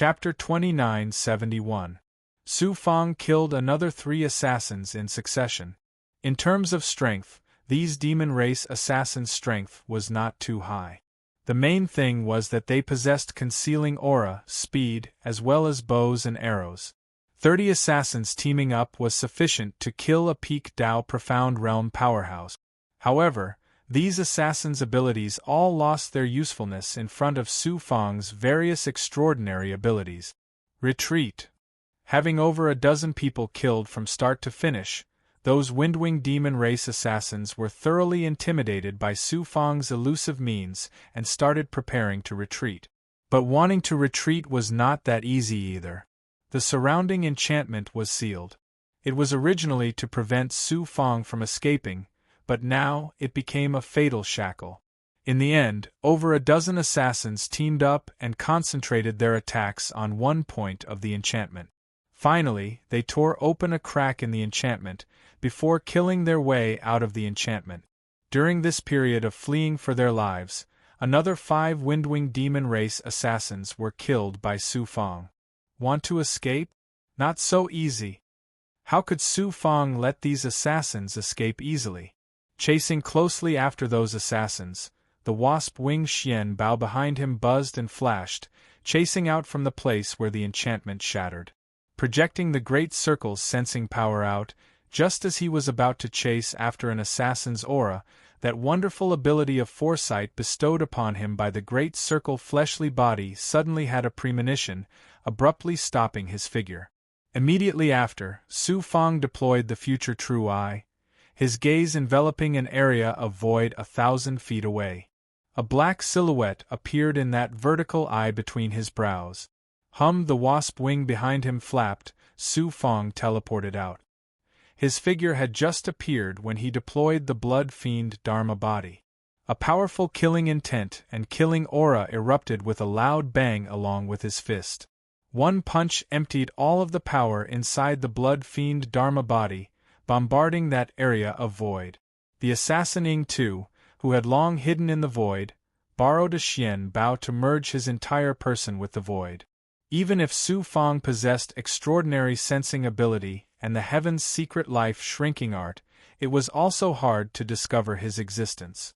Chapter 2971. Su Fang killed another 3 assassins in succession. In terms of strength, these demon race assassins' strength was not too high. The main thing was that they possessed concealing aura, speed, as well as bows and arrows. 30 assassins teaming up was sufficient to kill a peak Dao Profound Realm powerhouse. However, these assassins' abilities all lost their usefulness in front of Su Fang's various extraordinary abilities. Retreat. Having over a dozen people killed from start to finish, those Windwing demon race assassins were thoroughly intimidated by Su Fang's elusive means and started preparing to retreat. But wanting to retreat was not that easy either. The surrounding enchantment was sealed. It was originally to prevent Su Fang from escaping, but now it became a fatal shackle. In the end, over a dozen assassins teamed up and concentrated their attacks on one point of the enchantment. Finally, they tore open a crack in the enchantment, before killing their way out of the enchantment. During this period of fleeing for their lives, another 5 Windwing demon race assassins were killed by Su Fang. Want to escape? Not so easy. How could Su Fang let these assassins escape easily? Chasing closely after those assassins, the wasp-wing Xian Bao behind him buzzed and flashed, chasing out from the place where the enchantment shattered. Projecting the great circle's sensing power out, just as he was about to chase after an assassin's aura, that wonderful ability of foresight bestowed upon him by the great circle fleshly body suddenly had a premonition, abruptly stopping his figure. Immediately after, Su Fang deployed the future true eye, his gaze enveloping an area of void 1,000 feet away. A black silhouette appeared in that vertical eye between his brows. The wasp wing behind him flapped, Su Fang teleported out. His figure had just appeared when he deployed the blood fiend Dharma body. A powerful killing intent and killing aura erupted with a loud bang along with his fist. One punch emptied all of the power inside the blood fiend Dharma body, bombarding that area of void. The assassin Ying Tu, who had long hidden in the void, borrowed a Xian Bao to merge his entire person with the void. Even if Su Fang possessed extraordinary sensing ability and the heaven's secret life shrinking art, it was also hard to discover his existence.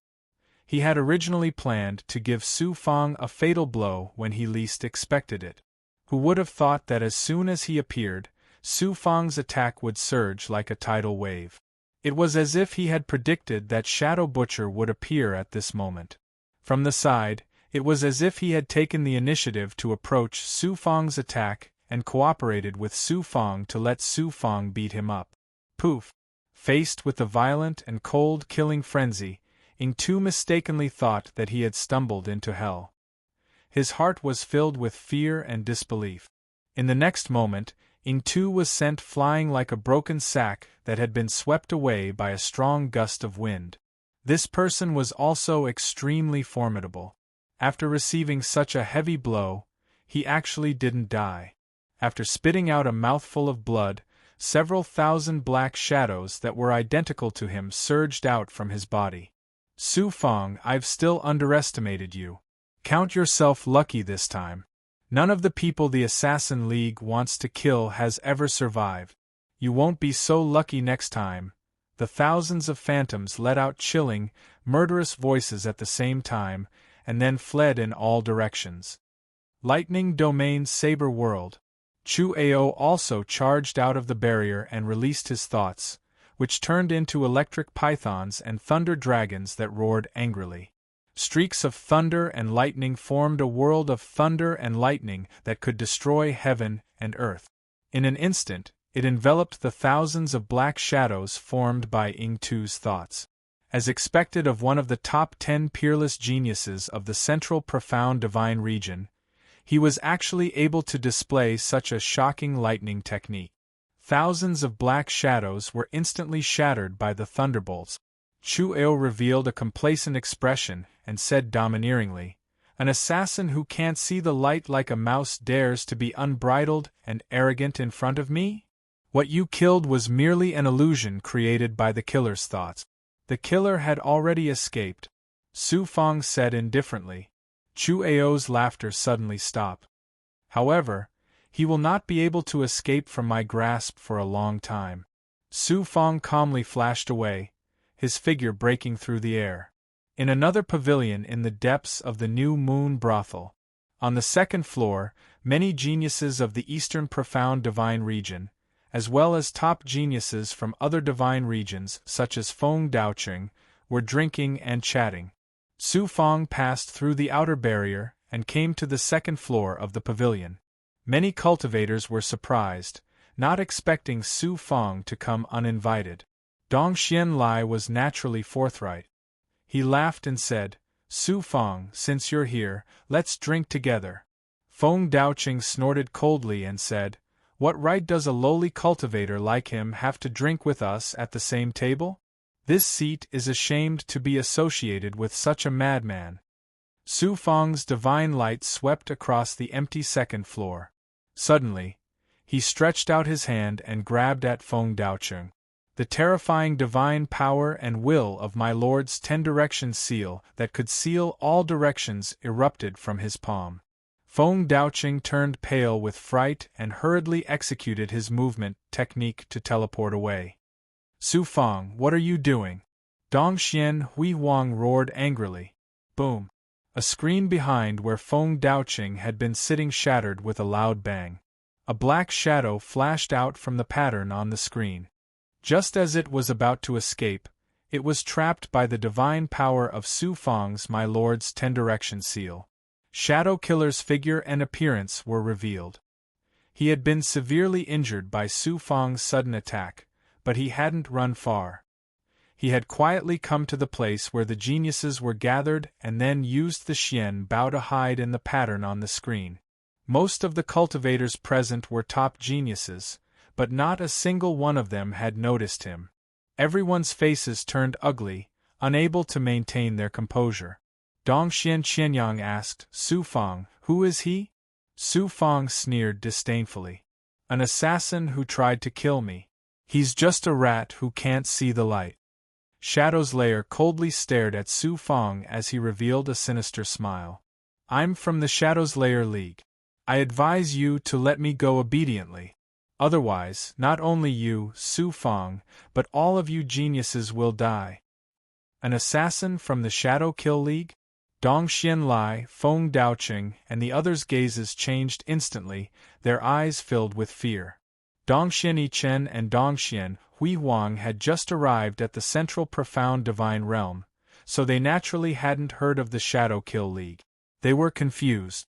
He had originally planned to give Su Fang a fatal blow when he least expected it. Who would have thought that as soon as he appeared, Su Fang's attack would surge like a tidal wave. It was as if he had predicted that Shadow Butcher would appear at this moment. From the side, it was as if he had taken the initiative to approach Su Fang's attack and cooperated with Su Fang to let Su Fang beat him up. Poof! Faced with the violent and cold-killing frenzy, Ying Tu mistakenly thought that he had stumbled into hell. His heart was filled with fear and disbelief. In the next moment, Ying Tu was sent flying like a broken sack that had been swept away by a strong gust of wind. This person was also extremely formidable. After receiving such a heavy blow, he actually didn't die. After spitting out a mouthful of blood, several thousand black shadows that were identical to him surged out from his body. Su Fang, I've still underestimated you. Count yourself lucky this time. None of the people the Assassin League wants to kill has ever survived. You won't be so lucky next time. The thousands of phantoms let out chilling, murderous voices at the same time, and then fled in all directions. Lightning Domain's Saber World. Chu Ao also charged out of the barrier and released his thoughts, which turned into electric pythons and thunder dragons that roared angrily. Streaks of thunder and lightning formed a world of thunder and lightning that could destroy heaven and earth. In an instant, it enveloped the thousands of black shadows formed by Ying Tu's thoughts. As expected of one of the top 10 peerless geniuses of the Central Profound Divine Region, he was actually able to display such a shocking lightning technique. Thousands of black shadows were instantly shattered by the thunderbolts. Chu Ao revealed a complacent expression and said domineeringly, "An assassin who can't see the light like a mouse dares to be unbridled and arrogant in front of me? What you killed was merely an illusion created by the killer's thoughts." The killer had already escaped, Su Fang said indifferently. Chu Ao's laughter suddenly stopped. However, he will not be able to escape from my grasp for a long time. Su Fong calmly flashed away, his figure breaking through the air. In another pavilion in the depths of the New Moon brothel, on the second floor, many geniuses of the Eastern Profound Divine Region, as well as top geniuses from other divine regions such as Feng Daoqing, were drinking and chatting. Su Fong passed through the outer barrier and came to the second floor of the pavilion. Many cultivators were surprised, not expecting Su Fong to come uninvited. Dong Xianlai was naturally forthright. He laughed and said, "Su Fong, since you're here, let's drink together." Feng Daoqing snorted coldly and said, "What right does a lowly cultivator like him have to drink with us at the same table? This seat is ashamed to be associated with such a madman." Su Fong's divine light swept across the empty second floor. Suddenly, he stretched out his hand and grabbed at Feng Daoqing. The terrifying divine power and will of my lord's 10-direction seal that could seal all directions erupted from his palm. Feng Daoqing turned pale with fright and hurriedly executed his movement technique to teleport away. "Su Fong, what are you doing?" Dong Xian Hui Wang roared angrily. Boom! A screen behind where Feng Daoqing had been sitting shattered with a loud bang. A black shadow flashed out from the pattern on the screen. Just as it was about to escape, it was trapped by the divine power of Su Fong's my lord's 10-direction seal. Shadow Killer's figure and appearance were revealed. He had been severely injured by Su Fong's sudden attack, but he hadn't run far. He had quietly come to the place where the geniuses were gathered and then used the Xian Bao to hide in the pattern on the screen. Most of the cultivators present were top geniuses, but not a single one of them had noticed him. Everyone's faces turned ugly, unable to maintain their composure. Dong Qianyang asked, "Su Fong, who is he?" Su Fong sneered disdainfully. "An assassin who tried to kill me. He's just a rat who can't see the light." Shadow's Lair coldly stared at Su Fong as he revealed a sinister smile. "I'm from the Shadow's Lair League. I advise you to let me go obediently. Otherwise, not only you, Su Fong, but all of you geniuses will die." "An assassin from the Shadow Kill League?" Dong Xianlai, Feng Daoqing, and the others' gazes changed instantly, their eyes filled with fear. Dong Xianichen and Dong Xian Hui Huang had just arrived at the central profound divine realm, so they naturally hadn't heard of the Shadow Kill League. They were confused.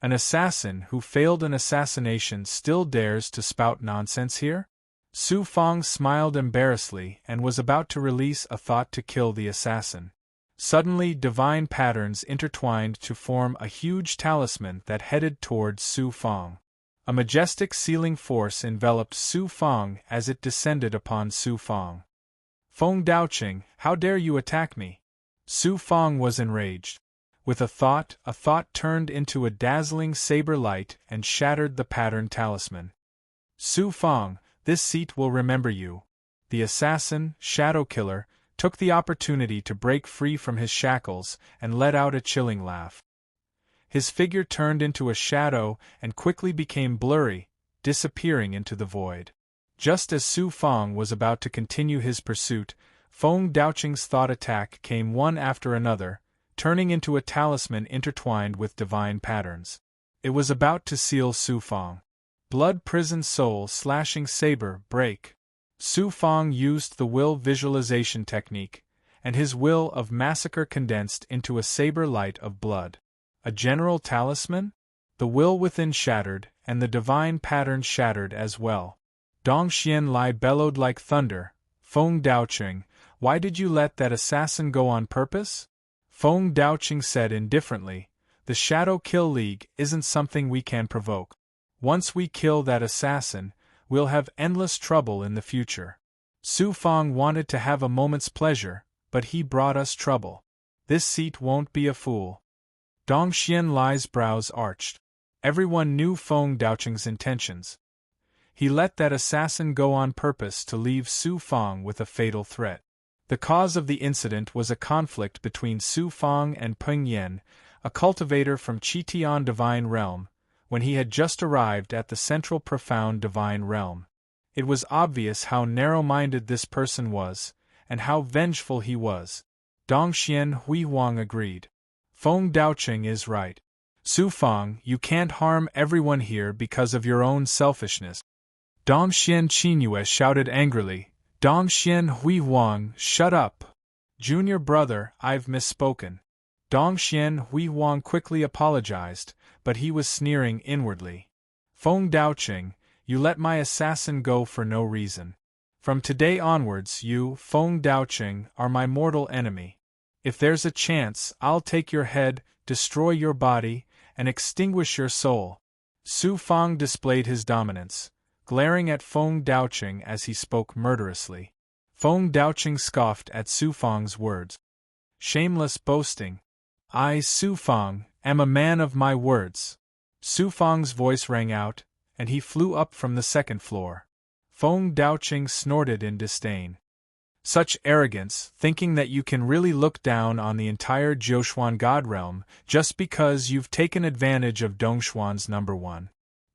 An assassin who failed an assassination still dares to spout nonsense here? Su Fong smiled embarrassedly and was about to release a thought to kill the assassin. Suddenly, divine patterns intertwined to form a huge talisman that headed towards Su Fong. A majestic sealing force enveloped Su Fong as it descended upon Su Fong. "Feng Daoqing, how dare you attack me?" Su Fong was enraged. With a thought turned into a dazzling saber light and shattered the pattern talisman. "Su Fong, this seat will remember you." The assassin, Shadow Killer, took the opportunity to break free from his shackles and let out a chilling laugh. His figure turned into a shadow and quickly became blurry, disappearing into the void. Just as Su Fong was about to continue his pursuit, Feng Daoqing's thought attack came one after another, turning into a talisman intertwined with divine patterns. It was about to seal Su Fong. Blood Prison Soul Slashing Saber Break. Su Fong used the will visualization technique, and his will of massacre condensed into a saber light of blood. A general talisman? The will within shattered, and the divine pattern shattered as well. Dong Xianlai bellowed like thunder, "Feng Daoqing, why did you let that assassin go on purpose?" Feng Daoqing said indifferently, "The Shadow Kill League isn't something we can provoke. Once we kill that assassin, we'll have endless trouble in the future. Su Fong wanted to have a moment's pleasure, but he brought us trouble. This seat won't be a fool." Dong Xianlai's brows arched. Everyone knew Feng Daoqing's intentions. He let that assassin go on purpose to leave Su Fong with a fatal threat. The cause of the incident was a conflict between Su Fong and Peng Yan, a cultivator from Qitian Divine Realm, when he had just arrived at the central profound divine realm. It was obvious how narrow-minded this person was, and how vengeful he was. Dongxian Hui Wang agreed. Feng Daoqing is right. Su Fang, you can't harm everyone here because of your own selfishness. Dongxian Qinyue shouted angrily. Dongxian Hui Wang, shut up! Junior brother, I've misspoken. Dongxian Hui Wang quickly apologized, but he was sneering inwardly. Feng Daoqing, you let my assassin go for no reason. From today onwards you, Feng Daoqing, are my mortal enemy. If there's a chance, I'll take your head, destroy your body, and extinguish your soul. Su Fang displayed his dominance, glaring at Feng Daoqing as he spoke murderously. Feng Daoqing scoffed at Su Fang's words. Shameless boasting. I, Su Fang, am a man of my words. Su Fang's voice rang out, and he flew up from the second floor. Feng Daoqing snorted in disdain. Such arrogance, thinking that you can really look down on the entire Jiuquan God realm just because you've taken advantage of Dongxuan's number one.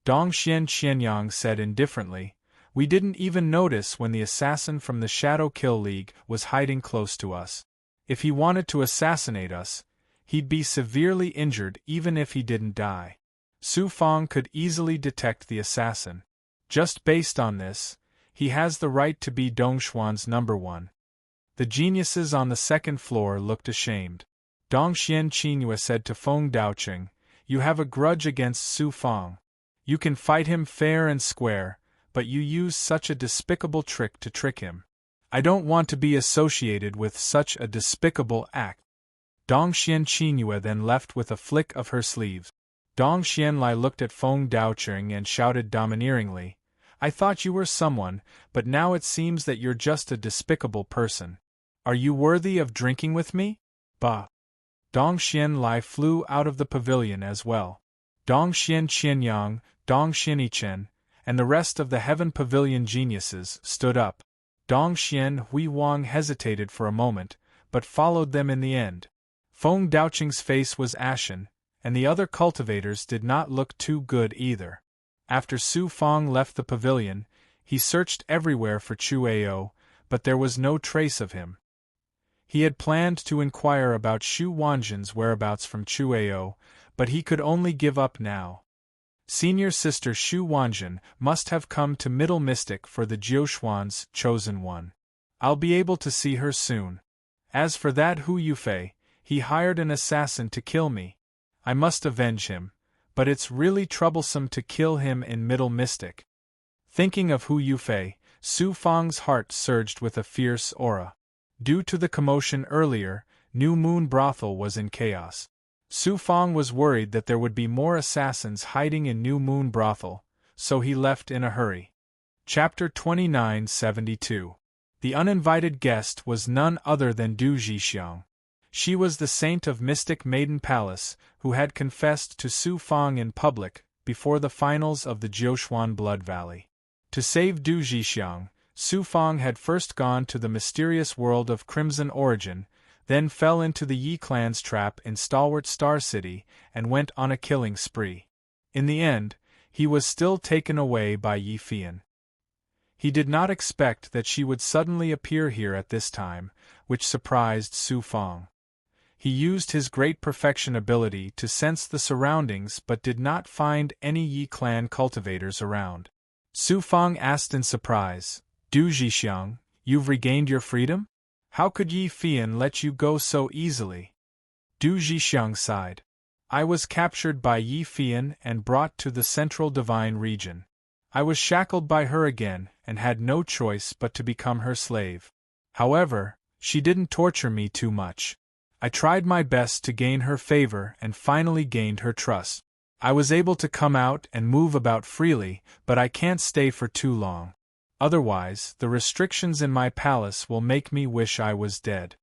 Dongxian Qianyang said indifferently, we didn't even notice when the assassin from the Shadow Kill League was hiding close to us. If he wanted to assassinate us, he'd be severely injured even if he didn't die. Su Fang could easily detect the assassin. Just based on this, he has the right to be Dongxuan's number one. The geniuses on the second floor looked ashamed. Dongxian Qinyue said to Feng Daoqing, you have a grudge against Su Fang. You can fight him fair and square, but you use such a despicable trick to trick him. I don't want to be associated with such a despicable act. Dongxian Qinyue then left with a flick of her sleeves. Dongxian Lai looked at Feng Daoqing and shouted domineeringly, I thought you were someone, but now it seems that you're just a despicable person. Are you worthy of drinking with me? Bah! Dongxian Lai flew out of the pavilion as well. Dongxian Qianyang, Dongxian Yichen, and the rest of the Heaven Pavilion geniuses stood up. Dongxian Hui Wang hesitated for a moment, but followed them in the end. Feng Daoqing's face was ashen, and the other cultivators did not look too good either. After Su Fang left the pavilion, he searched everywhere for Chu Ao, but there was no trace of him. He had planned to inquire about Shu Wanjin's whereabouts from Chu Ao, but he could only give up now. Senior sister Shu Wanjin must have come to Middle Mystic for the Jiuquan's chosen one. I'll be able to see her soon. As for that Hu Yufei, he hired an assassin to kill me. I must avenge him, but it's really troublesome to kill him in Middle Mystic. Thinking of Hu Yufei, Su Fang's heart surged with a fierce aura. Due to the commotion earlier, New Moon Brothel was in chaos. Su Fang was worried that there would be more assassins hiding in New Moon Brothel, so he left in a hurry. Chapter 2972. The uninvited guest was none other than Du Zhixiang. She was the saint of Mystic Maiden Palace, who had confessed to Su Fang in public, before the finals of the Jiuquan Blood Valley. To save Du Zhixiang, Su Fang had first gone to the mysterious world of Crimson Origin, then fell into the Yi clan's trap in Stalwart Star City, and went on a killing spree. In the end, he was still taken away by Yi Fian. He did not expect that she would suddenly appear here at this time, which surprised Su Fang. He used his great perfection ability to sense the surroundings but did not find any Yi clan cultivators around. Su Fang asked in surprise, Du Zhixiang, you've regained your freedom? How could Yi Fian let you go so easily? Du Zhixiang sighed. I was captured by Yi Fian and brought to the Central Divine Region. I was shackled by her again and had no choice but to become her slave. However, she didn't torture me too much. I tried my best to gain her favor and finally gained her trust. I was able to come out and move about freely, but I can't stay for too long. Otherwise, the restrictions in my palace will make me wish I was dead.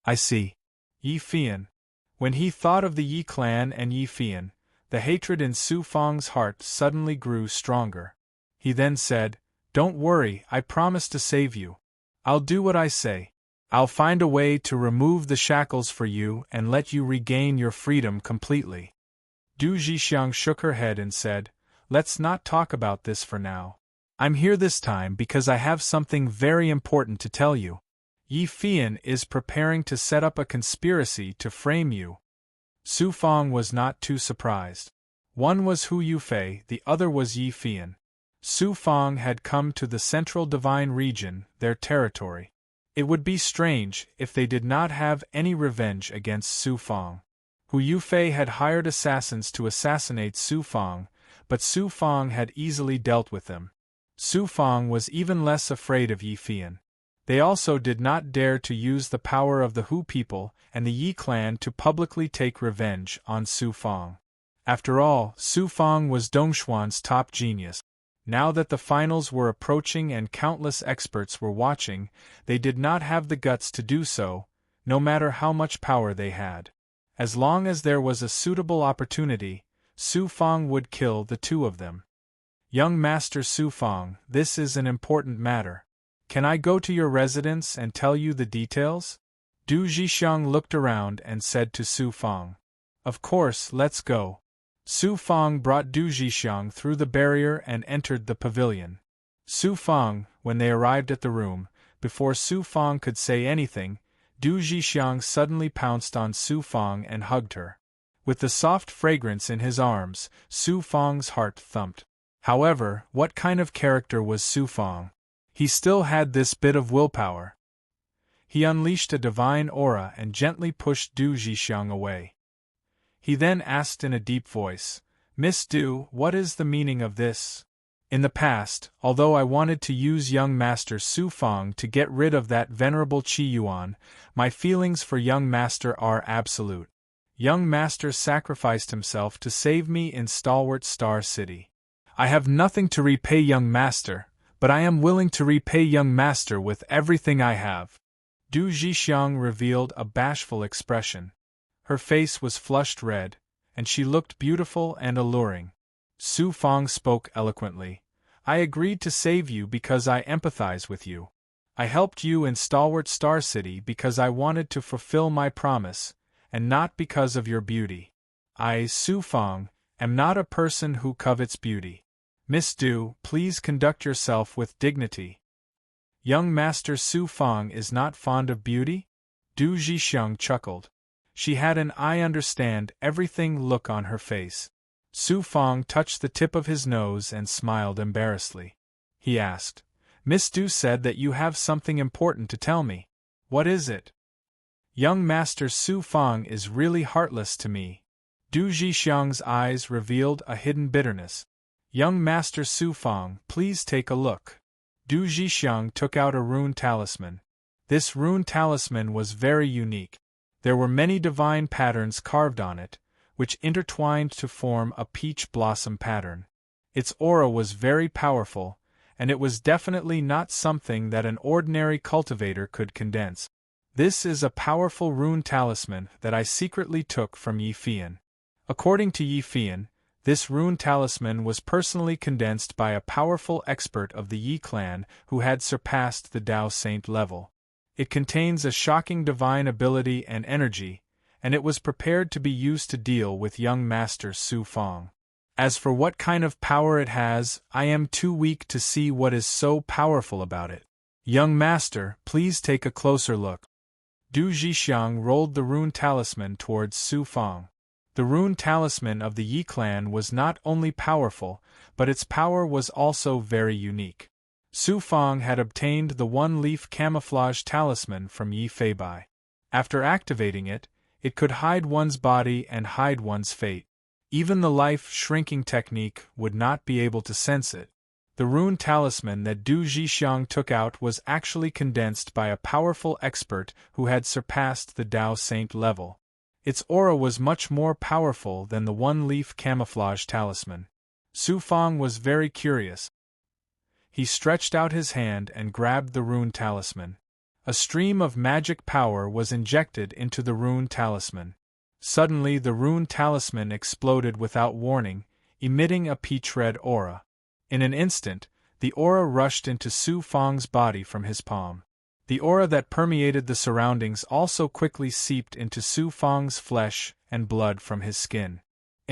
I see. Yi Fian. When he thought of the Yi clan and Yi Fian, the hatred in Su Fang's heart suddenly grew stronger. He then said, Don't worry, I promise to save you. I'll do what I say. I'll find a way to remove the shackles for you and let you regain your freedom completely. Du Jixiang shook her head and said, "Let's not talk about this for now. I'm here this time because I have something very important to tell you. Yi Fian is preparing to set up a conspiracy to frame you." Su Fang was not too surprised. One was Hu Yufei, the other was Yi Fian. Su Fang had come to the Central Divine Region, their territory. It would be strange if they did not have any revenge against Su Fang. Hu Yufei had hired assassins to assassinate Su Fang, but Su Fang had easily dealt with them. Su Fang was even less afraid of Yi Fian. They also did not dare to use the power of the Hu people and the Yi clan to publicly take revenge on Su Fang. After all, Su Fang was Dongxuan's top genius. Now that the finals were approaching and countless experts were watching, they did not have the guts to do so, no matter how much power they had. As long as there was a suitable opportunity, Su Fang would kill the two of them. "Young Master Su Fang, this is an important matter. Can I go to your residence and tell you the details?" Du Jixiang looked around and said to Su Fang. "Of course, let's go." Su Fang brought Du Jixiang through the barrier and entered the pavilion. Su Fang, when they arrived at the room, before Su Fang could say anything, Du Jixiang suddenly pounced on Su Fang and hugged her. With the soft fragrance in his arms, Su Fang's heart thumped. However, what kind of character was Su Fang? He still had this bit of willpower. He unleashed a divine aura and gently pushed Du Jixiang away. He then asked in a deep voice, "Miss Du, what is the meaning of this?" In the past, although I wanted to use young Master Su Fang to get rid of that venerable Qi Yuan, my feelings for young Master are absolute. Young Master sacrificed himself to save me in Stalwart Star City. I have nothing to repay young Master, but I am willing to repay young Master with everything I have. Du Jixiang revealed a bashful expression. Her face was flushed red, and she looked beautiful and alluring. Su Fang spoke eloquently. "I agreed to save you because I empathize with you. I helped you in Stalwart Star City because I wanted to fulfill my promise, and not because of your beauty. I, Su Fang, am not a person who covets beauty. Miss Du, please conduct yourself with dignity." "Young Master Su Fang is not fond of beauty?" Du Jixiang chuckled. She had an "I understand everything" look on her face. Su Fang touched the tip of his nose and smiled embarrassedly. He asked, "Miss Du said that you have something important to tell me. What is it?" "Young Master Su Fang is really heartless to me." Du Jixiang's eyes revealed a hidden bitterness. "Young Master Su Fang, please take a look." Du Jixiang took out a rune talisman. This rune talisman was very unique. There were many divine patterns carved on it, which intertwined to form a peach blossom pattern. Its aura was very powerful, and it was definitely not something that an ordinary cultivator could condense. "This is a powerful rune talisman that I secretly took from Yi Fian." According to Yi Fian, this rune talisman was personally condensed by a powerful expert of the Yi clan who had surpassed the Dao Saint level. It contains a shocking divine ability and energy, and it was prepared to be used to deal with young Master Su Fang. As for what kind of power it has, I am too weak to see what is so powerful about it. "Young Master, please take a closer look." Du Jixiang rolled the rune talisman towards Su Fang. The rune talisman of the Yi clan was not only powerful, but its power was also very unique. Su Fang had obtained the one-leaf camouflage talisman from Yi Feibai. After activating it, it could hide one's body and hide one's fate. Even the life-shrinking technique would not be able to sense it. The rune talisman that Du Jixiang took out was actually condensed by a powerful expert who had surpassed the Dao Saint level. Its aura was much more powerful than the one-leaf camouflage talisman. Su Fang was very curious. He stretched out his hand and grabbed the rune talisman. A stream of magic power was injected into the rune talisman. Suddenly the rune talisman exploded without warning, emitting a peach-red aura. In an instant, the aura rushed into Su Fang's body from his palm. The aura that permeated the surroundings also quickly seeped into Su Fang's flesh and blood from his skin.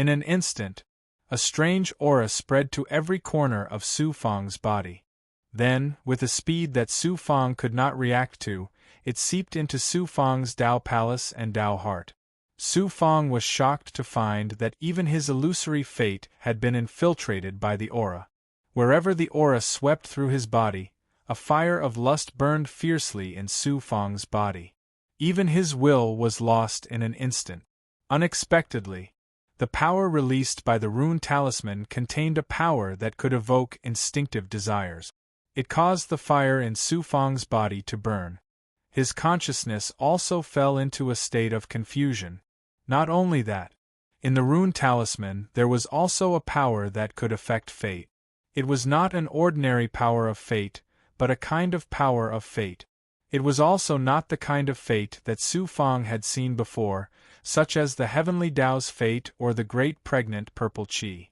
In an instant, a strange aura spread to every corner of Su Fang's body. Then, with a speed that Su Fang could not react to, it seeped into Su Fang's Dao Palace and Dao Heart. Su Fang was shocked to find that even his illusory fate had been infiltrated by the aura. Wherever the aura swept through his body, a fire of lust burned fiercely in Su Fang's body. Even his will was lost in an instant. Unexpectedly, the power released by the rune talisman contained a power that could evoke instinctive desires. It caused the fire in Su Fang's body to burn. His consciousness also fell into a state of confusion. Not only that, in the rune talisman there was also a power that could affect fate. It was not an ordinary power of fate, but a kind of power of fate. It was also not the kind of fate that Su Fang had seen before, such as the heavenly Tao's fate or the great pregnant purple qi.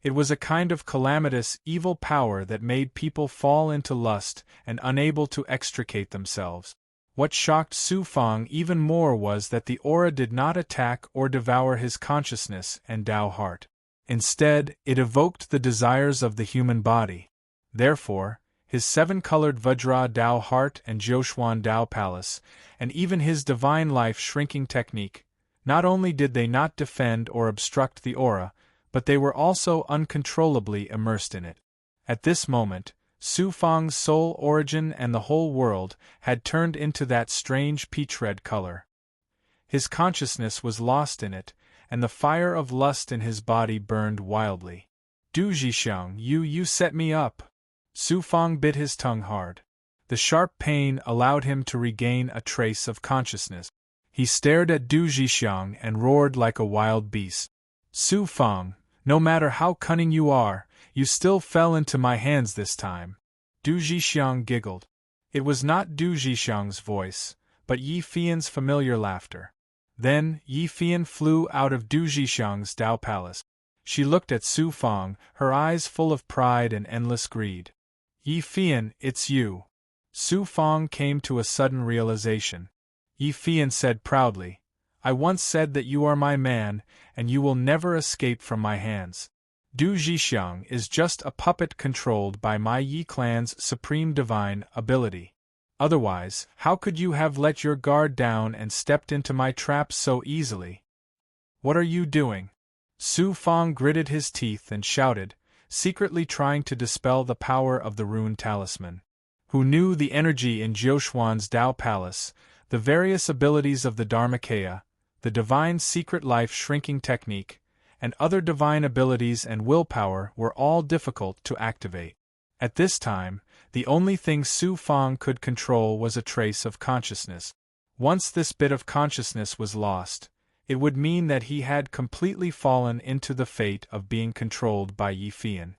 It was a kind of calamitous, evil power that made people fall into lust and unable to extricate themselves. What shocked Su Fang even more was that the aura did not attack or devour his consciousness and Dao heart. Instead, it evoked the desires of the human body. Therefore, his seven-colored Vajra Dao heart and Jiuquan Dao palace, and even his divine life shrinking technique, not only did they not defend or obstruct the aura, but they were also uncontrollably immersed in it. At this moment, Su Fang's soul origin and the whole world had turned into that strange peach-red color. His consciousness was lost in it, and the fire of lust in his body burned wildly. Du Zhixiang, you set me up! Su Fang bit his tongue hard. The sharp pain allowed him to regain a trace of consciousness. He stared at Du Zhixiang and roared like a wild beast. Su Fang, no matter how cunning you are, you still fell into my hands this time. Du Zhixiang giggled. It was not Du Zhixiang's voice, but Yi Fian's familiar laughter. Then, Yi Fian flew out of Du Zhixiang's Dao Palace. She looked at Su Fang, her eyes full of pride and endless greed. Yi Fian, it's you. Su Fang came to a sudden realization. Yi Fian said proudly, I once said that you are my man, and you will never escape from my hands. Du Zhixiang is just a puppet controlled by my Yi clan's supreme divine ability. Otherwise, how could you have let your guard down and stepped into my trap so easily? What are you doing? Su Fang gritted his teeth and shouted, secretly trying to dispel the power of the rune talisman. Who knew the energy in Jiuquan's Dao Palace, the various abilities of the Dharmakaya, the divine secret life shrinking technique, and other divine abilities and willpower were all difficult to activate. At this time, the only thing Su Fang could control was a trace of consciousness. Once this bit of consciousness was lost, it would mean that he had completely fallen into the fate of being controlled by Yi Fian.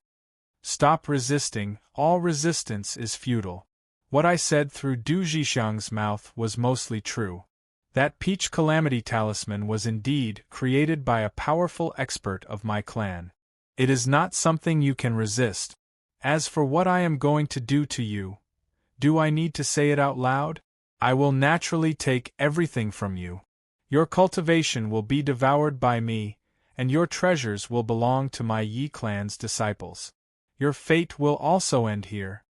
Stop resisting, all resistance is futile. What I said through Du Zhixiang's mouth was mostly true. That peach calamity talisman was indeed created by a powerful expert of my clan. It is not something you can resist. As for what I am going to do to you, do I need to say it out loud? I will naturally take everything from you. Your cultivation will be devoured by me, and your treasures will belong to my Yi clan's disciples. Your fate will also end here.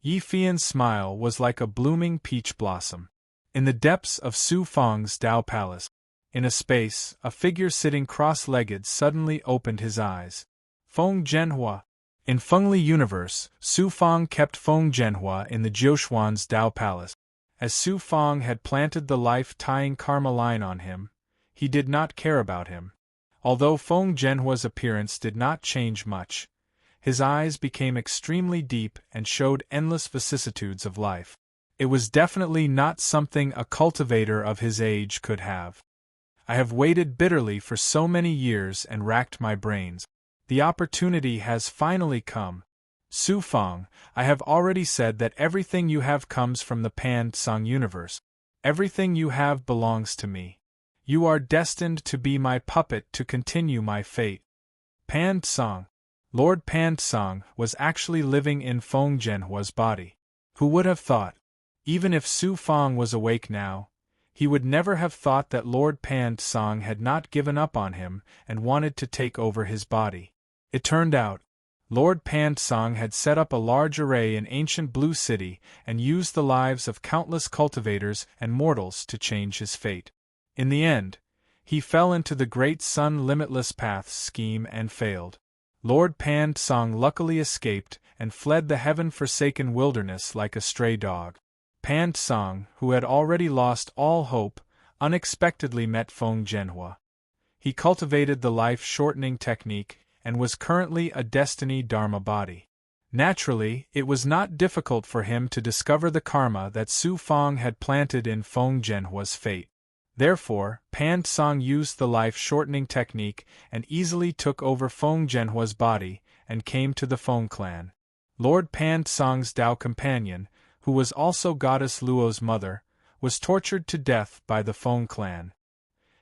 Yi Fian's smile was like a blooming peach blossom. In the depths of Su Fang's Dao Palace, in a space, a figure sitting cross-legged suddenly opened his eyes. Feng Zhenhua. In Fengli universe, Su Fang kept Feng Zhenhua in the Jiuquan's Dao Palace. As Su Fang had planted the life-tying karma line on him, he did not care about him. Although Feng Zhenhua's appearance did not change much, his eyes became extremely deep and showed endless vicissitudes of life. It was definitely not something a cultivator of his age could have. I have waited bitterly for so many years and racked my brains. The opportunity has finally come. Su Fang, I have already said that everything you have comes from the Pan Tsang universe. Everything you have belongs to me. You are destined to be my puppet to continue my fate. Pan Tsang. Lord Pan Tsang was actually living in Feng Zhenhua's body. Who would have thought? Even if Su Fang was awake now, He would never have thought that Lord Pan Song had not given up on him and wanted to take over his body. It turned out, Lord Pan Song had set up a large array in ancient Blue City and used the lives of countless cultivators and mortals to change his fate. In the end, he fell into the Great Sun Limitless Path's scheme and failed. Lord Pan Song luckily escaped and fled the heaven-forsaken wilderness like a stray dog. Pan Song, who had already lost all hope, unexpectedly met Feng Zhenhua. He cultivated the life-shortening technique and was currently a destiny dharma body. Naturally, it was not difficult for him to discover the karma that Su Feng had planted in Feng Zhenhua's fate. Therefore, Pan Song used the life-shortening technique and easily took over Feng Zhenhua's body and came to the Feng clan. Lord Pan Song's Dao companion, who was also Goddess Luo's mother, was tortured to death by the Feng clan.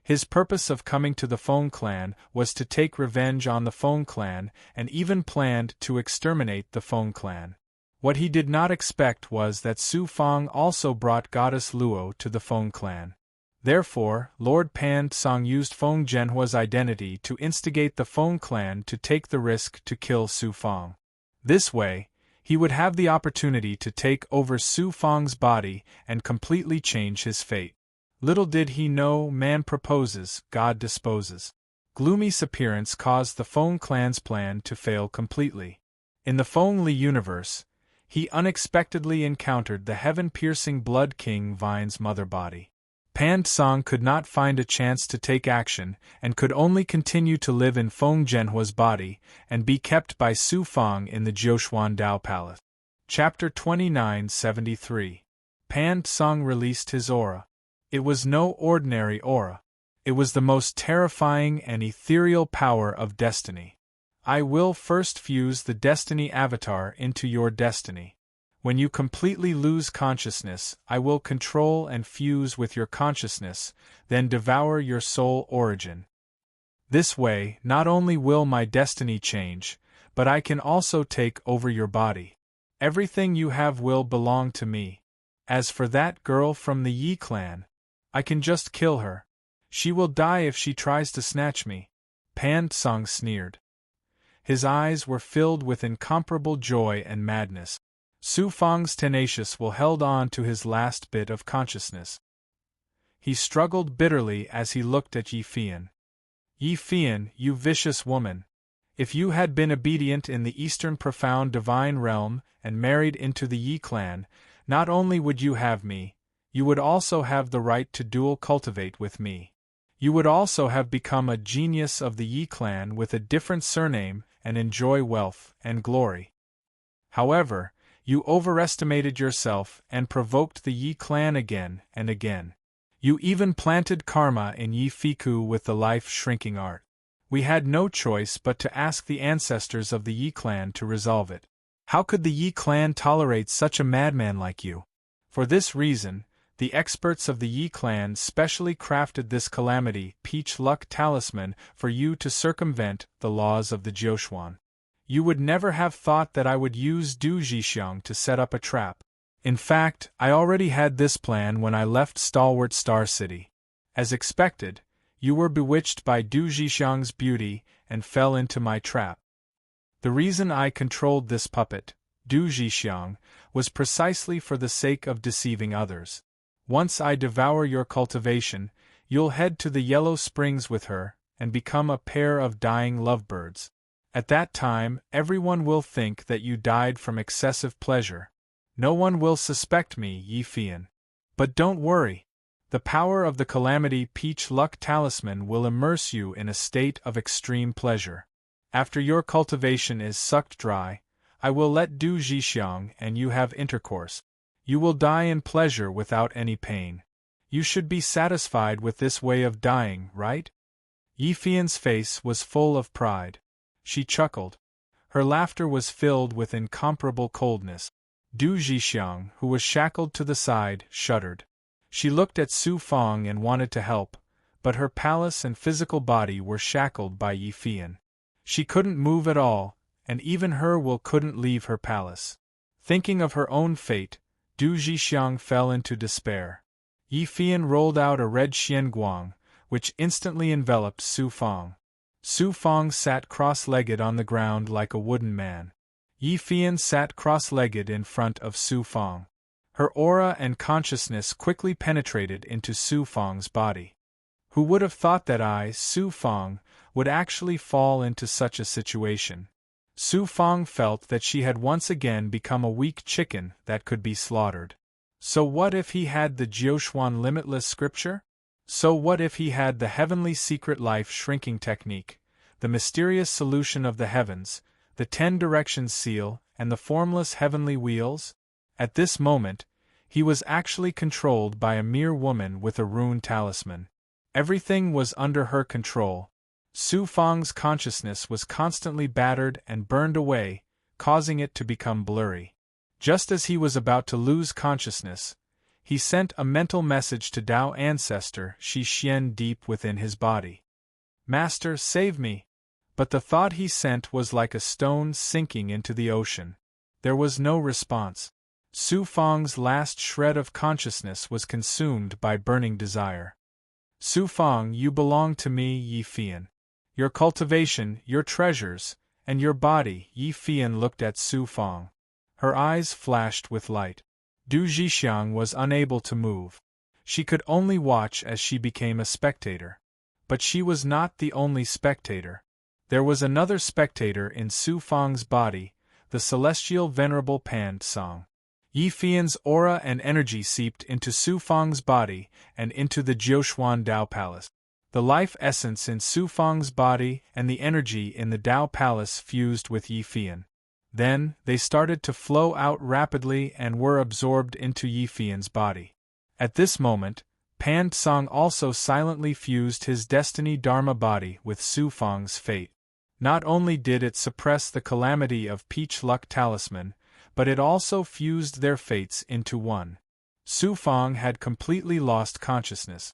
His purpose of coming to the Feng clan was to take revenge on the Feng clan and even planned to exterminate the Feng clan. What he did not expect was that Su Feng also brought Goddess Luo to the Feng clan. Therefore, Lord Pan Song used Feng Zhenhua's identity to instigate the Feng clan to take the risk to kill Su Feng. This way, he would have the opportunity to take over Su Feng's body and completely change his fate. Little did he know, man proposes, God disposes. Gloomy's appearance caused the Feng clan's plan to fail completely. In the Feng Li universe, he unexpectedly encountered the heaven-piercing Blood King Vine's mother body. Pan Song could not find a chance to take action and could only continue to live in Feng Zhenhua's body and be kept by Su Feng in the Jiuquan Dao Palace. Chapter 2973. Pan Song released his aura. It was no ordinary aura. It was the most terrifying and ethereal power of destiny. I will first fuse the destiny avatar into your destiny. When you completely lose consciousness, I will control and fuse with your consciousness, then devour your soul origin. This way, not only will my destiny change, but I can also take over your body. Everything you have will belong to me. As for that girl from the Yi clan, I can just kill her. She will die if she tries to snatch me. Pan Song sneered. His eyes were filled with incomparable joy and madness. Su Feng's tenacious will held on to his last bit of consciousness. He struggled bitterly as he looked at Yi Fian. Yi Fian, you vicious woman! If you had been obedient in the Eastern Profound Divine Realm and married into the Yi clan, not only would you have me, you would also have the right to dual cultivate with me. You would also have become a genius of the Yi clan with a different surname and enjoy wealth and glory. However, you overestimated yourself and provoked the Yi clan again and again. You even planted karma in Yi Fiku with the life-shrinking art. We had no choice but to ask the ancestors of the Yi clan to resolve it. How could the Yi clan tolerate such a madman like you? For this reason, the experts of the Yi clan specially crafted this calamity peach luck talisman for you to circumvent the laws of the Jiuquan. You would never have thought that I would use Du Zhixiang to set up a trap. In fact, I already had this plan when I left Stalwart Star City. As expected, you were bewitched by Du Zhixiang's beauty and fell into my trap. The reason I controlled this puppet, Du Zhixiang, was precisely for the sake of deceiving others. Once I devour your cultivation, you'll head to the Yellow Springs with her and become a pair of dying lovebirds. At that time, everyone will think that you died from excessive pleasure. No one will suspect me, Yi Fian. But don't worry. The power of the Calamity Peach Luck Talisman will immerse you in a state of extreme pleasure. After your cultivation is sucked dry, I will let Du Zhixiang and you have intercourse. You will die in pleasure without any pain. You should be satisfied with this way of dying, right? Yi Fian's face was full of pride. She chuckled. Her laughter was filled with incomparable coldness. Du Zhixiang, who was shackled to the side, shuddered. She looked at Su Feng and wanted to help, but her palace and physical body were shackled by Yi Fian. She couldn't move at all, and even her will couldn't leave her palace. Thinking of her own fate, Du Zhixiang fell into despair. Yi Fian rolled out a red xianguang, which instantly enveloped Su Fang. Su Fang sat cross-legged on the ground like a wooden man. Yi Fian sat cross-legged in front of Su Fang. Her aura and consciousness quickly penetrated into Su Fang's body. Who would have thought that I, Su Fang, would actually fall into such a situation? Su Fang felt that she had once again become a weak chicken that could be slaughtered. So what if he had the Jiuxuan limitless scripture? So what if he had the heavenly secret life shrinking technique, the mysterious solution of the heavens, the 10 directions seal, and the formless heavenly wheels? At this moment, he was actually controlled by a mere woman with a rune talisman. Everything was under her control. Su Fang's consciousness was constantly battered and burned away, causing it to become blurry. Just as he was about to lose consciousness, he sent a mental message to Tao Ancestor Shi Xian deep within his body. "Master, save me!" But the thought he sent was like a stone sinking into the ocean. There was no response. Su Fang's last shred of consciousness was consumed by burning desire. "Su Fang, you belong to me, Yi Fian. Your cultivation, your treasures, and your body." Yi Fian looked at Su Fang. Her eyes flashed with light. Du Zhixiang was unable to move. She could only watch as she became a spectator. But she was not the only spectator. There was another spectator in Su Fang's body, the celestial venerable Pan Song. Yi Fian's aura and energy seeped into Su Fang's body and into the Jiuxuan Dao Palace. The life essence in Su Fang's body and the energy in the Dao Palace fused with Yi Fian. Then, they started to flow out rapidly and were absorbed into Yi Fian's body. At this moment, Pan Song also silently fused his destiny Dharma body with Su Fang's fate. Not only did it suppress the calamity of Peach Luck Talisman, but it also fused their fates into one. Su Fang had completely lost consciousness.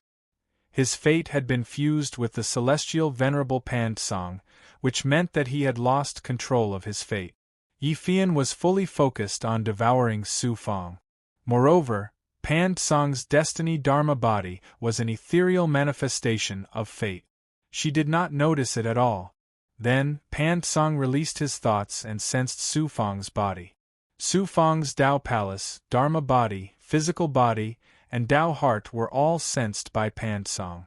His fate had been fused with the celestial venerable Pan Song, which meant that he had lost control of his fate. Yi Fian was fully focused on devouring Su Fang. Moreover, Pan Song's destiny Dharma body was an ethereal manifestation of fate. She did not notice it at all. Then, Pan Song released his thoughts and sensed Su Fang's body. Su Fang's Dao Palace, Dharma body, physical body, and Dao heart were all sensed by Pan Song.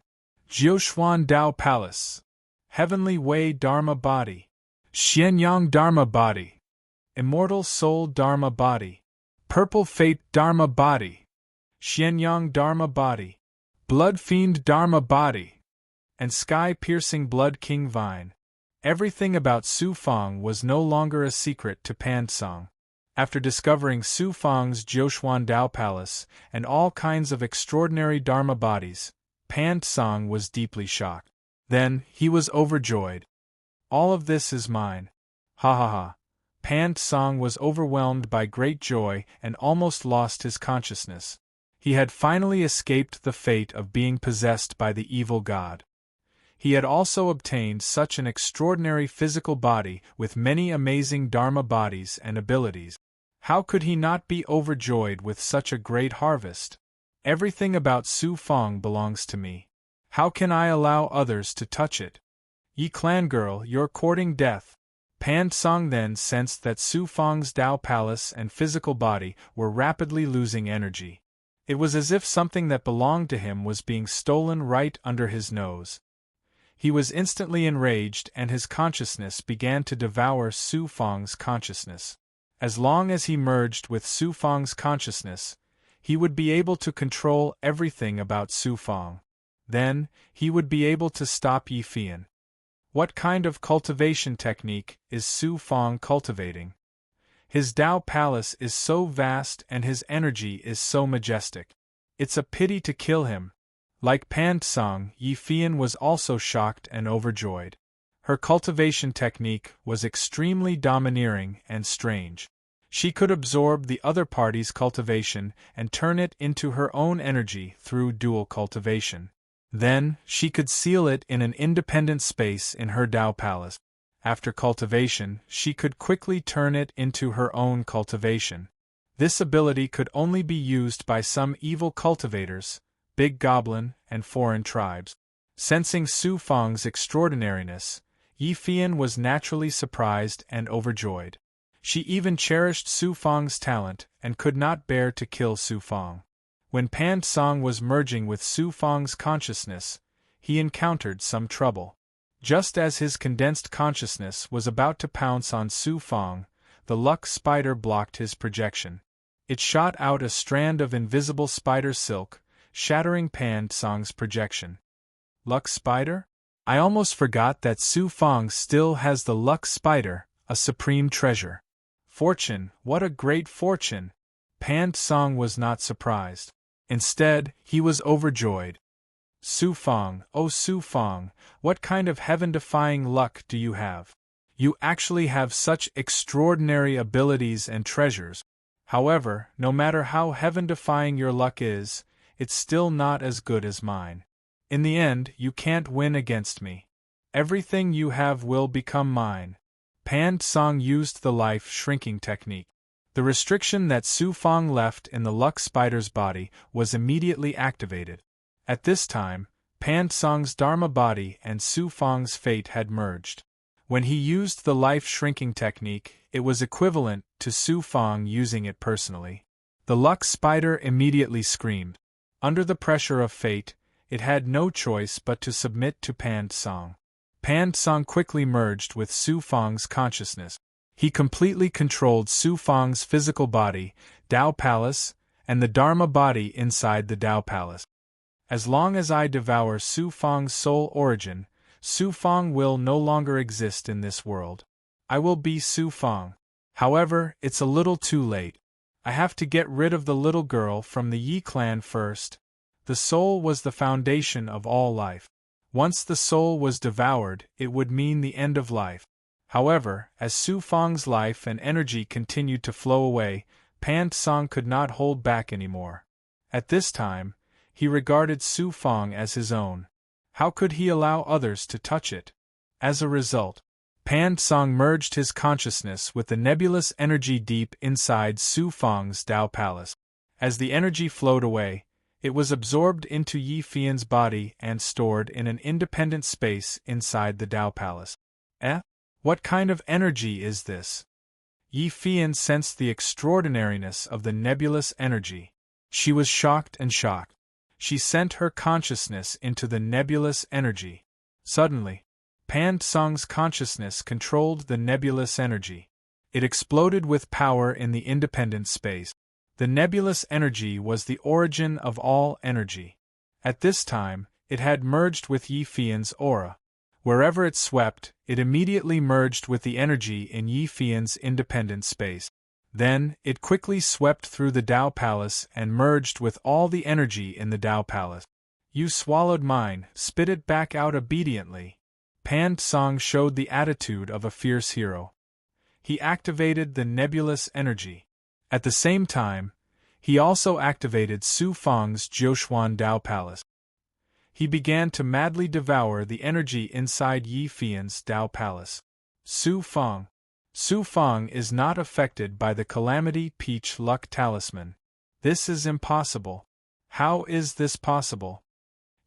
Jiuxuan Dao Palace, Heavenly Way Dharma body, Xianyang Dharma body, Immortal Soul Dharma body, Purple Fate Dharma body, Xianyang Dharma body, Blood Fiend Dharma body, and Sky-Piercing Blood King Vine. Everything about Su Fang was no longer a secret to Pan Song. After discovering Su Fang's Jiuxuan Dao Palace and all kinds of extraordinary Dharma bodies, Pan Song was deeply shocked. Then, he was overjoyed. "All of this is mine. Ha ha ha." Pan Song was overwhelmed by great joy and almost lost his consciousness. He had finally escaped the fate of being possessed by the evil god. He had also obtained such an extraordinary physical body with many amazing Dharma bodies and abilities. How could he not be overjoyed with such a great harvest? Everything about Su Fang belongs to me. How can I allow others to touch it? Yi clan girl, you're courting death. Pan Song then sensed that Su Fang's Dao Palace and physical body were rapidly losing energy. It was as if something that belonged to him was being stolen right under his nose. He was instantly enraged and his consciousness began to devour Su Fang's consciousness. As long as he merged with Su Fang's consciousness, he would be able to control everything about Su Fang. Then, he would be able to stop Yi Fian. What kind of cultivation technique is Su Fang cultivating? His Dao Palace is so vast and his energy is so majestic. It's a pity to kill him. Like Pan Song, Yi Fian was also shocked and overjoyed. Her cultivation technique was extremely domineering and strange. She could absorb the other party's cultivation and turn it into her own energy through dual cultivation. Then, she could seal it in an independent space in her Dao Palace. After cultivation, she could quickly turn it into her own cultivation. This ability could only be used by some evil cultivators, big goblin, and foreign tribes. Sensing Su Fang's extraordinariness, Yi Fian was naturally surprised and overjoyed. She even cherished Su Fang's talent and could not bear to kill Su Fang. When Pan Song was merging with Su Fang's consciousness, he encountered some trouble. Just as his condensed consciousness was about to pounce on Su Fang, the luck spider blocked his projection. It shot out a strand of invisible spider silk, shattering Pan Song's projection. Luck spider? I almost forgot that Su Fang still has the luck spider, a supreme treasure. Fortune, what a great fortune! Pan Song was not surprised. Instead, he was overjoyed. Su Fang, oh Su Fang, what kind of heaven-defying luck do you have? You actually have such extraordinary abilities and treasures. However, no matter how heaven-defying your luck is, it's still not as good as mine. In the end, you can't win against me. Everything you have will become mine. Pan Song used the life-shrinking technique. The restriction that Su Fang left in the luck spider's body was immediately activated. At this time, Pan Song's Dharma body and Su Fang's fate had merged. When he used the life-shrinking technique, it was equivalent to Su Fang using it personally. The luck spider immediately screamed. Under the pressure of fate, it had no choice but to submit to Pan Song. Pan Song quickly merged with Su Fang's consciousness. He completely controlled Su Fang's physical body, Dao Palace, and the Dharma body inside the Dao Palace. As long as I devour Su Fang's soul origin, Su Fang will no longer exist in this world. I will be Su Fang. However, it's a little too late. I have to get rid of the little girl from the Yi clan first. The soul was the foundation of all life. Once the soul was devoured, it would mean the end of life. However, as Su Fang's life and energy continued to flow away, Pan Song could not hold back anymore. At this time, he regarded Su Fang as his own. How could he allow others to touch it? As a result, Pan Song merged his consciousness with the nebulous energy deep inside Su Fang's Dao Palace. As the energy flowed away, it was absorbed into Yi Fian's body and stored in an independent space inside the Dao Palace. What kind of energy is this? Yi Fian sensed the extraordinariness of the nebulous energy. She was shocked and shocked. She sent her consciousness into the nebulous energy. Suddenly, Pan Song's consciousness controlled the nebulous energy. It exploded with power in the independent space. The nebulous energy was the origin of all energy. At this time, it had merged with Yi Fian's aura. Wherever it swept, it immediately merged with the energy in Yi Fian's independent space. Then, it quickly swept through the Dao Palace and merged with all the energy in the Dao Palace. You swallowed mine, spit it back out obediently. Pan Song showed the attitude of a fierce hero. He activated the nebulous energy. At the same time, he also activated Su Fang's Jiuquan Dao Palace. He began to madly devour the energy inside Yi Fian's Dao Palace. Su Fang. Su Fang is not affected by the Calamity Peach Luck Talisman. This is impossible. How is this possible?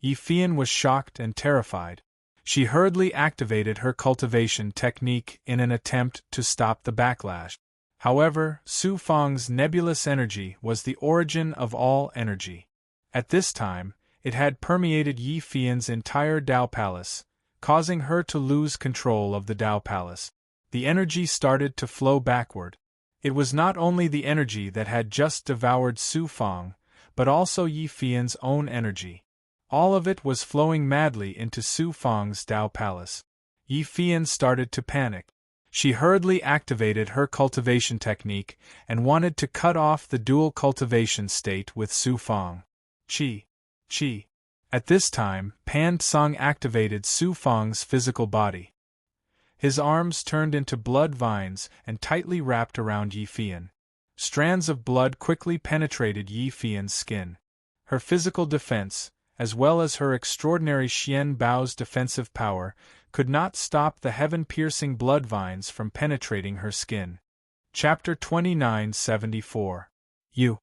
Yi Fian was shocked and terrified. She hurriedly activated her cultivation technique in an attempt to stop the backlash. However, Su Fang's nebulous energy was the origin of all energy. At this time, it had permeated Yi Fian's entire Dao Palace, causing her to lose control of the Dao Palace. The energy started to flow backward. It was not only the energy that had just devoured Su Fang, but also Yi Fian's own energy. All of it was flowing madly into Su Fang's Dao Palace. Yi Fian started to panic. She hurriedly activated her cultivation technique and wanted to cut off the dual cultivation state with Su Fang. Qi. At this time, Pan Song activated Su Fang's physical body. His arms turned into blood vines and tightly wrapped around Yi Fian. Strands of blood quickly penetrated Yi Fian's skin. Her physical defense, as well as her extraordinary Xian Bao's defensive power, could not stop the heaven-piercing blood vines from penetrating her skin. Chapter 2974. You.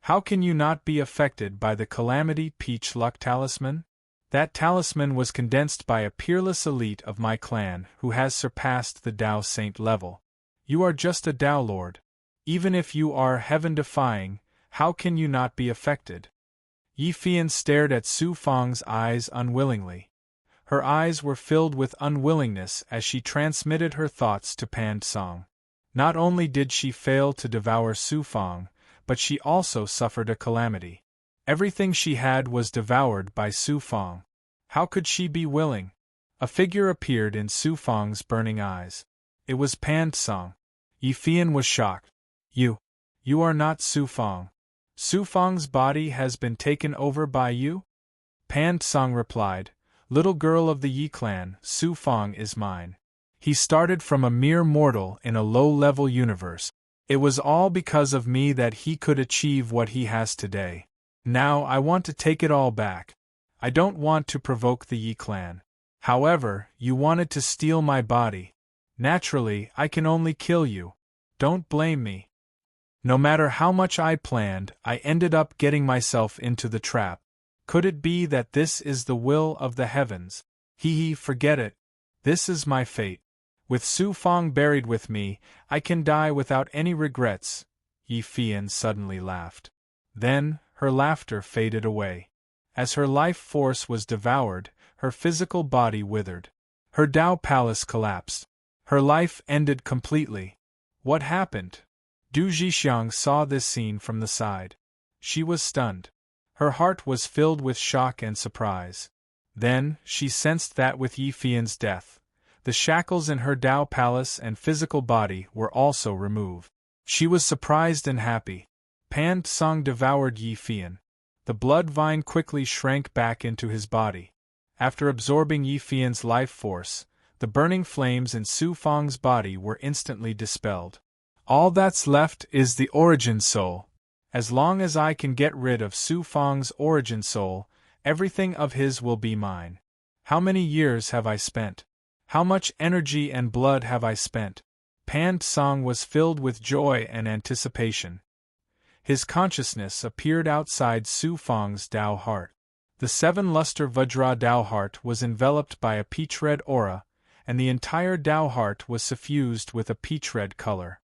How can you not be affected by the Calamity Peach Luck Talisman? That talisman was condensed by a peerless elite of my clan who has surpassed the Tao Saint level. You are just a Tao Lord. Even if you are heaven-defying, how can you not be affected? Yi Fian stared at Su Fang's eyes unwillingly. Her eyes were filled with unwillingness as she transmitted her thoughts to Pan Song. Not only did she fail to devour Su Fang, but she also suffered a calamity. Everything she had was devoured by Su Fang. How could she be willing? A figure appeared in Su Fang's burning eyes. It was Pan Song. Yi Fian was shocked. You are not Su Fang. Su Fang's body has been taken over by you? Pan Song replied, Little girl of the Yi clan, Su Fang is mine. He started from a mere mortal in a low-level universe. It was all because of me that he could achieve what he has today. Now I want to take it all back. I don't want to provoke the Yi clan. However, you wanted to steal my body. Naturally, I can only kill you. Don't blame me. No matter how much I planned, I ended up getting myself into the trap. Could it be that this is the will of the heavens? Forget it. This is my fate. With Su Fang buried with me, I can die without any regrets. Yi Fian suddenly laughed. Then, her laughter faded away. As her life force was devoured, her physical body withered. Her Tao palace collapsed. Her life ended completely. What happened? Du Zhixiang saw this scene from the side. She was stunned. Her heart was filled with shock and surprise. Then, she sensed that with Yi Fian's death, the shackles in her Tao palace and physical body were also removed. She was surprised and happy. Pan Song devoured Yi Fian. The blood vine quickly shrank back into his body. After absorbing Yi Fian's life force, the burning flames in Su Fang's body were instantly dispelled. All that's left is the origin soul. As long as I can get rid of Su Fang's origin soul, everything of his will be mine. How many years have I spent? How much energy and blood have I spent? Pan Song was filled with joy and anticipation. His consciousness appeared outside Su Fang's Tao heart. The seven-luster Vajra Tao heart was enveloped by a peach-red aura, and the entire Tao heart was suffused with a peach-red color.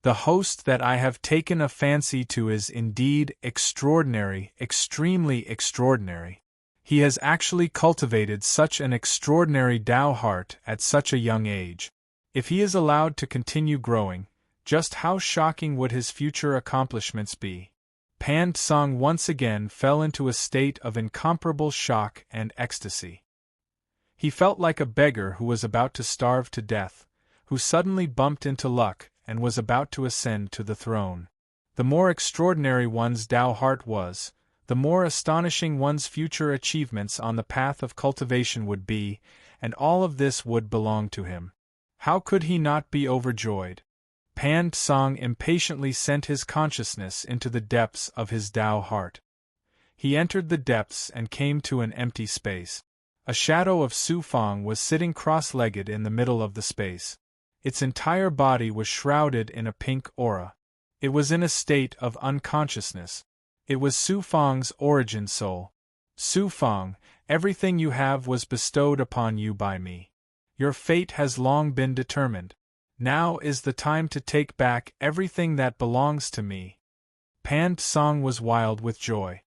The host that I have taken a fancy to is indeed extraordinary, extremely extraordinary. He has actually cultivated such an extraordinary Tao heart at such a young age. If he is allowed to continue growing, just how shocking would his future accomplishments be? Pan Song once again fell into a state of incomparable shock and ecstasy. He felt like a beggar who was about to starve to death, who suddenly bumped into luck and was about to ascend to the throne. The more extraordinary one's Tao heart was, the more astonishing one's future achievements on the path of cultivation would be, and all of this would belong to him. How could he not be overjoyed? Pan Song impatiently sent his consciousness into the depths of his Tao heart. He entered the depths and came to an empty space. A shadow of Su Fang was sitting cross-legged in the middle of the space. Its entire body was shrouded in a pink aura. It was in a state of unconsciousness. It was Su Fang's origin soul. Su Fang, everything you have was bestowed upon you by me. Your fate has long been determined. Now is the time to take back everything that belongs to me. Pan Song was wild with joy.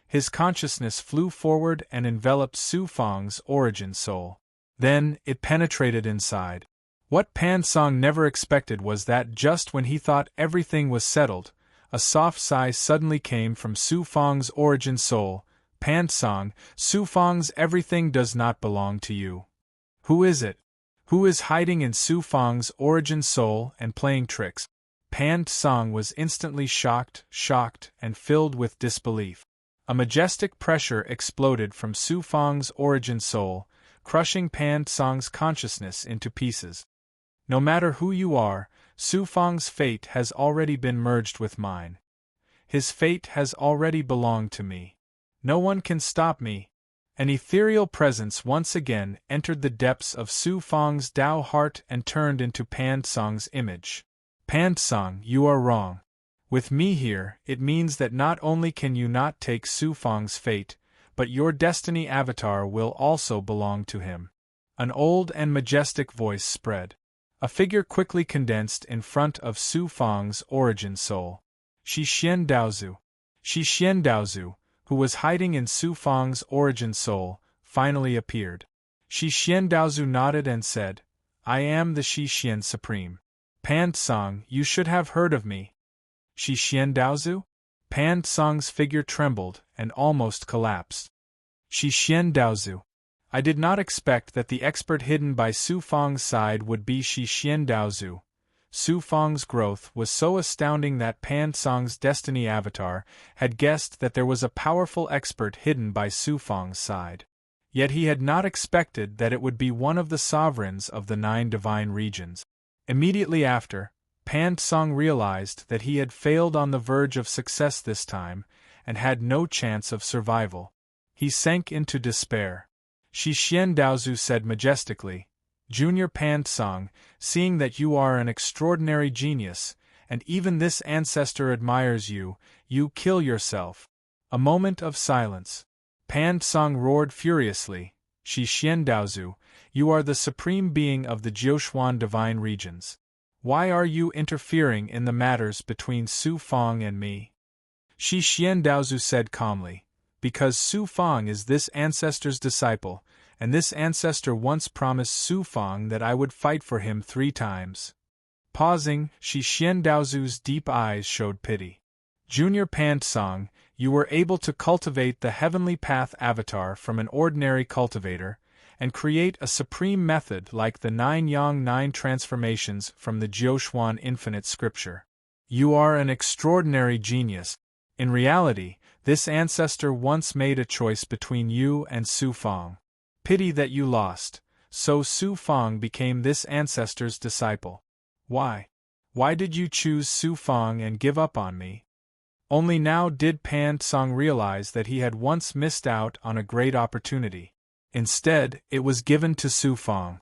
His consciousness flew forward and enveloped Su Fang's origin soul. Then, it penetrated inside. What Pan Song never expected was that just when he thought everything was settled, a soft sigh suddenly came from Su Fang's origin soul. Pan Song, Su Fang's everything does not belong to you. Who is it? Who is hiding in Su Fang's origin soul and playing tricks? Pan Song was instantly shocked, and filled with disbelief. A majestic pressure exploded from Su Fang's origin soul, crushing Pan Song's consciousness into pieces. No matter who you are, Su Fang's fate has already been merged with mine. His fate has already belonged to me. No one can stop me. An ethereal presence once again entered the depths of Su Fang's Tao heart and turned into Pan Song's image. Pan Song, you are wrong. With me here, it means that not only can you not take Su Fang's fate, but your destiny avatar will also belong to him. An old and majestic voice spread. A figure quickly condensed in front of Su Fang's origin soul. Shi Xian Daozu. Shi Xian Daozu, who was hiding in Su Fang's origin soul, finally appeared. Shi Xian Daozu nodded and said, I am the Shi Xian Supreme. Pan Tsang, you should have heard of me. Shi Xian Daozu? Pan Tsang's figure trembled and almost collapsed. Shi Xian Daozu. I did not expect that the expert hidden by Su Fang's side would be Shi Xian Daozu. Su Fang's growth was so astounding that Pan Tsang's destiny avatar had guessed that there was a powerful expert hidden by Su Fang's side. Yet he had not expected that it would be one of the sovereigns of the 9 divine regions. Immediately after, Pan Tsang realized that he had failed on the verge of success this time, and had no chance of survival. He sank into despair. Shi Xian Daozu said majestically, Junior Pan Tsang, seeing that you are an extraordinary genius, and even this ancestor admires you, you kill yourself. A moment of silence. Pan Tsang roared furiously, Shi Xian Daozu, you are the supreme being of the Jiuquan divine regions. Why are you interfering in the matters between Su Fang and me? Shi Xian Daozu said calmly, because Su Fang is this ancestor's disciple, and this ancestor once promised Su Fang that I would fight for him 3 times. Pausing, Shi Xian Daozu's deep eyes showed pity. Junior Pan Tsang, you were able to cultivate the heavenly path avatar from an ordinary cultivator, and create a supreme method like the 9 Yang 9 transformations from the Jiuquan infinite scripture. You are an extraordinary genius. In reality, this ancestor once made a choice between you and Su Fang. Pity that you lost, so Su Fang became this ancestor's disciple. Why? Why did you choose Su Fang and give up on me? Only now did Pan Tsang realize that he had once missed out on a great opportunity. Instead, it was given to Su Fang.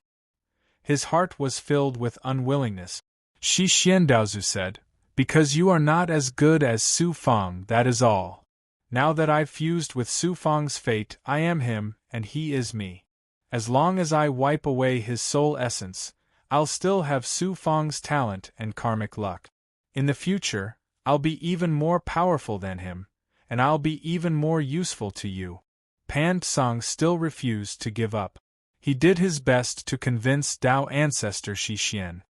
His heart was filled with unwillingness. Shi Xian Daozu said, because you are not as good as Su Fang, that is all. Now that I've fused with Su Fang's fate, I am him, and he is me. As long as I wipe away his soul essence, I'll still have Su Fang's talent and karmic luck. In the future, I'll be even more powerful than him, and I'll be even more useful to you. Pan Tsang still refused to give up. He did his best to convince Dao ancestor Shi Xian.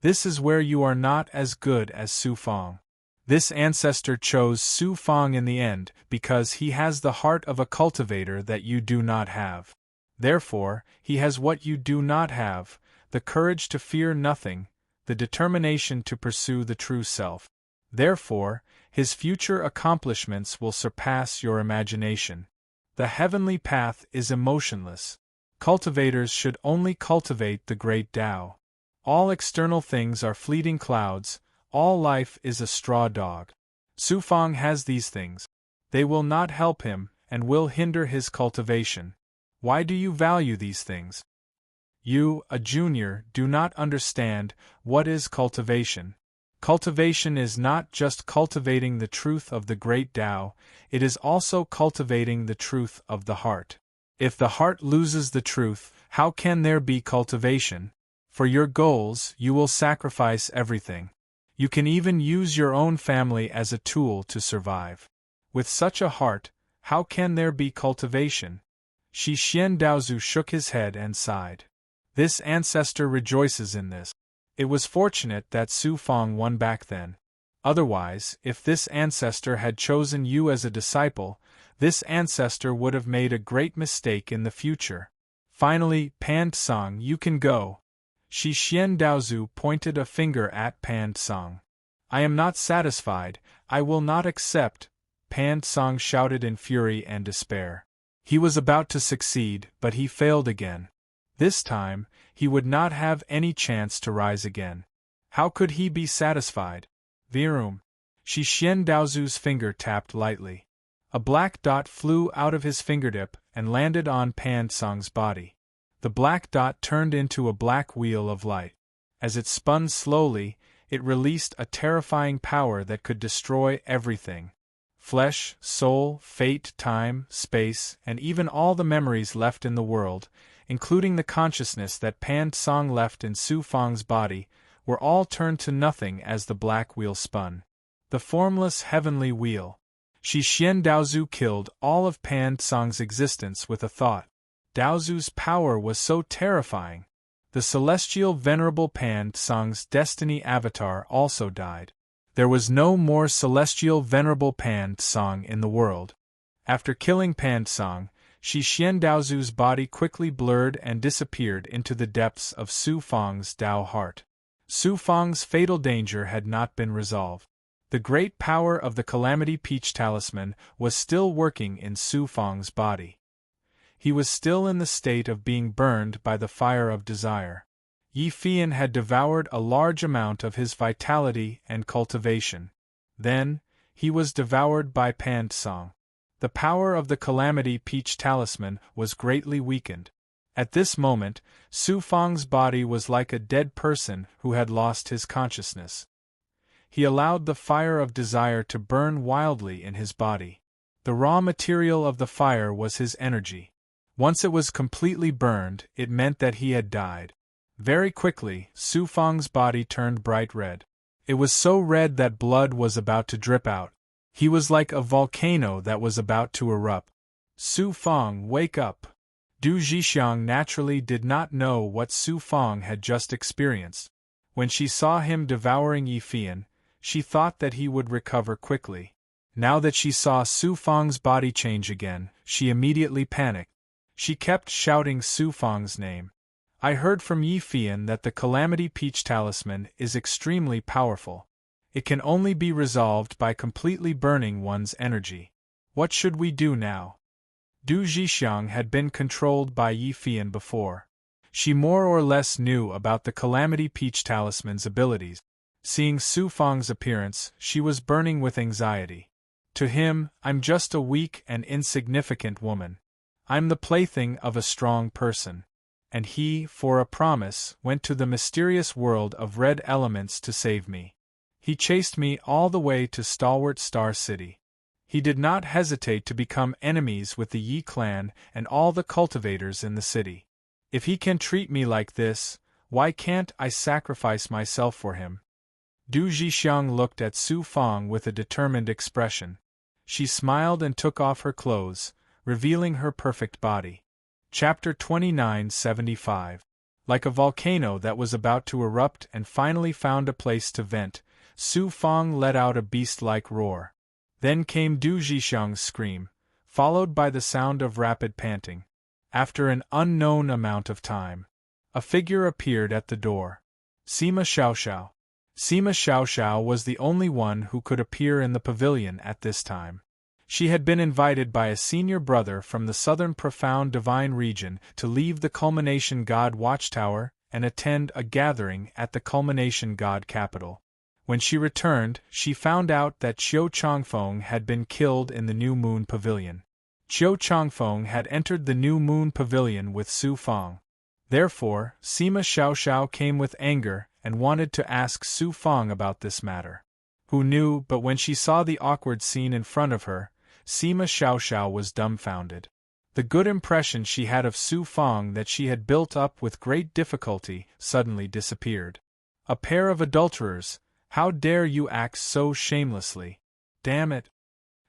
This is where you are not as good as Su Fang. This ancestor chose Su Fang in the end because he has the heart of a cultivator that you do not have. Therefore, he has what you do not have, the courage to fear nothing, the determination to pursue the true self. Therefore, his future accomplishments will surpass your imagination. The heavenly path is emotionless. Cultivators should only cultivate the great Tao. All external things are fleeting clouds, all life is a straw dog. Su Fang has these things. They will not help him, and will hinder his cultivation. Why do you value these things? You, a junior, do not understand what is cultivation. Cultivation is not just cultivating the truth of the great Tao, it is also cultivating the truth of the heart. If the heart loses the truth, how can there be cultivation? For your goals, you will sacrifice everything. You can even use your own family as a tool to survive. With such a heart, how can there be cultivation? Shi Xian Daozu shook his head and sighed. This ancestor rejoices in this. It was fortunate that Su Fang won back then. Otherwise, if this ancestor had chosen you as a disciple, this ancestor would have made a great mistake in the future. Finally, Pan Tsang, you can go. Shi Xian Daozu pointed a finger at Pan Tsang. I am not satisfied, I will not accept, Pan Tsang shouted in fury and despair. He was about to succeed, but he failed again. This time, he would not have any chance to rise again. How could he be satisfied? Virum. Shi Xian Daozu's finger tapped lightly. A black dot flew out of his fingertip and landed on Pan Tsang's body. The black dot turned into a black wheel of light. As it spun slowly, It released a terrifying power that could destroy everything. Flesh, soul, fate, time, space, and even all the memories left in the world, including the consciousness that Pan Tsang left in Su Fang's body, were all turned to nothing as the black wheel spun. The formless heavenly wheel. Shi Xian Daozu killed all of Pan Tsang's existence with a thought. Daozu's power was so terrifying. The celestial venerable Pan Tsang's destiny avatar also died. There was no more celestial venerable Pan Tsang in the world. After killing Pan Tsang, Shi Xian Daozu's body quickly blurred and disappeared into the depths of Su Fang's Dao heart. Su Fang's fatal danger had not been resolved. The great power of the Calamity Peach Talisman was still working in Su Fang's body. He was still in the state of being burned by the fire of desire. Yi Fian had devoured a large amount of his vitality and cultivation. Then, he was devoured by Pan Tsang. The power of the Calamity Peach Talisman was greatly weakened. At this moment, Su Fang's body was like a dead person who had lost his consciousness. He allowed the fire of desire to burn wildly in his body. The raw material of the fire was his energy. Once it was completely burned, it meant that he had died. Very quickly, Su Fang's body turned bright red. It was so red that blood was about to drip out. He was like a volcano that was about to erupt. Su Fang, wake up! Du Zhixiang naturally did not know what Su Fang had just experienced. When she saw him devouring Yi Fian, she thought that he would recover quickly. Now that she saw Su Fang's body change again, she immediately panicked. She kept shouting Su Fang's name. I heard from Yi Fian that the Calamity Peach Talisman is extremely powerful. It can only be resolved by completely burning one's energy. What should we do now? Du Zhixiang had been controlled by Yi Fian before. She more or less knew about the Calamity Peach Talisman's abilities. Seeing Su Fang's appearance, she was burning with anxiety. To him, I'm just a weak and insignificant woman. I'm the plaything of a strong person. And he, for a promise, went to the mysterious world of red elements to save me. He chased me all the way to Stalwart Star City. He did not hesitate to become enemies with the Yi clan and all the cultivators in the city. If he can treat me like this, why can't I sacrifice myself for him? Du Zhixiang looked at Su Fang with a determined expression. She smiled and took off her clothes, revealing her perfect body. Chapter 2975. Like a volcano that was about to erupt and finally found a place to vent, Su Fang let out a beast-like roar. Then came Du Zhixiang's scream, followed by the sound of rapid panting. After an unknown amount of time, a figure appeared at the door. Sima Xiaoxiao. Sima Xiaoxiao was the only one who could appear in the pavilion at this time. She had been invited by a senior brother from the southern profound divine region to leave the Culmination God Watchtower and attend a gathering at the Culmination God capital. When she returned, she found out that Qiu Changfeng had been killed in the New Moon Pavilion. Qiu Changfeng had entered the New Moon Pavilion with Su Fang. Therefore, Sima Xiaoxiao came with anger and wanted to ask Su Fang about this matter. Who knew, but when she saw the awkward scene in front of her, Sima Xiaoxiao was dumbfounded. The good impression she had of Su Fang that she had built up with great difficulty suddenly disappeared. A pair of adulterers, how dare you act so shamelessly? Damn it!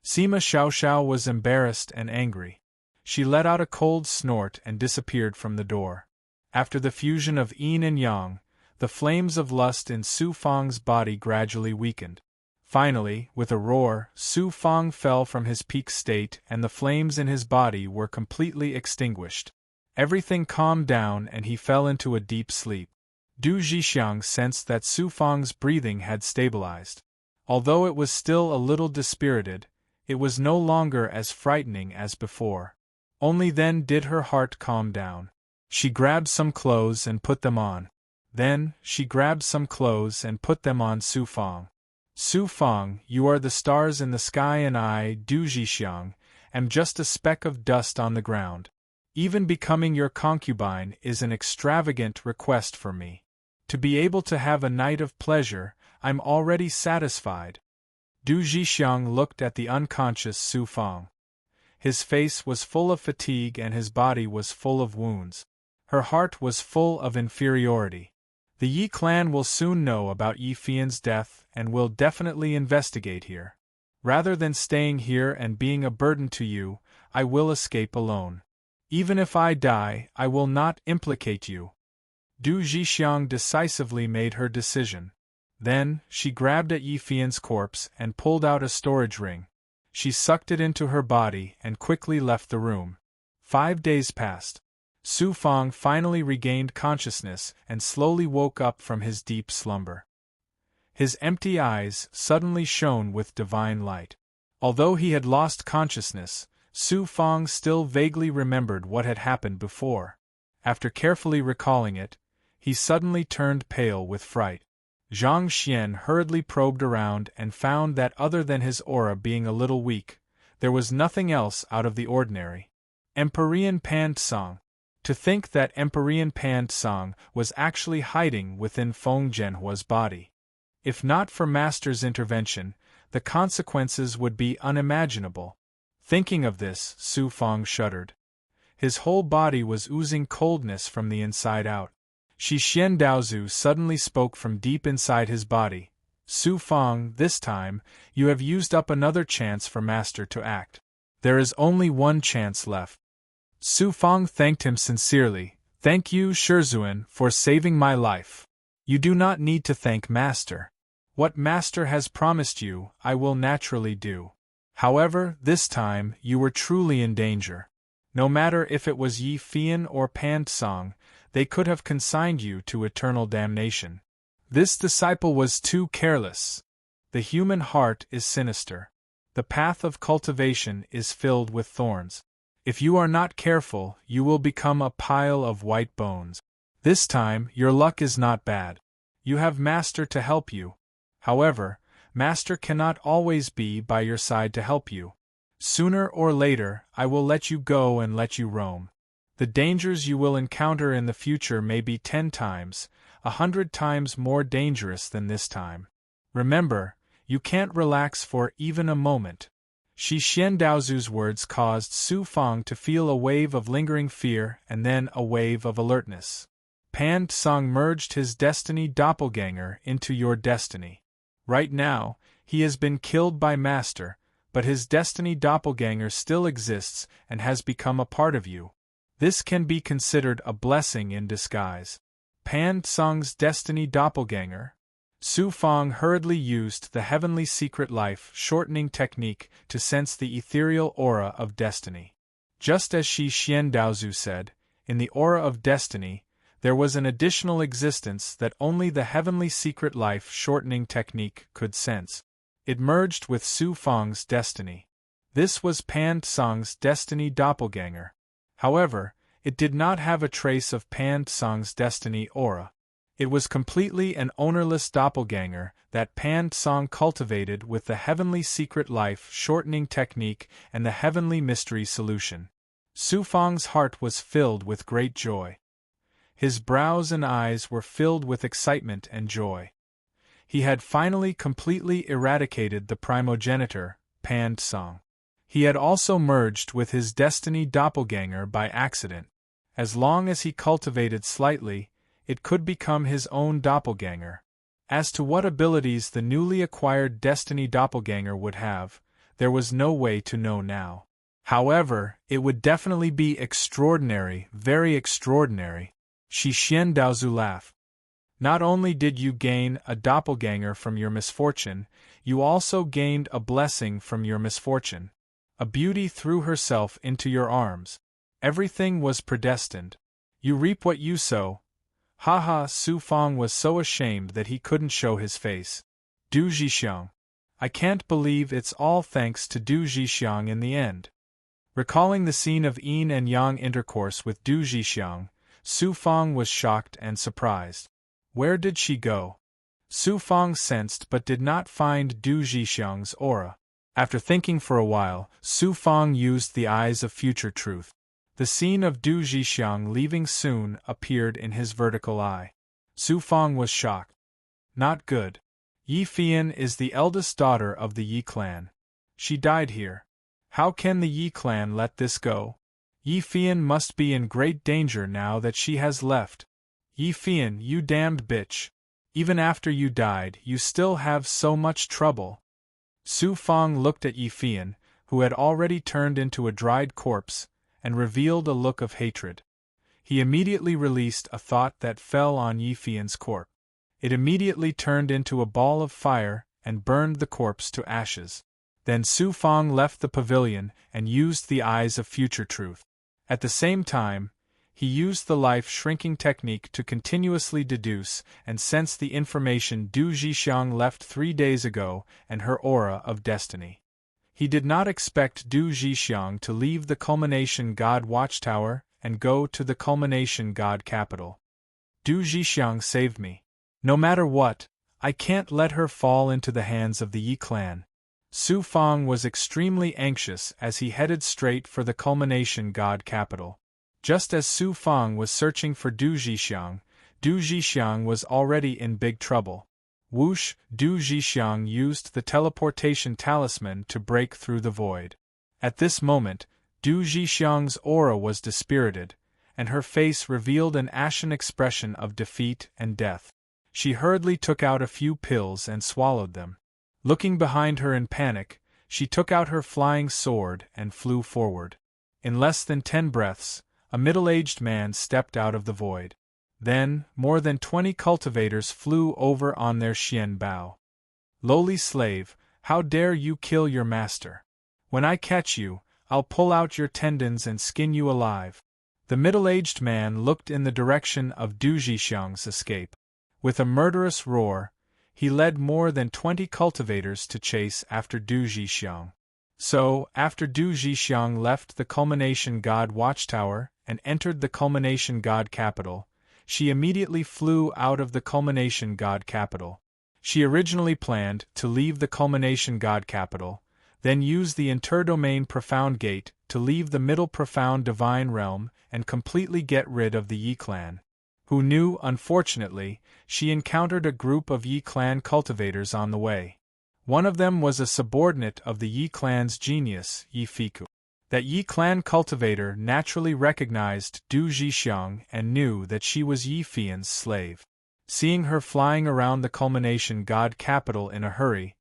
Sima Xiaoxiao was embarrassed and angry. She let out a cold snort and disappeared from the door. After the fusion of yin and yang, the flames of lust in Su Fang's body gradually weakened. Finally, with a roar, Su Fang fell from his peak state and the flames in his body were completely extinguished. Everything calmed down and he fell into a deep sleep. Du Zhixiang sensed that Su Fang's breathing had stabilized. Although it was still a little dispirited, it was no longer as frightening as before. Only then did her heart calm down. She grabbed some clothes and put them on. Then, she grabbed some clothes and put them on Su Fang. Su Fang, you are the stars in the sky and I, Du Zhixiang, am just a speck of dust on the ground. Even becoming your concubine is an extravagant request for me. To be able to have a night of pleasure, I'm already satisfied. Du Zhixiang looked at the unconscious Su Fang. His face was full of fatigue and his body was full of wounds. Her heart was full of inferiority. The Yi clan will soon know about Yi Fian's death and will definitely investigate here. Rather than staying here and being a burden to you, I will escape alone. Even if I die, I will not implicate you. Du Zhixiang decisively made her decision. Then, she grabbed at Yi Fian's corpse and pulled out a storage ring. She sucked it into her body and quickly left the room. 5 days passed. Su Fang finally regained consciousness and slowly woke up from his deep slumber. His empty eyes suddenly shone with divine light. Although he had lost consciousness, Su Fang still vaguely remembered what had happened before. After carefully recalling it, he suddenly turned pale with fright. Zhang Xian hurriedly probed around and found that other than his aura being a little weak, there was nothing else out of the ordinary. Empyrean Pan Tsang. To think that Empyrean Pan Tsang was actually hiding within Feng Zhenhua's body. If not for Master's intervention, the consequences would be unimaginable. Thinking of this, Su Fang shuddered. His whole body was oozing coldness from the inside out. Shi Xian Daozu suddenly spoke from deep inside his body. Su Fang, this time, you have used up another chance for Master to act. There is only one chance left. Su Fang thanked him sincerely. Thank you, Shizuan, for saving my life. You do not need to thank Master. What Master has promised you, I will naturally do. However, this time, you were truly in danger. No matter if it was Yi Fian or Pan Tsang, they could have consigned you to eternal damnation. This disciple was too careless. The human heart is sinister. The path of cultivation is filled with thorns. If you are not careful, you will become a pile of white bones. This time, your luck is not bad. You have Master to help you. However, Master cannot always be by your side to help you. Sooner or later, I will let you go and let you roam. The dangers you will encounter in the future may be 10 times, 100 times more dangerous than this time. Remember, you can't relax for even a moment. Shi Xian Daozu's words caused Su Fang to feel a wave of lingering fear and then a wave of alertness. Pan Tsang merged his destiny doppelganger into your destiny. Right now, he has been killed by Master, but his destiny doppelganger still exists and has become a part of you. This can be considered a blessing in disguise. Pan Tsang's destiny doppelganger. Su Fang hurriedly used the heavenly secret life shortening technique to sense the ethereal aura of destiny. Just as Shi Xian Daozu said, in the aura of destiny, there was an additional existence that only the heavenly secret life shortening technique could sense. It merged with Su Fang's destiny. This was Pan Tsang's destiny doppelganger. However, it did not have a trace of Pan Tsang's destiny aura. It was completely an ownerless doppelganger that Pan Tsang cultivated with the heavenly secret life shortening technique and the heavenly mystery solution. Su Fang's heart was filled with great joy. His brows and eyes were filled with excitement and joy. He had finally completely eradicated the primogenitor, Pan Tsang. He had also merged with his destiny doppelganger by accident. As long as he cultivated slightly, it could become his own doppelganger. As to what abilities the newly acquired destiny doppelganger would have, there was no way to know now. However, it would definitely be extraordinary, very extraordinary. Shi Xian Daozu laughed. Not only did you gain a doppelganger from your misfortune, you also gained a blessing from your misfortune. A beauty threw herself into your arms. Everything was predestined. You reap what you sow. Haha, Su Fang was so ashamed that he couldn't show his face. Du Zhixiang. I can't believe it's all thanks to Du Zhixiang in the end. Recalling the scene of yin and yang intercourse with Du Zhixiang, Su Fang was shocked and surprised. Where did she go? Su Fang sensed but did not find Du Zhixiang's aura. After thinking for a while, Su Fang used the eyes of future truth. The scene of Du Zhixiang leaving soon appeared in his vertical eye. Su Fang was shocked. Not good. Yi Fian is the eldest daughter of the Yi clan. She died here. How can the Yi clan let this go? Yi Fian must be in great danger now that she has left. Yi Fian, you damned bitch. Even after you died, you still have so much trouble. Su Fang looked at Yi Fian, who had already turned into a dried corpse, and revealed a look of hatred. He immediately released a thought that fell on Yi Fian's corpse. It immediately turned into a ball of fire and burned the corpse to ashes. Then Su Fang left the pavilion and used the eyes of future truth. At the same time, he used the life-shrinking technique to continuously deduce and sense the information Du Zhixiang left 3 days ago and her aura of destiny. He did not expect Du Zhixiang to leave the Culmination God Watchtower and go to the Culmination God capital. Du Zhixiang saved me. No matter what, I can't let her fall into the hands of the Yi clan. Su Fang was extremely anxious as he headed straight for the Culmination God capital. Just as Su Fang was searching for Du Zhixiang was already in big trouble. Whoosh! Du Zhixiang used the teleportation talisman to break through the void. At this moment, Du Zhixiang's aura was dispirited, and her face revealed an ashen expression of defeat and death. She hurriedly took out a few pills and swallowed them. Looking behind her in panic, she took out her flying sword and flew forward. In less than 10 breaths, a middle-aged man stepped out of the void. Then, more than 20 cultivators flew over on their xian bao. Lowly slave, how dare you kill your master? When I catch you, I'll pull out your tendons and skin you alive. The middle-aged man looked in the direction of Du Zhixiang's escape. With a murderous roar, he led more than 20 cultivators to chase after Du Zhixiang. So, after Du Zhixiang left the Culmination God Watchtower and entered the Culmination God capital, she immediately flew out of the Culmination God capital. She originally planned to leave the Culmination God capital, then use the interdomain Profound Gate to leave the Middle Profound Divine Realm and completely get rid of the Yi clan. Who knew, unfortunately, she encountered a group of Yi clan cultivators on the way. One of them was a subordinate of the Yi clan's genius, Yi Fiku. That Yi clan cultivator naturally recognized Du Zhixiang and knew that she was Yi Fian's slave. Seeing her flying around the Culmination God capital in a hurry,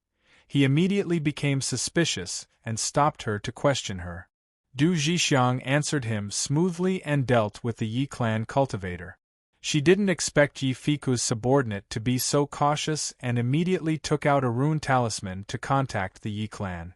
he immediately became suspicious and stopped her to question her. Du Zhixiang answered him smoothly and dealt with the Yi clan cultivator. She didn't expect Yi Fiku's subordinate to be so cautious and immediately took out a rune talisman to contact the Yi clan.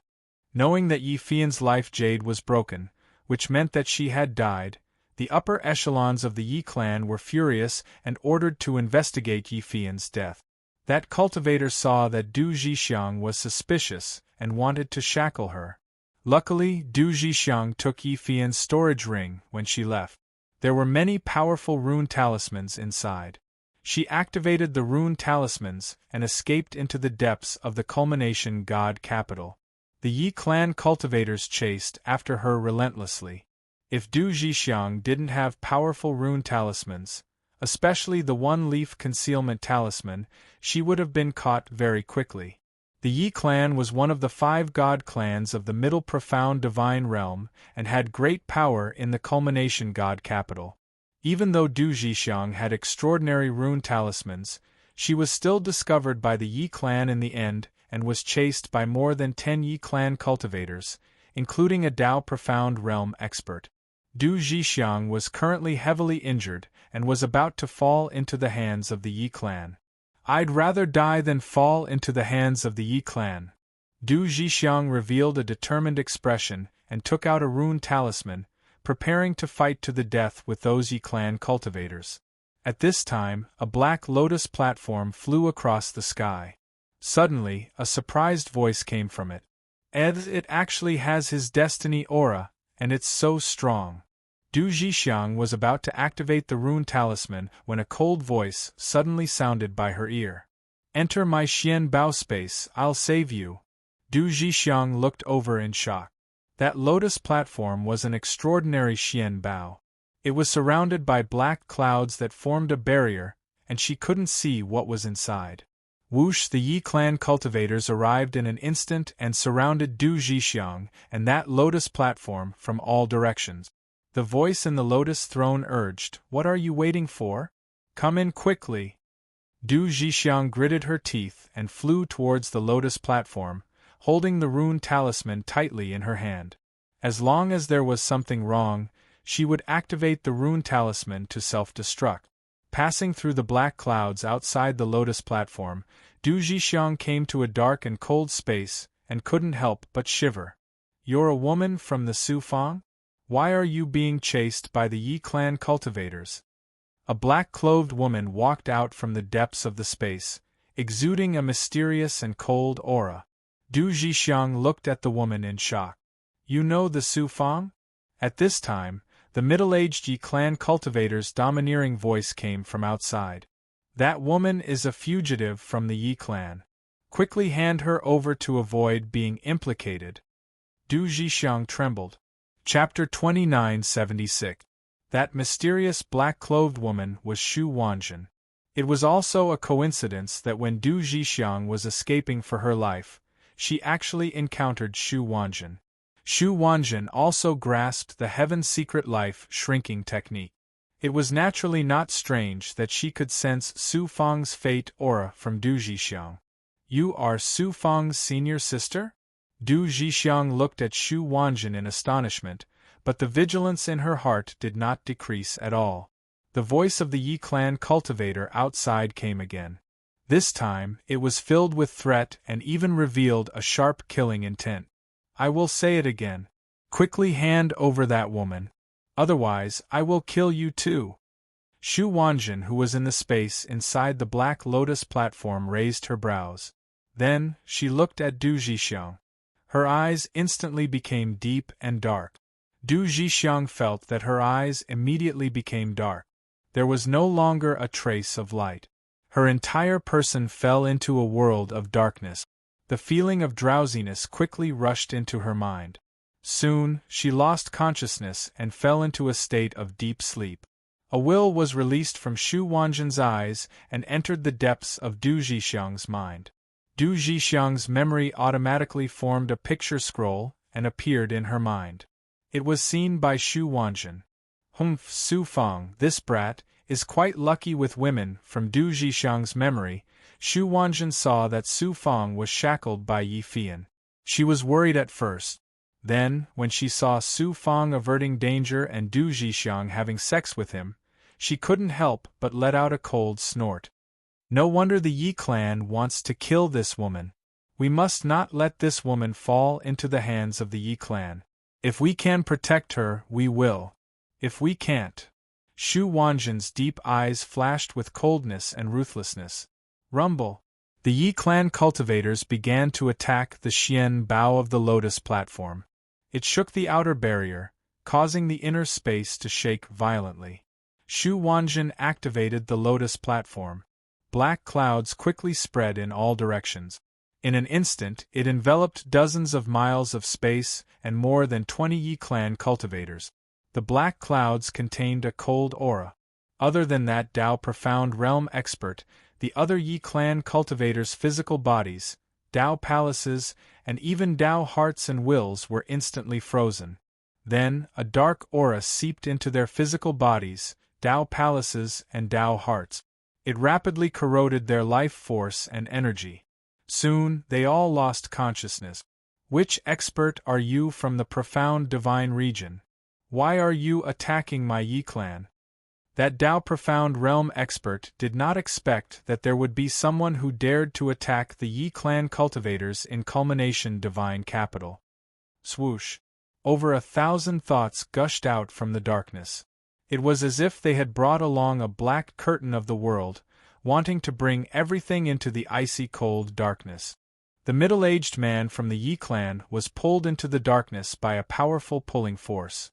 Knowing that Yi Fian's life jade was broken, which meant that she had died, the upper echelons of the Yi clan were furious and ordered to investigate Yi Fian's death. That cultivator saw that Du Zhixiang was suspicious and wanted to shackle her. Luckily, Du Zhixiang took Yi Fian's storage ring when she left. There were many powerful rune talismans inside. She activated the rune talismans and escaped into the depths of the Culmination God capital. The Yi clan cultivators chased after her relentlessly. If Du Zhixiang didn't have powerful rune talismans, especially the one-leaf concealment talisman, she would have been caught very quickly. The Yi clan was one of the 5 god clans of the Middle Profound Divine Realm and had great power in the Culmination God capital. Even though Du Zhixiang had extraordinary rune talismans, she was still discovered by the Yi clan in the end and was chased by more than 10 Yi clan cultivators, including a Dao Profound Realm expert. Du Zhixiang was currently heavily injured and was about to fall into the hands of the Yi clan. I'd rather die than fall into the hands of the Yi clan. Du Zhixiang revealed a determined expression and took out a rune talisman, preparing to fight to the death with those Yi clan cultivators. At this time, a black lotus platform flew across the sky. Suddenly, a surprised voice came from it. It actually has his destiny aura, and it's so strong. Du Zhixiang was about to activate the rune talisman when a cold voice suddenly sounded by her ear. Enter my xian bao space, I'll save you. Du Zhixiang looked over in shock. That lotus platform was an extraordinary xian bao. It was surrounded by black clouds that formed a barrier, and she couldn't see what was inside. Whoosh! The Yi clan cultivators arrived in an instant and surrounded Du Zhixiang and that lotus platform from all directions. The voice in the lotus throne urged, "What are you waiting for? Come in quickly." Du Zhixiang gritted her teeth and flew towards the lotus platform, holding the rune talisman tightly in her hand. As long as there was something wrong, she would activate the rune talisman to self-destruct. Passing through the black clouds outside the lotus platform, Du Zhixiang came to a dark and cold space and couldn't help but shiver. "You're a woman from the Sufang? Why are you being chased by the Yi clan cultivators?" A black-clothed woman walked out from the depths of the space, exuding a mysterious and cold aura. Du Zhixiang looked at the woman in shock. "You know the Sufang?" At this time, the middle-aged Yi clan cultivator's domineering voice came from outside. "That woman is a fugitive from the Yi clan. Quickly hand her over to avoid being implicated." Du Zhixiang trembled. Chapter 2976. That mysterious black-clothed woman was Xu Wanjin. It was also a coincidence that when Du Zhixiang was escaping for her life, she actually encountered Xu Wanjin. Xu Wanjin also grasped the Heaven's Secret Life shrinking technique. It was naturally not strange that she could sense Su Fang's fate aura from Du Zhixiang. "You are Su Fang's senior sister?" Du Zhixiang looked at Xu Wanjin in astonishment, but the vigilance in her heart did not decrease at all. The voice of the Yi clan cultivator outside came again. This time, it was filled with threat and even revealed a sharp killing intent. "I will say it again. Quickly hand over that woman. Otherwise, I will kill you too." Xu Wanjin, who was in the space inside the black lotus platform, raised her brows. Then, she looked at Du Zhixiang. Her eyes instantly became deep and dark. Du Zhixiang felt that her eyes immediately became dark. There was no longer a trace of light. Her entire person fell into a world of darkness. The feeling of drowsiness quickly rushed into her mind. Soon, she lost consciousness and fell into a state of deep sleep. A will was released from Xu Wanjin's eyes and entered the depths of Du Zhixiang's mind. Du Zhixiang's memory automatically formed a picture scroll and appeared in her mind. It was seen by Xu Wanjin. "Humph, Su Fang, this brat, is quite lucky with women." From Du Zhixiang's memory, Xu Wanjin saw that Su Fang was shackled by Yi Fian. She was worried at first. Then, when she saw Su Fang averting danger and Du Zhixiang having sex with him, she couldn't help but let out a cold snort. "No wonder the Yi clan wants to kill this woman. We must not let this woman fall into the hands of the Yi clan. If we can protect her, we will. If we can't..." Xu Wanjin's deep eyes flashed with coldness and ruthlessness. Rumble. The Yi clan cultivators began to attack the Xian bow of the lotus platform. It shook the outer barrier, causing the inner space to shake violently. Xu Wanjin activated the lotus platform. Black clouds quickly spread in all directions. In an instant, it enveloped dozens of miles of space and more than 20 Yi clan cultivators. The black clouds contained a cold aura. Other than that Dao Profound Realm expert, the other Yi clan cultivators' physical bodies, Dao palaces, and even Dao hearts and wills were instantly frozen. Then, a dark aura seeped into their physical bodies, Dao palaces and Dao hearts. It rapidly corroded their life force and energy. Soon, they all lost consciousness. "Which expert are you from the profound divine region? Why are you attacking my Yi clan?" That Dao Profound Realm expert did not expect that there would be someone who dared to attack the Yi clan cultivators in Culmination Divine Capital. Swoosh! Over 1,000 thoughts gushed out from the darkness. It was as if they had brought along a black curtain of the world, wanting to bring everything into the icy cold darkness. The middle-aged man from the Yi clan was pulled into the darkness by a powerful pulling force.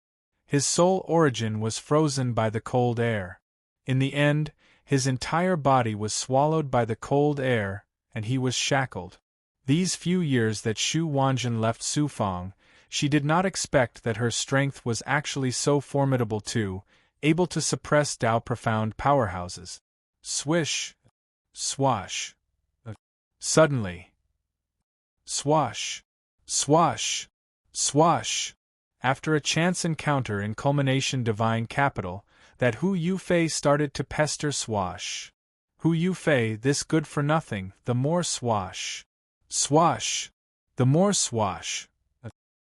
His sole origin was frozen by the cold air. In the end, his entire body was swallowed by the cold air, and he was shackled. These few years that Xu Wanjin left Sufang, she did not expect that her strength was actually so formidable too, able to suppress Dao Profound powerhouses. Swish! Swash! Suddenly. Swash! Swash! Swash! After a chance encounter in culmination divine capital, that Hu Yufei started to pester Swash. Hu Yufei, this good for nothing, the more swash. Swash! The more swash.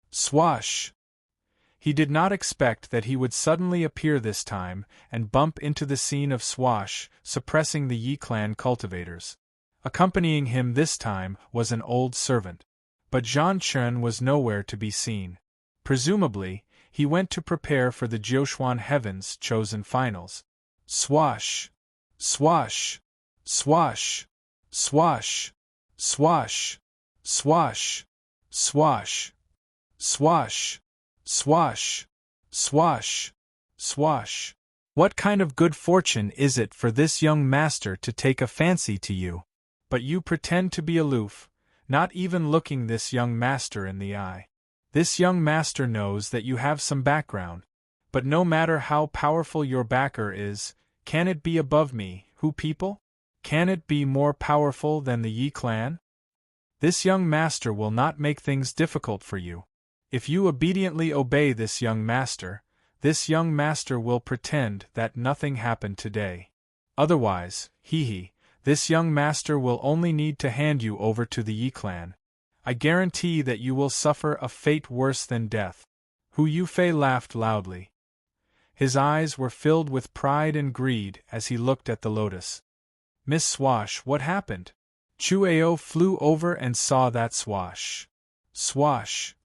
Swash! He did not expect that he would suddenly appear this time and bump into the scene of Swash, suppressing the Yi clan cultivators. Accompanying him this time was an old servant. But Zhan Chen was nowhere to be seen. Presumably, he went to prepare for the Jiuxuan Heavens chosen finals. Swash! Swash! Swash! Swash! Swash! Swash! Swash! Swash! Swash! Swash! Swash! What kind of good fortune is it for this young master to take a fancy to you? But you pretend to be aloof, not even looking this young master in the eye. This young master knows that you have some background, but no matter how powerful your backer is, can it be above me, Hu people? Can it be more powerful than the Yi clan? This young master will not make things difficult for you. If you obediently obey this young master will pretend that nothing happened today. Otherwise, this young master will only need to hand you over to the Yi clan. I guarantee that you will suffer a fate worse than death. Hu Yufei laughed loudly. His eyes were filled with pride and greed as he looked at the lotus. Miss Swash, what happened? Chu Ao flew over and saw that Swash. Swash!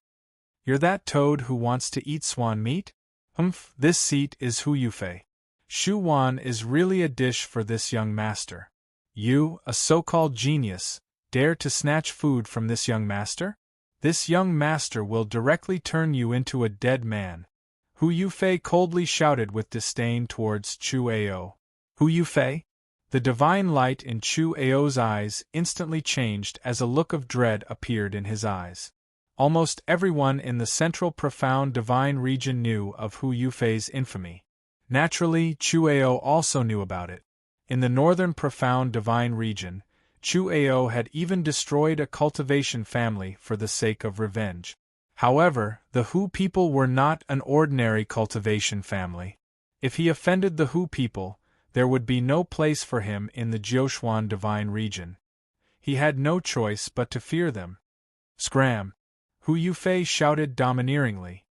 You're that toad who wants to eat swan meat? Humph, this seat is Hu Yufei. Shu Wan is really a dish for this young master. You, a so-called genius, dare to snatch food from this young master? This young master will directly turn you into a dead man. Hu Yufei coldly shouted with disdain towards Chu Ao. Hu Yufei? The divine light in Chu Ao's eyes instantly changed as a look of dread appeared in his eyes. Almost everyone in the central profound divine region knew of Hu Yufei's infamy. Naturally, Chu Ao also knew about it. In the northern profound divine region, Chu Ao had even destroyed a cultivation family for the sake of revenge. However, the Hu people were not an ordinary cultivation family. If he offended the Hu people, there would be no place for him in the Jiuxuan divine region. He had no choice but to fear them. Scram! Hu Yufei shouted domineeringly.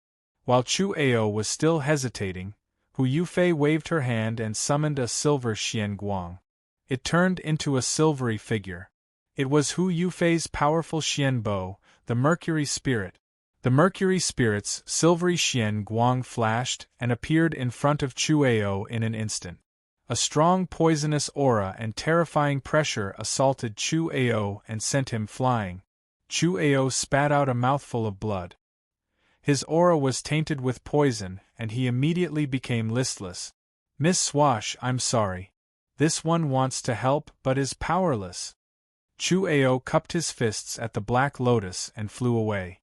While Chu Ao was still hesitating, Hu Yufei waved her hand and summoned a silver Xian Guang. It turned into a silvery figure. It was Hu Yufei's powerful Xian bow, the Mercury Spirit. The Mercury Spirit's silvery Xian Guang flashed and appeared in front of Chu Ao in an instant. A strong poisonous aura and terrifying pressure assaulted Chu Ao and sent him flying. Chu Ao spat out a mouthful of blood. His aura was tainted with poison, and he immediately became listless. Miss Swash, I'm sorry. This one wants to help but is powerless. Chu Ao cupped his fists at the Black Lotus and flew away.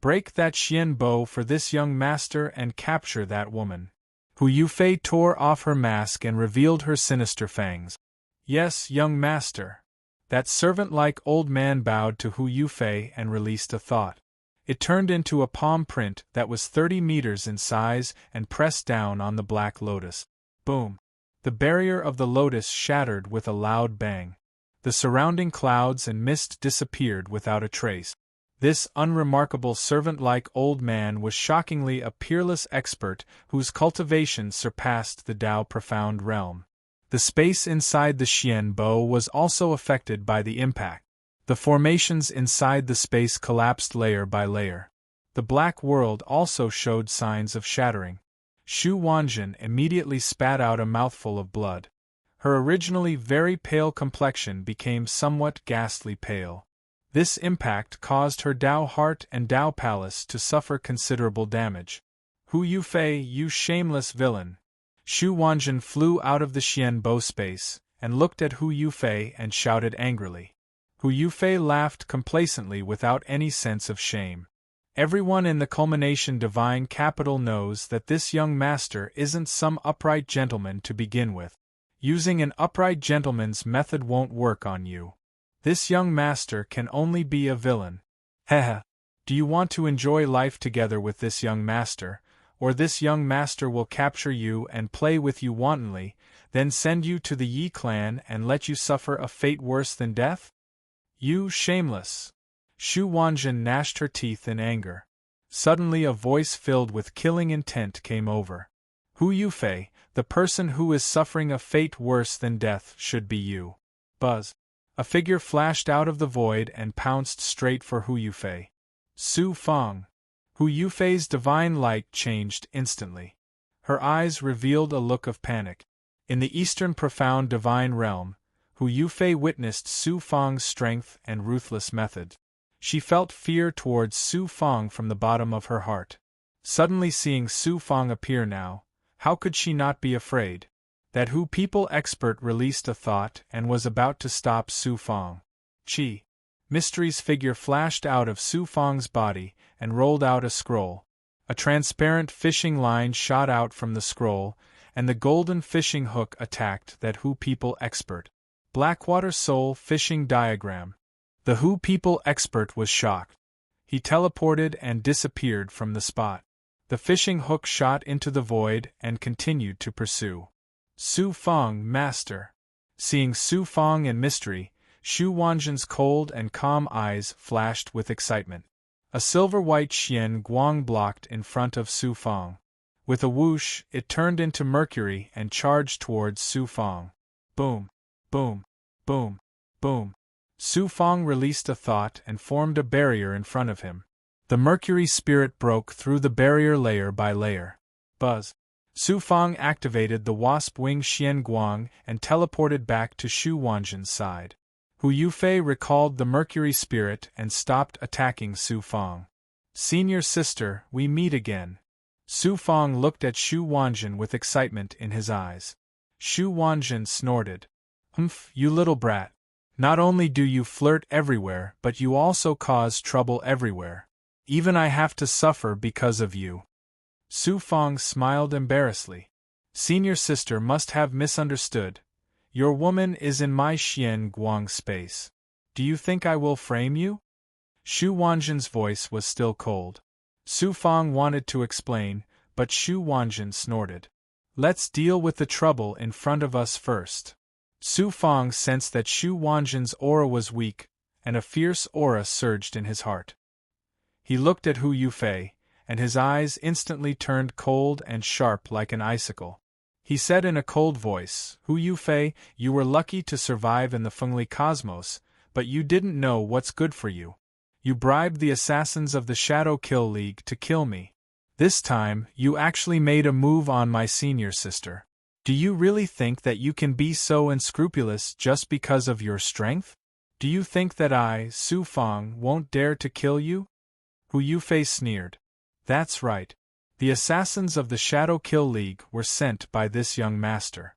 Break that Xian bow for this young master and capture that woman. Hu Yufei tore off her mask and revealed her sinister fangs. Yes, young master. That servant-like old man bowed to Hu Yufei and released a thought. It turned into a palm print that was 30 meters in size and pressed down on the Black Lotus. Boom! The barrier of the lotus shattered with a loud bang. The surrounding clouds and mist disappeared without a trace. This unremarkable servant-like old man was shockingly a peerless expert whose cultivation surpassed the Tao profound realm. The space inside the Xian bow was also affected by the impact. The formations inside the space collapsed layer by layer. The black world also showed signs of shattering. Xu Wanjin immediately spat out a mouthful of blood. Her originally very pale complexion became somewhat ghastly pale. This impact caused her Tao heart and Tao palace to suffer considerable damage. Hu Yufei, you shameless villain! Xu Wanjin flew out of the Xian bow space, and looked at Hu Yufei and shouted angrily. Hu Yufei laughed complacently without any sense of shame. Everyone in the culmination divine capital knows that this young master isn't some upright gentleman to begin with. Using an upright gentleman's method won't work on you. This young master can only be a villain. Heh. Do you want to enjoy life together with this young master, or this young master will capture you and play with you wantonly, then send you to the Yi clan and let you suffer a fate worse than death? You shameless! Shu Wanjin gnashed her teeth in anger. Suddenly a voice filled with killing intent came over. Hu Yufei, the person who is suffering a fate worse than death should be you. Buzz. A figure flashed out of the void and pounced straight for Hu Yufei. Su Fang. Hu Yufei's divine light changed instantly. Her eyes revealed a look of panic. In the eastern profound divine realm, Hu Yufei witnessed Su Fang's strength and ruthless method. She felt fear towards Su Fang from the bottom of her heart. Suddenly seeing Su Fang appear now, how could she not be afraid? That Hu people expert released a thought and was about to stop Su Fang. Chi. Mystery's figure flashed out of Su Fang's body and rolled out a scroll. A transparent fishing line shot out from the scroll, and the golden fishing hook attacked that Hu people expert. Blackwater Soul Fishing Diagram. The Hu people expert was shocked. He teleported and disappeared from the spot. The fishing hook shot into the void and continued to pursue Su Fang, master. Seeing Su Fang in mystery, Shu Wanjin's cold and calm eyes flashed with excitement. A silver-white Xian Guang blocked in front of Su Fang. With a whoosh, it turned into mercury and charged towards Su Fang. Boom, boom, boom, boom. Su Fang released a thought and formed a barrier in front of him. The mercury spirit broke through the barrier layer by layer. Buzz. Su Fang activated the wasp wing Xian Guang and teleported back to Shu Wanjin's side. Hu Yufei recalled the mercury spirit and stopped attacking Su Fang. Senior sister, we meet again. Su Fang looked at Shu Wanjin with excitement in his eyes. Shu Wanjin snorted. Humph, you little brat. Not only do you flirt everywhere, but you also cause trouble everywhere. Even I have to suffer because of you. Su Fang smiled embarrassedly. Senior sister must have misunderstood. Your woman is in my Xian Guang space. Do you think I will frame you? Shu Wanjin's voice was still cold. Su Fang wanted to explain, but Shu Wanjin snorted. Let's deal with the trouble in front of us first. Su Fang sensed that Shu Wanjin's aura was weak, and a fierce aura surged in his heart. He looked at Hu Yufei, and his eyes instantly turned cold and sharp like an icicle. He said in a cold voice, Hu Yufei, you were lucky to survive in the Fengli cosmos, but you didn't know what's good for you. You bribed the assassins of the Shadow Kill League to kill me. This time, you actually made a move on my senior sister. Do you really think that you can be so unscrupulous just because of your strength? Do you think that I, Su Fang, won't dare to kill you? Hu Yufei sneered. That's right. The assassins of the Shadow Kill League were sent by this young master.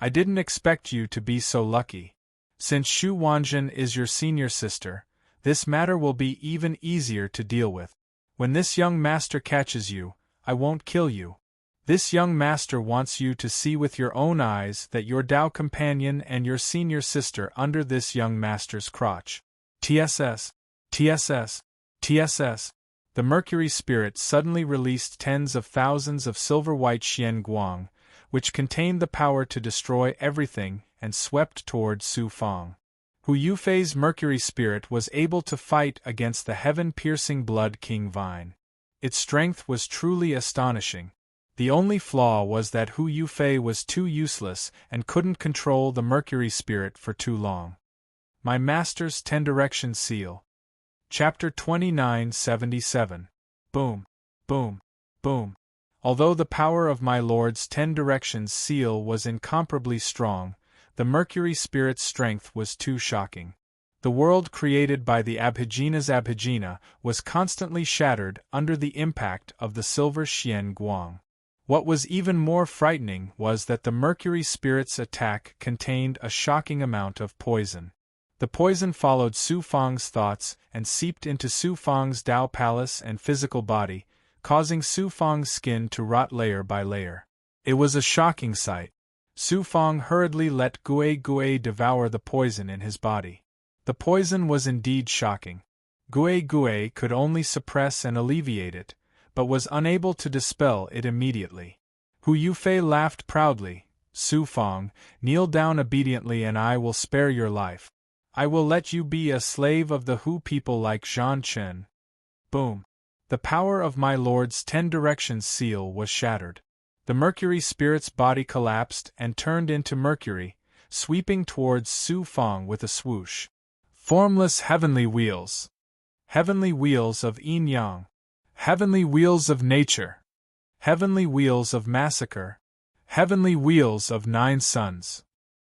I didn't expect you to be so lucky. Since Shu Wanjin is your senior sister, this matter will be even easier to deal with. When this young master catches you, I won't kill you. This young master wants you to see with your own eyes that your Dao companion and your senior sister under this young master's crotch. TSS. TSS. TSS. The mercury spirit suddenly released tens of thousands of silver-white Xian Guang, which contained the power to destroy everything, and swept toward Su Fang. Hu Yufei's mercury spirit was able to fight against the heaven-piercing Blood King Vine. Its strength was truly astonishing. The only flaw was that Hu Yufei was too useless and couldn't control the mercury spirit for too long. My Master's 10-Direction Seal. Chapter 2977. Boom, boom, boom. Although the power of my Lord's 10 Directions seal was incomparably strong, the mercury spirit's strength was too shocking. The world created by the Abhijina's Abhijina was constantly shattered under the impact of the silver Xian Guang. What was even more frightening was that the mercury spirit's attack contained a shocking amount of poison. The poison followed Su Fang's thoughts and seeped into Su Fang's Dao palace and physical body, causing Su Fang's skin to rot layer by layer. It was a shocking sight. Su Fang hurriedly let Gue devour the poison in his body. The poison was indeed shocking. Gue Gue could only suppress and alleviate it, but was unable to dispel it immediately. Hu Yufei laughed proudly. Su Fong, kneel down obediently and I will spare your life. I will let you be a slave of the Hu people like Zhan Chen. Boom. The power of my lord's 10 directions seal was shattered. The Mercury spirit's body collapsed and turned into Mercury, sweeping towards Su Fong with a swoosh. Formless heavenly wheels. Heavenly wheels of yin-yang. Heavenly wheels of nature. Heavenly wheels of massacre. Heavenly wheels of 9 suns.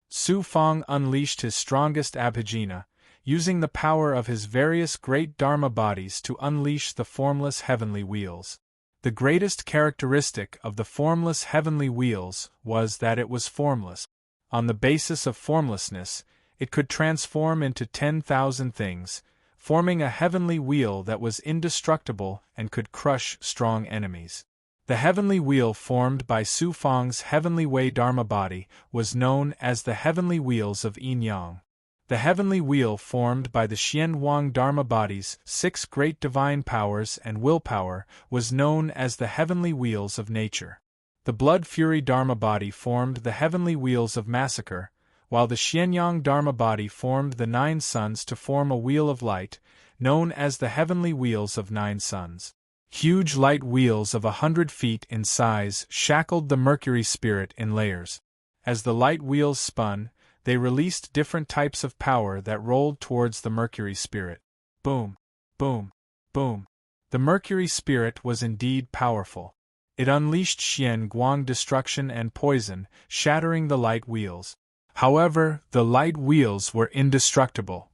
Su Fong unleashed his strongest abhijna, using the power of his various great dharma bodies to unleash the formless heavenly wheels. The greatest characteristic of the formless heavenly wheels was that it was formless. On the basis of formlessness, it could transform into 10,000 things, forming a heavenly wheel that was indestructible and could crush strong enemies. The heavenly wheel formed by Su Fong's heavenly way dharma body was known as the heavenly wheels of yin-yang. The heavenly wheel formed by the Xian Wang dharma body's 6 great divine powers and willpower was known as the heavenly wheels of nature. The blood fury dharma body formed the heavenly wheels of massacre, while the Xianyang dharma body formed the 9 suns to form a wheel of light, known as the heavenly wheels of 9 suns. Huge light wheels of 100 feet in size shackled the Mercury spirit in layers. As the light wheels spun, they released different types of power that rolled towards the Mercury spirit. Boom, boom, boom. The Mercury spirit was indeed powerful. It unleashed Xian Guang destruction and poison, shattering the light wheels. However, the light wheels were indestructible.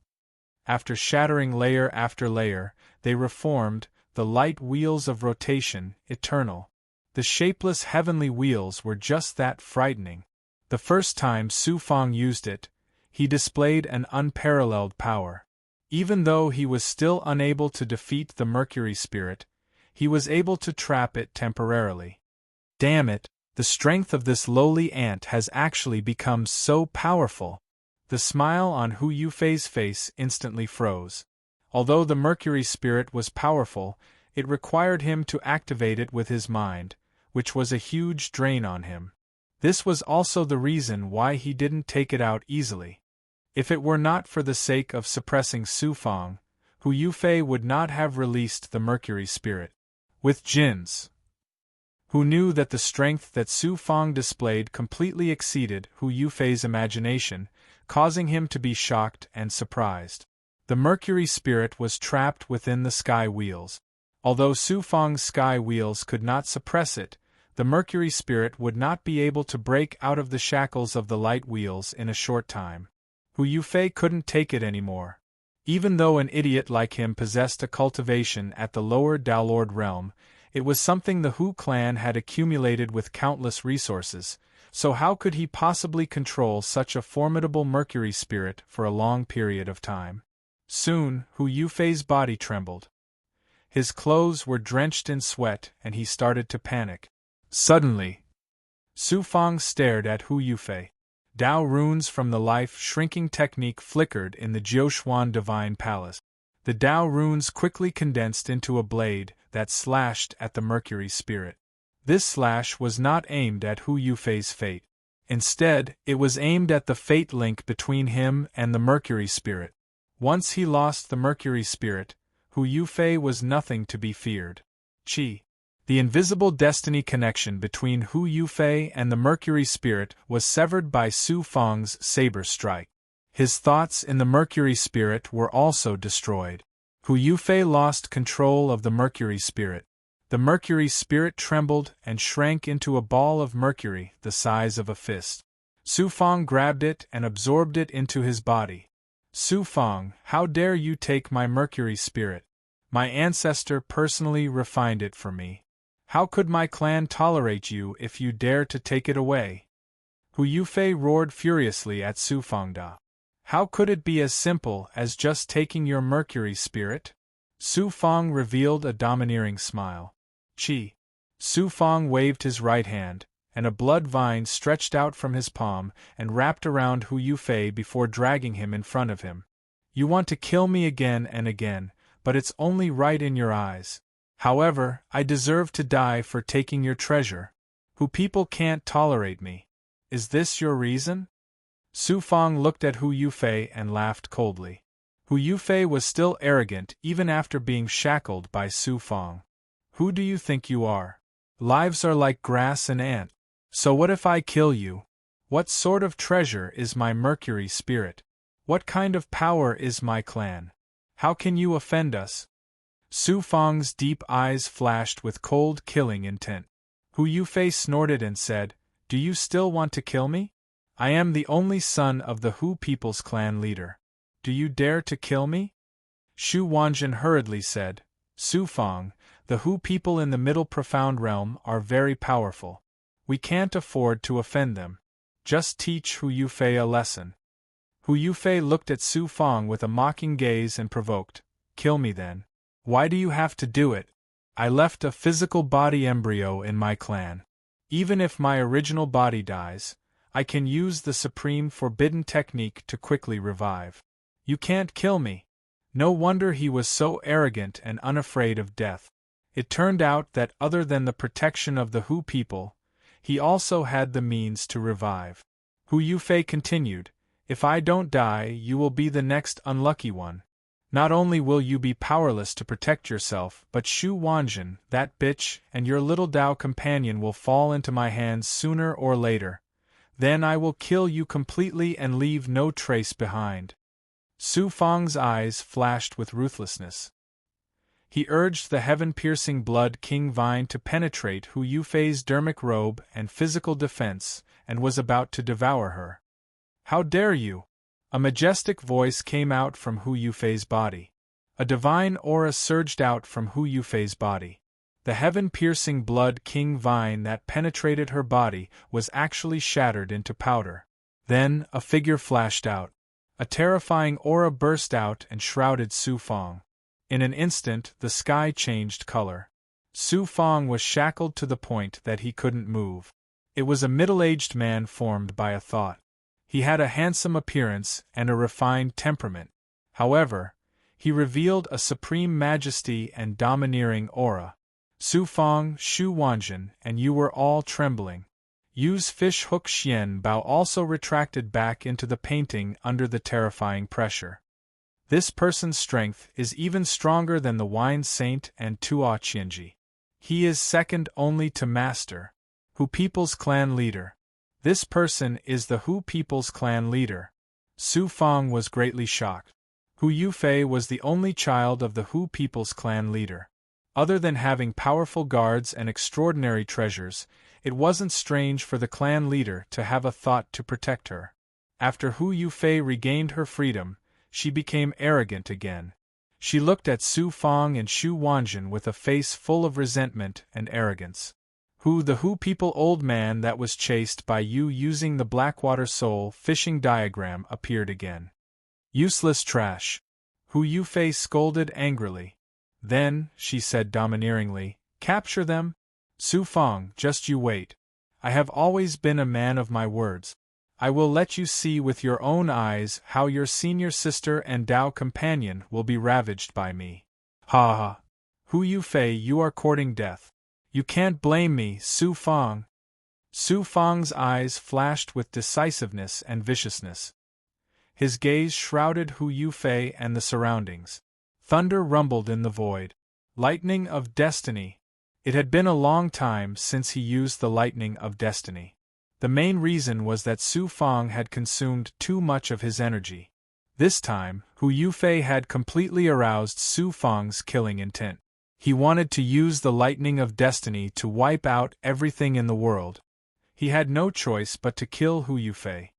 After shattering layer after layer, they reformed, the light wheels of rotation, eternal. The shapeless heavenly wheels were just that frightening. The first time Su Fong used it, he displayed an unparalleled power. Even though he was still unable to defeat the Mercury spirit, he was able to trap it temporarily. Damn it, the strength of this lowly ant has actually become so powerful. The smile on Hu Yufei's face instantly froze. Although the Mercury spirit was powerful, it required him to activate it with his mind, which was a huge drain on him. This was also the reason why he didn't take it out easily. If it were not for the sake of suppressing Su Fong, Hu Yufei would not have released the Mercury spirit. With Jin's, who knew that the strength that Su Fong displayed completely exceeded Hu Yufei's imagination, causing him to be shocked and surprised. The Mercury spirit was trapped within the sky wheels. Although Su Fong's sky wheels could not suppress it, the Mercury spirit would not be able to break out of the shackles of the light wheels in a short time. Hu Yufei couldn't take it anymore. Even though an idiot like him possessed a cultivation at the lower Daolord realm, it was something the Hu clan had accumulated with countless resources, so how could he possibly control such a formidable Mercury spirit for a long period of time? Soon, Hu Yufei's body trembled. His clothes were drenched in sweat and he started to panic. Suddenly, Su Fong stared at Hu Yufei. Dao runes from the life-shrinking technique flickered in the Jiuxuan Divine Palace. The Dao runes quickly condensed into a blade that slashed at the Mercury spirit. This slash was not aimed at Hu Yufei's fate. Instead, it was aimed at the fate link between him and the Mercury spirit. Once he lost the Mercury spirit, Hu Yufei was nothing to be feared. Qi. The invisible destiny connection between Hu Yufei and the Mercury spirit was severed by Su Fong's saber strike. His thoughts in the Mercury spirit were also destroyed. Hu Yufei lost control of the Mercury spirit. The Mercury spirit trembled and shrank into a ball of mercury the size of a fist. Su Fong grabbed it and absorbed it into his body. Su Fong, how dare you take my Mercury spirit? My ancestor personally refined it for me. How could my clan tolerate you if you dare to take it away? Hu Yufei roared furiously at Su Fongda. How could it be as simple as just taking your Mercury spirit? Su Fong revealed a domineering smile. Qi. Su Fong waved his right hand, and a blood vine stretched out from his palm and wrapped around Hu Yufei before dragging him in front of him. You want to kill me again and again, but it's only right in your eyes. However, I deserve to die for taking your treasure. Hu people can't tolerate me. Is this your reason? Su Fang looked at Hu Yufei and laughed coldly. Hu Yufei was still arrogant even after being shackled by Su Fang. Who do you think you are? Lives are like grass and ant. So what if I kill you? What sort of treasure is my Mercury spirit? What kind of power is my clan? How can you offend us? Su Fang's deep eyes flashed with cold, killing intent. Hu Yufei snorted and said, "Do you still want to kill me? I am the only son of the Hu people's clan leader. Do you dare to kill me?" Shu Wanjin hurriedly said, "Su Fang, the Hu people in the Middle Profound Realm are very powerful. We can't afford to offend them. Just teach Hu Yufei a lesson." Hu Yufei looked at Su Fang with a mocking gaze and provoked, "Kill me then. Why do you have to do it? I left a physical body embryo in my clan. Even if my original body dies, I can use the supreme forbidden technique to quickly revive. You can't kill me." No wonder he was so arrogant and unafraid of death. It turned out that other than the protection of the Hu people, he also had the means to revive. Hu Yufei continued, "If I don't die, you will be the next unlucky one. Not only will you be powerless to protect yourself, but Shu Wanjin, that bitch, and your little Dao companion will fall into my hands sooner or later. Then I will kill you completely and leave no trace behind." Su Fang's eyes flashed with ruthlessness. He urged the heaven-piercing blood king vine to penetrate Hu Yufei's dermic robe and physical defense, and was about to devour her. "How dare you!" A majestic voice came out from Hu Yufei's body. A divine aura surged out from Hu Yufei's body. The heaven-piercing blood king vine that penetrated her body was actually shattered into powder. Then, a figure flashed out. A terrifying aura burst out and shrouded Su Fang. In an instant, the sky changed color. Su Fang was shackled to the point that he couldn't move. It was a middle-aged man formed by a thought. He had a handsome appearance and a refined temperament. However, he revealed a supreme majesty and domineering aura. Su Fang, Shu Wanjin, and you were all trembling. Yu's fish hook Xian Bao also retracted back into the painting under the terrifying pressure. This person's strength is even stronger than the Wine Saint and Tuo Qianji. He is second only to Master, Hu People's clan leader. This person is the Hu People's clan leader. Su Fang was greatly shocked. Hu Yufei was the only child of the Hu People's clan leader. Other than having powerful guards and extraordinary treasures, it wasn't strange for the clan leader to have a thought to protect her. After Hu Yufei regained her freedom, she became arrogant again. She looked at Su Fang and Shu Wanjin with a face full of resentment and arrogance. The Hu people old man that was chased by you using the Blackwater Soul fishing diagram appeared again. Useless trash. Hu Yufei scolded angrily. Then, she said domineeringly, "Capture them? Su Fang, just you wait. I have always been a man of my words. I will let you see with your own eyes how your senior sister and Dao companion will be ravaged by me." "Ha ha! Hu Yufei, you are courting death. You can't blame me, Su Fang." Su Fang's eyes flashed with decisiveness and viciousness. His gaze shrouded Hu Yufei and the surroundings. Thunder rumbled in the void. Lightning of destiny. It had been a long time since he used the lightning of destiny. The main reason was that Su Fang had consumed too much of his energy. This time, Hu Yufei had completely aroused Su Fang's killing intent. He wanted to use the lightning of destiny to wipe out everything in the world. He had no choice but to kill Hu Yufei.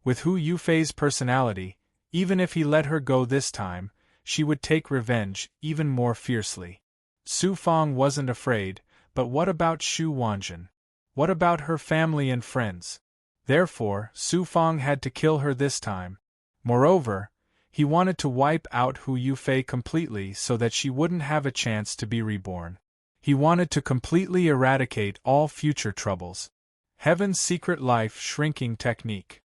With Hu Yufei's personality, even if he let her go this time, she would take revenge even more fiercely. Su Fang wasn't afraid, but what about Shu Wanjin? What about her family and friends? Therefore, Su Fang had to kill her this time. Moreover, he wanted to wipe out Hu Yufei completely so that she wouldn't have a chance to be reborn. He wanted to completely eradicate all future troubles. Heaven's secret life shrinking technique.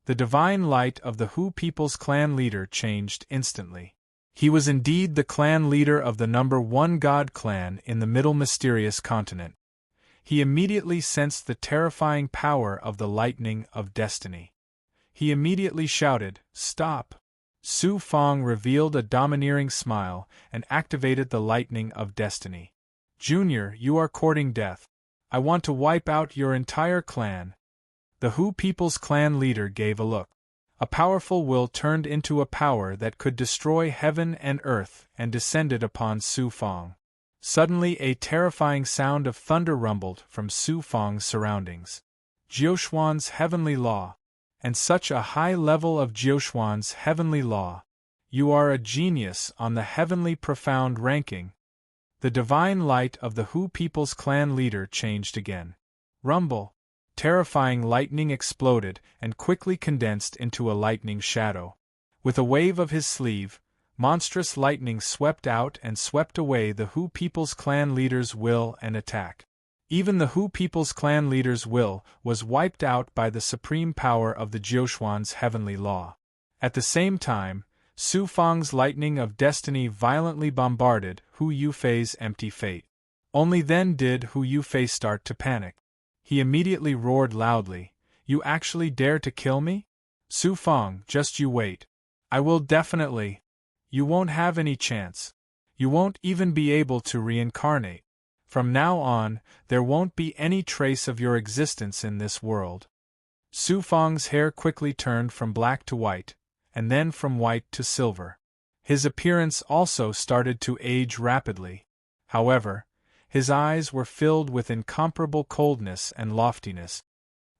The divine light of the Hu people's clan leader changed instantly. He was indeed the clan leader of the #1 god clan in the Middle Mysterious Continent. He immediately sensed the terrifying power of the lightning of destiny. He immediately shouted, "Stop!" Su Fong revealed a domineering smile and activated the lightning of destiny. "Junior, you are courting death. I want to wipe out your entire clan." The Hu people's clan leader gave a look. A powerful will turned into a power that could destroy heaven and earth and descended upon Su Fong. Suddenly a terrifying sound of thunder rumbled from Su Fong's surroundings. Jiuxuan's heavenly law. And such a high level of Jiuxuan's heavenly law. You are a genius on the heavenly profound ranking. The divine light of the Hu people's clan leader changed again. Rumble. Terrifying lightning exploded and quickly condensed into a lightning shadow. With a wave of his sleeve, monstrous lightning swept out and swept away the Hu people's clan leader's will and attack. Even the Hu people's clan leader's will was wiped out by the supreme power of the Jiuxuan's heavenly law. At the same time, Su Fong's lightning of destiny violently bombarded Hu Yufei's empty fate. Only then did Hu Yufei start to panic. He immediately roared loudly, "You actually dare to kill me? Su Fong, just you wait. I will definitely. You won't have any chance. You won't even be able to reincarnate. From now on, there won't be any trace of your existence in this world." Su Fong's hair quickly turned from black to white, and then from white to silver. His appearance also started to age rapidly. However, his eyes were filled with incomparable coldness and loftiness.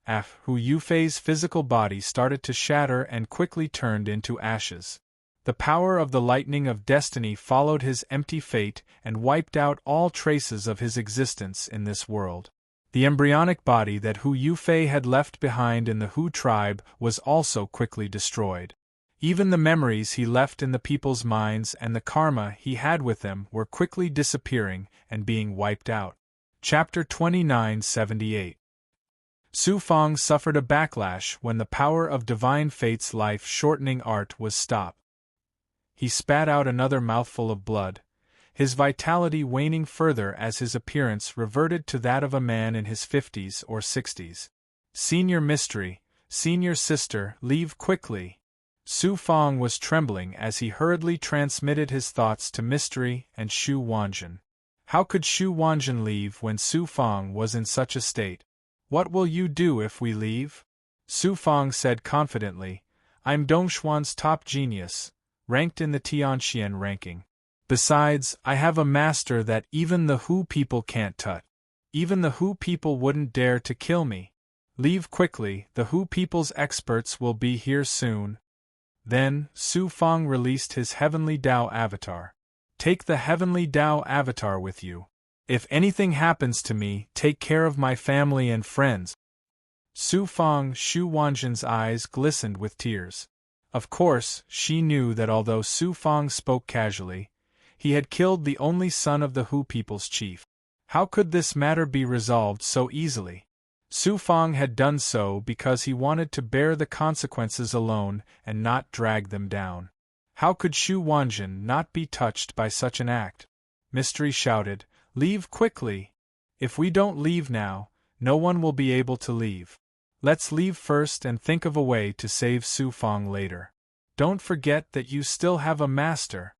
Hu Yufei's physical body started to shatter and quickly turned into ashes. The power of the lightning of destiny followed his empty fate and wiped out all traces of his existence in this world. The embryonic body that Hu Yufei had left behind in the Hu tribe was also quickly destroyed. Even the memories he left in the people's minds and the karma he had with them were quickly disappearing and being wiped out. Chapter 2978. Su Fong suffered a backlash when the power of Divine Fate's life-shortening art was stopped. He spat out another mouthful of blood, his vitality waning further as his appearance reverted to that of a man in his 50s or 60s. "Senior Mystery, Senior Sister, leave quickly." Su Fong was trembling as he hurriedly transmitted his thoughts to Mystery and Shu Wanjin. How could Shu Wanjin leave when Su Fong was in such a state? "What will you do if we leave?" Su Fong said confidently, "I'm Dongxuan's top genius, ranked in the Tianxian ranking. Besides, I have a master that even the Hu people can't touch. Even the Hu people wouldn't dare to kill me. Leave quickly, the Hu people's experts will be here soon." Then, Su Fong released his Heavenly Dao avatar. "Take the Heavenly Dao avatar with you. If anything happens to me, take care of my family and friends." Su Fong, Shu Wanjin's eyes glistened with tears. Of course, she knew that although Su Fong spoke casually, he had killed the only son of the Hu people's chief. How could this matter be resolved so easily? Su Fong had done so because he wanted to bear the consequences alone and not drag them down. How could Shu Wanjin not be touched by such an act? Mystery shouted, "Leave quickly! If we don't leave now, no one will be able to leave. Let's leave first and think of a way to save Su Fong later. Don't forget that you still have a master."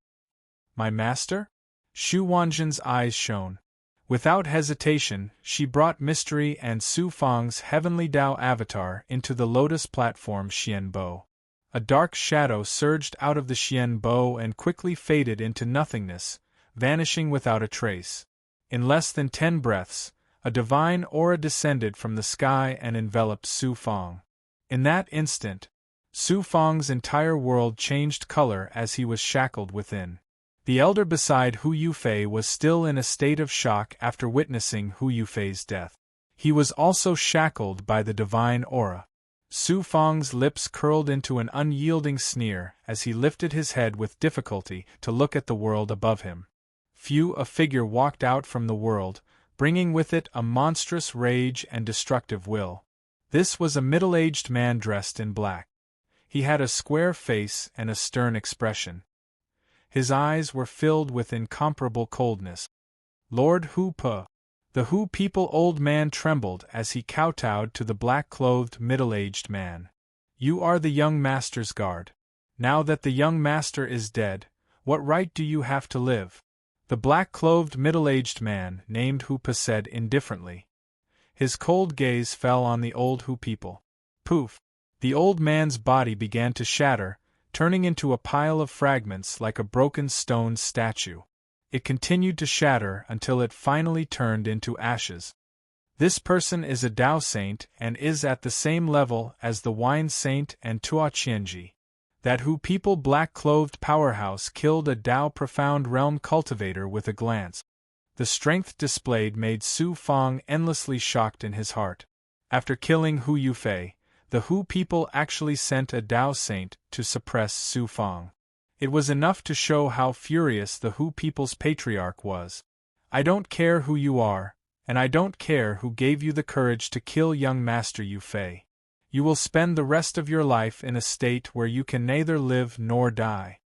"My master?" Shu Wanjin's eyes shone. Without hesitation, she brought Mystery and Su Fong's Heavenly Dao avatar into the lotus platform Xianbo. A dark shadow surged out of the Xianbo and quickly faded into nothingness, vanishing without a trace. In less than 10 breaths, a divine aura descended from the sky and enveloped Su Fong. In that instant, Su Fong's entire world changed color as he was shackled within. The elder beside Hu Yufei was still in a state of shock after witnessing Hu Yufei's death. He was also shackled by the divine aura. Su Fong's lips curled into an unyielding sneer as he lifted his head with difficulty to look at the world above him. A figure walked out from the world, bringing with it a monstrous rage and destructive will. This was a middle-aged man dressed in black. He had a square face and a stern expression. His eyes were filled with incomparable coldness. Lord Hu Pe. The Hu people old man trembled as he kowtowed to the black-clothed middle-aged man. You are the young master's guard. Now that the young master is dead, what right do you have to live? The black-clothed middle-aged man named Hu Pe said indifferently. His cold gaze fell on the old Hu people. Poof! The old man's body began to shatter, turning into a pile of fragments like a broken stone statue. It continued to shatter until it finally turned into ashes. This person is a Tao saint and is at the same level as the wine saint and Tua Qianji. That Hu people black-clothed powerhouse killed a Tao profound realm cultivator with a glance. The strength displayed made Su Fang endlessly shocked in his heart. After killing Hu Yufei, the Hu people actually sent a Tao saint to suppress Su Fang. It was enough to show how furious the Hu people's patriarch was. I don't care who you are, and I don't care who gave you the courage to kill young Master Yufei. You will spend the rest of your life in a state where you can neither live nor die.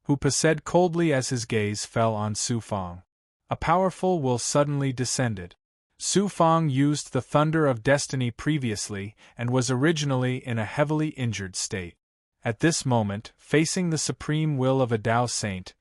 Hu Pe said coldly as his gaze fell on Su Fang. A powerful will suddenly descended. Su Fang used the thunder of destiny previously and was originally in a heavily injured state. At this moment, facing the supreme will of a Tao saint,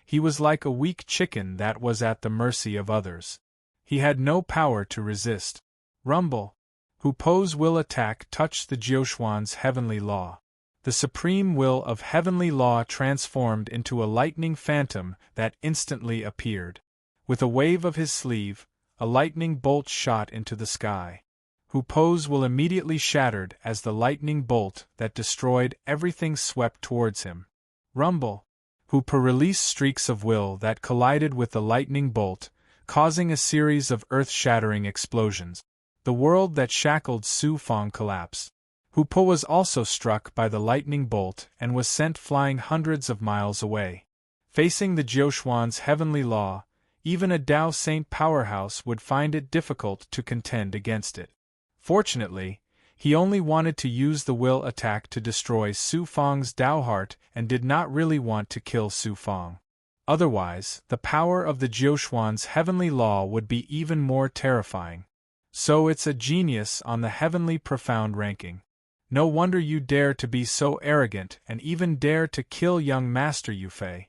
he was like a weak chicken that was at the mercy of others. He had no power to resist. Rumble! Hu Po's will attack touched the Jiuxuan's heavenly law. The supreme will of heavenly law transformed into a lightning phantom that instantly appeared. With a wave of his sleeve, a lightning bolt shot into the sky. Hu Po's will immediately shattered as the lightning bolt that destroyed everything swept towards him. Rumble! Hu Po released streaks of will that collided with the lightning bolt, causing a series of earth-shattering explosions. The world that shackled Su Fang collapsed. Hu Po was also struck by the lightning bolt and was sent flying hundreds of miles away. Facing the Jiuxuan's heavenly law, even a Tao saint powerhouse would find it difficult to contend against it. Fortunately, he only wanted to use the will attack to destroy Su Fang's Tao heart and did not really want to kill Su Fang. Otherwise, the power of the Jiuxuan's heavenly law would be even more terrifying. So it's a genius on the heavenly profound ranking. No wonder you dare to be so arrogant and even dare to kill young Master Yufei.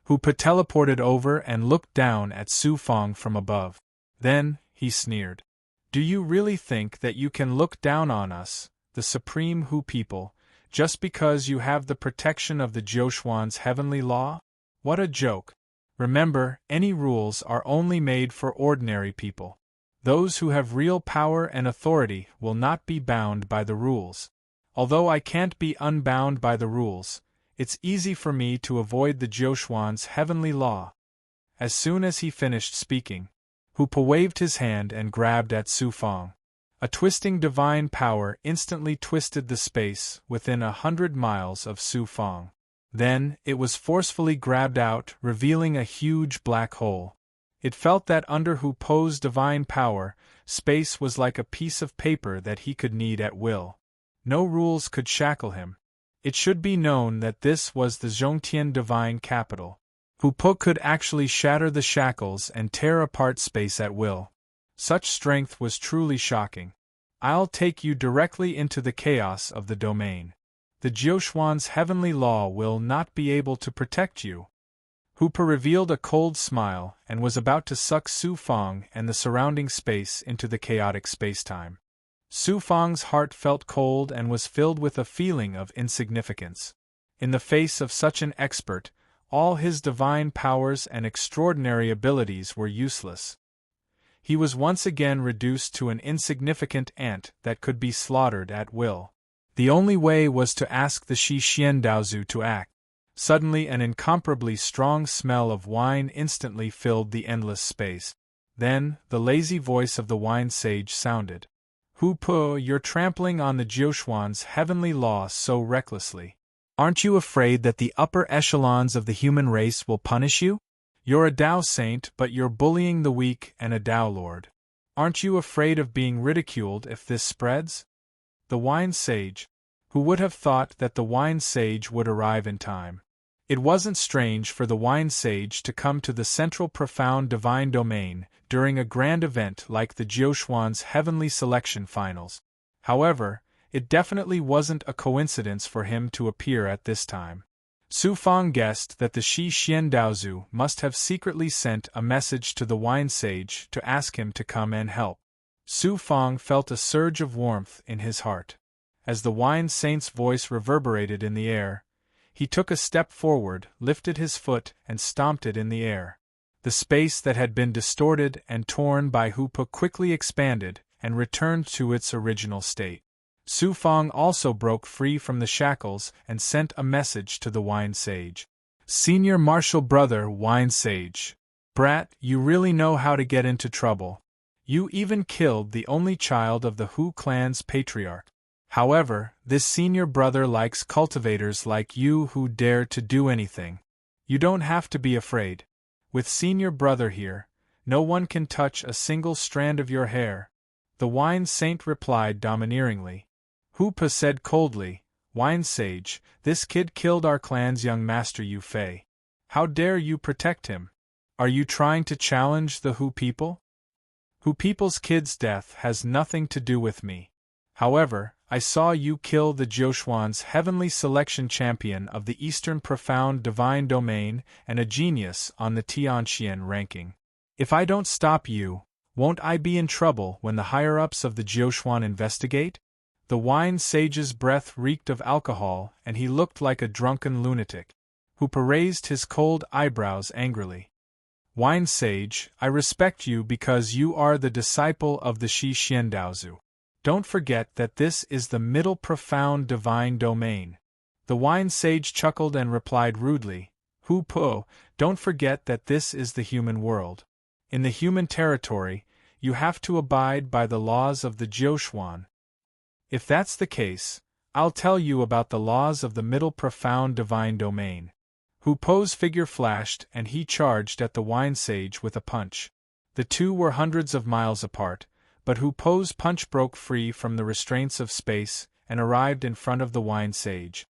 Hu Po teleported over and looked down at Su Fang from above. Then, he sneered. Do you really think that you can look down on us, the supreme Hu people, just because you have the protection of the Jiuxuan's heavenly law? What a joke. Remember, any rules are only made for ordinary people. Those who have real power and authority will not be bound by the rules. Although I can't be unbound by the rules, it's easy for me to avoid the Jiuxuan's heavenly law. As soon as he finished speaking, Hu Po waved his hand and grabbed at Su Fang. A twisting divine power instantly twisted the space within 100 miles of Su Fang. Then, it was forcefully grabbed out, revealing a huge black hole. It felt that under Hu Po's divine power, space was like a piece of paper that he could knead at will. No rules could shackle him. It should be known that this was the Zhongtian divine capital. Hu Po could actually shatter the shackles and tear apart space at will. Such strength was truly shocking. I'll take you directly into the chaos of the domain. The Jiuxuan's heavenly law will not be able to protect you. Hu Po revealed a cold smile and was about to suck Su Fang and the surrounding space into the chaotic spacetime. Su Fang's heart felt cold and was filled with a feeling of insignificance. In the face of such an expert, all his divine powers and extraordinary abilities were useless. He was once again reduced to an insignificant ant that could be slaughtered at will. The only way was to ask the Shi Xian Daozu to act. Suddenly an incomparably strong smell of wine instantly filled the endless space. Then, the lazy voice of the wine sage sounded. Hu Po, you're trampling on the Jiuxuan's heavenly law so recklessly. Aren't you afraid that the upper echelons of the human race will punish you? You're a Tao saint, but you're bullying the weak and a Tao lord. Aren't you afraid of being ridiculed if this spreads? The wine sage, Who would have thought that the wine sage would arrive in time? It wasn't strange for the wine sage to come to the central profound divine domain during a grand event like the Jiuquan's Heavenly Selection Finals. However, it definitely wasn't a coincidence for him to appear at this time. Su Fang guessed that the Shi Xian Daozu must have secretly sent a message to the wine sage to ask him to come and help. Su Fang felt a surge of warmth in his heart. As the wine saint's voice reverberated in the air, he took a step forward, lifted his foot, and stomped it in the air. The space that had been distorted and torn by Hupa quickly expanded and returned to its original state. Su Fang also broke free from the shackles and sent a message to the wine sage. Senior Martial Brother Wine Sage. Brat, you really know how to get into trouble. You even killed the only child of the Hu clan's patriarch. However, this senior brother likes cultivators like you who dare to do anything. You don't have to be afraid. With senior brother here, no one can touch a single strand of your hair. The wine saint replied domineeringly. Hu Pa said coldly, Wine sage, this kid killed our clan's young master Yu Fei. How dare you protect him? Are you trying to challenge the Hu people? Hu people's kid's death has nothing to do with me. However, I saw you kill the Jiuquan's Heavenly Selection Champion of the Eastern Profound Divine Domain and a genius on the Tianxian ranking. If I don't stop you, won't I be in trouble when the higher-ups of the Jiuquan investigate? The wine sage's breath reeked of alcohol and he looked like a drunken lunatic. Hupa raised his cold eyebrows angrily. Wine sage, I respect you because you are the disciple of the Shi Xian Daozu. Don't forget that this is the middle profound divine domain. The wine sage chuckled and replied rudely, Hu Po, don't forget that this is the human world. In the human territory, you have to abide by the laws of the Jiuquan. If that's the case, I'll tell you about the laws of the middle profound divine domain. Hu Po's figure flashed and he charged at the wine sage with a punch. The two were hundreds of miles apart, but Hu Po's punch broke free from the restraints of space and arrived in front of the wine sage.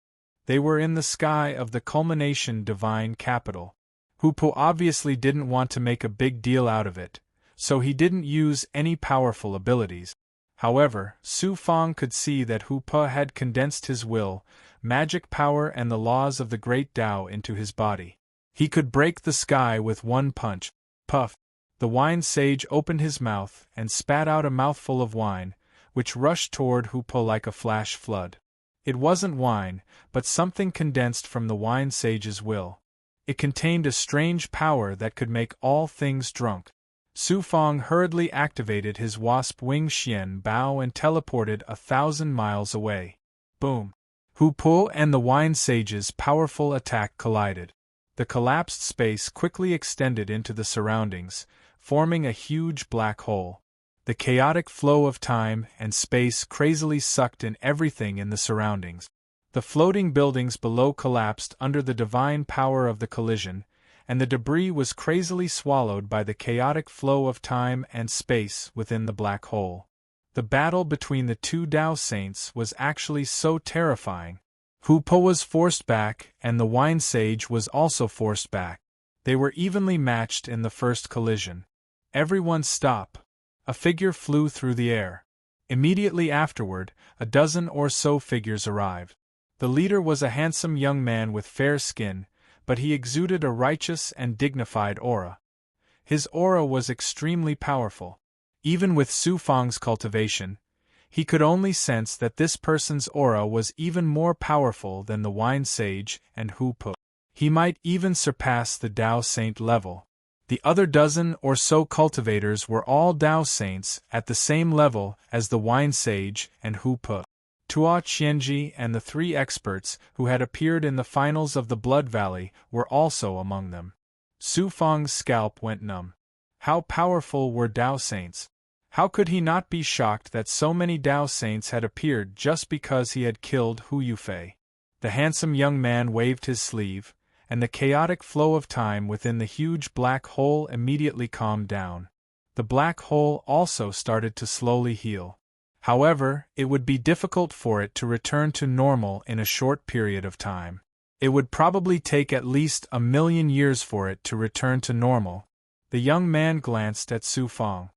They were in the sky of the culmination divine capital. Hu Po obviously didn't want to make a big deal out of it, so he didn't use any powerful abilities. However, Su Fang could see that Hu Po had condensed his will, magic power and the laws of the great Tao into his body. He could break the sky with one punch. Puff! The wine sage opened his mouth and spat out a mouthful of wine, which rushed toward Hu Po like a flash flood. It wasn't wine, but something condensed from the wine sage's will. It contained a strange power that could make all things drunk. Su Fang hurriedly activated his wasp wing Xian Bao and teleported 1,000 miles away. Boom! Hu Po and the wine sage's powerful attack collided. The collapsed space quickly extended into the surroundings, forming a huge black hole. The chaotic flow of time and space crazily sucked in everything in the surroundings. The floating buildings below collapsed under the divine power of the collision, and the debris was crazily swallowed by the chaotic flow of time and space within the black hole. The battle between the two Tao saints was actually so terrifying. Hu Po was forced back, and the wine sage was also forced back. They were evenly matched in the first collision. Everyone stop! A figure flew through the air. Immediately afterward, a dozen or so figures arrived. The leader was a handsome young man with fair skin, but he exuded a righteous and dignified aura. His aura was extremely powerful. Even with Su Fang's cultivation, he could only sense that this person's aura was even more powerful than the wine sage and Hu Po. He might even surpass the Tao Saint level. The other dozen or so cultivators were all Tao Saints at the same level as the wine sage and Hu Po. Tua Qianji and the three experts who had appeared in the finals of the Blood Valley were also among them. Su Fang's scalp went numb. How powerful were Tao Saints? How could he not be shocked that so many Tao Saints had appeared just because he had killed Hu Yufei? The handsome young man waved his sleeve, and the chaotic flow of time within the huge black hole immediately calmed down. The black hole also started to slowly heal. However, it would be difficult for it to return to normal in a short period of time. It would probably take at least 1,000,000 years for it to return to normal. The young man glanced at Su Fang.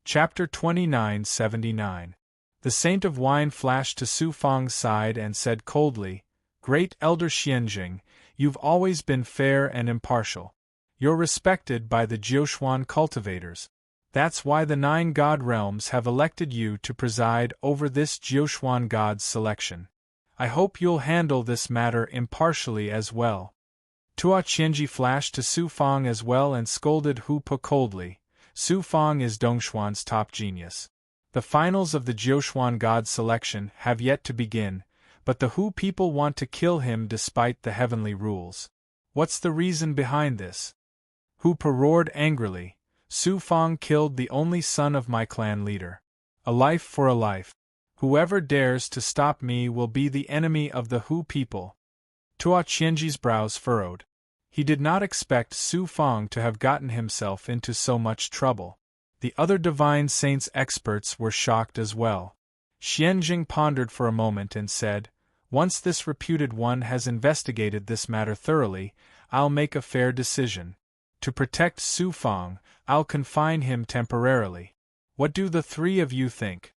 Chapter 2979. The Saint of Wine flashed to Su Fang's side and said coldly, "Great Elder Xianjing, you've always been fair and impartial. You're respected by the Jiuquan cultivators. That's why the 9 god realms have elected you to preside over this Jiuquan god's selection. I hope you'll handle this matter impartially as well." Tua Qianji flashed to Su Fang as well and scolded Hu Po coldly. Su Fang is Dongxuan's top genius. The finals of the Jiuquan god's selection have yet to begin, but the Hu people want to kill him despite the heavenly rules. What's the reason behind this? Hu Po roared angrily. Su Fang killed the only son of my clan leader. A life for a life. Whoever dares to stop me will be the enemy of the Hu people. Tua Qianji's brows furrowed. He did not expect Su Fang to have gotten himself into so much trouble. The other divine saints' experts were shocked as well. Xianjing pondered for a moment and said, "Once this reputed one has investigated this matter thoroughly, I'll make a fair decision. To protect Su Fang, I'll confine him temporarily. What do the 3 of you think?"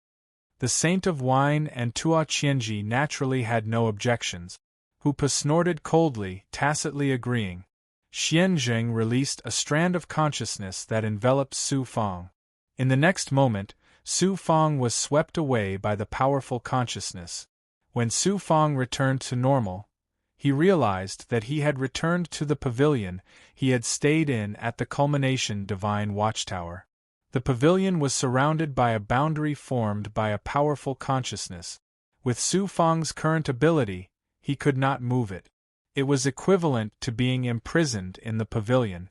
The Saint of Wine and Tua Qianji naturally had no objections. Hu Po snorted coldly, tacitly agreeing. Xianjing released a strand of consciousness that enveloped Su Fang. In the next moment, Su Fang was swept away by the powerful consciousness. When Su Fang returned to normal, he realized that he had returned to the pavilion he had stayed in at the culmination divine watchtower. The pavilion was surrounded by a boundary formed by a powerful consciousness. With Su Fang's current ability, he could not move it. It was equivalent to being imprisoned in the pavilion.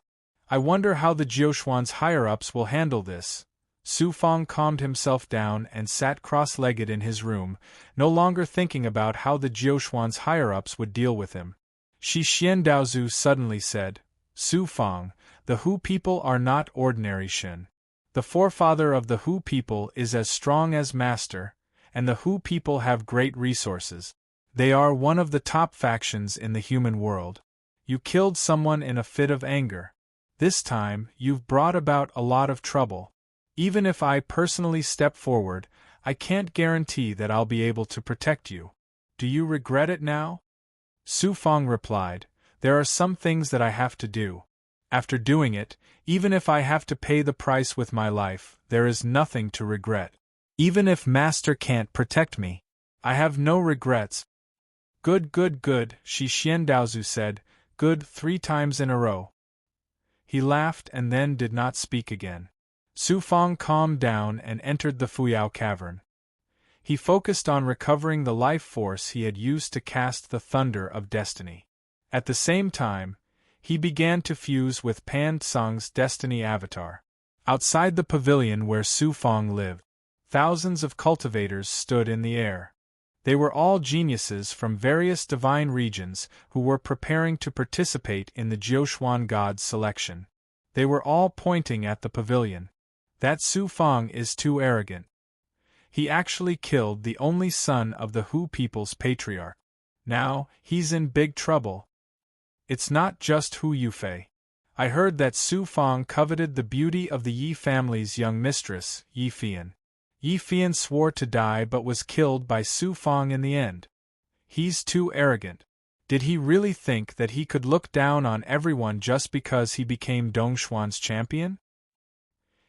I wonder how the Jiuquan's higher-ups will handle this. Su Fang calmed himself down and sat cross-legged in his room, no longer thinking about how the Jiuquan's higher-ups would deal with him. Shi Xiandaozu suddenly said, "Su Fang, the Hu people are not ordinary Shen. The forefather of the Hu people is as strong as master, and the Hu people have great resources. They are one of the top factions in the human world. You killed someone in a fit of anger. This time, you've brought about a lot of trouble. Even if I personally step forward, I can't guarantee that I'll be able to protect you. Do you regret it now?" Su Fang replied, "There are some things that I have to do. After doing it, even if I have to pay the price with my life, there is nothing to regret. Even if Master can't protect me, I have no regrets." "Good, good, good," Shi Xiandaozu said, "good 3 times in a row." He laughed and then did not speak again. Su Fang calmed down and entered the Fuyao cavern. He focused on recovering the life force he had used to cast the thunder of destiny. At the same time, he began to fuse with Pan Tsung's destiny avatar. Outside the pavilion where Su Fang lived, thousands of cultivators stood in the air. They were all geniuses from various divine regions who were preparing to participate in the Jiuquan god's selection. They were all pointing at the pavilion. "That Su Fang is too arrogant. He actually killed the only son of the Hu people's patriarch. Now, he's in big trouble. It's not just Hu Yufei. I heard that Su Fang coveted the beauty of the Yi family's young mistress, Yi Fian. Yi Fian swore to die but was killed by Su Fang in the end. He's too arrogant. Did he really think that he could look down on everyone just because he became Dongxuan's champion?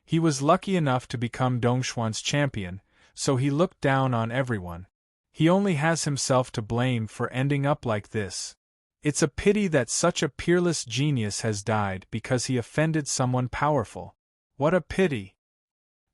He was lucky enough to become Dongxuan's champion, so he looked down on everyone. He only has himself to blame for ending up like this. It's a pity that such a peerless genius has died because he offended someone powerful. What a pity!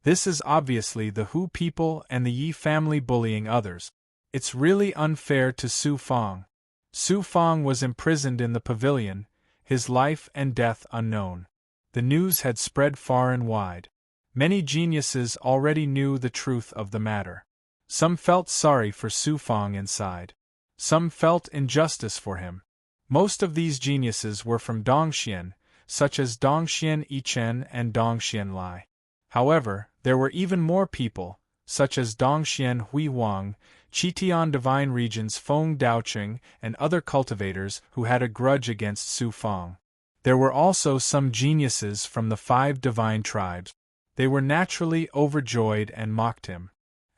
This is obviously the Hu people and the Yi family bullying others. It's really unfair to Su Fang. Su Fang was imprisoned in the pavilion, his life and death unknown. The news had spread far and wide. Many geniuses already knew the truth of the matter. Some felt sorry for Su Fang inside. Some felt injustice for him. Most of these geniuses were from Dongxian, such as Dongxian Yichen and Dongxian Lai. However, there were even more people, such as Dongxian Hui Wang, Qitian Divine Region's Feng Daoqing, and other cultivators who had a grudge against Su Fang. There were also some geniuses from the 5 divine tribes. They were naturally overjoyed and mocked him.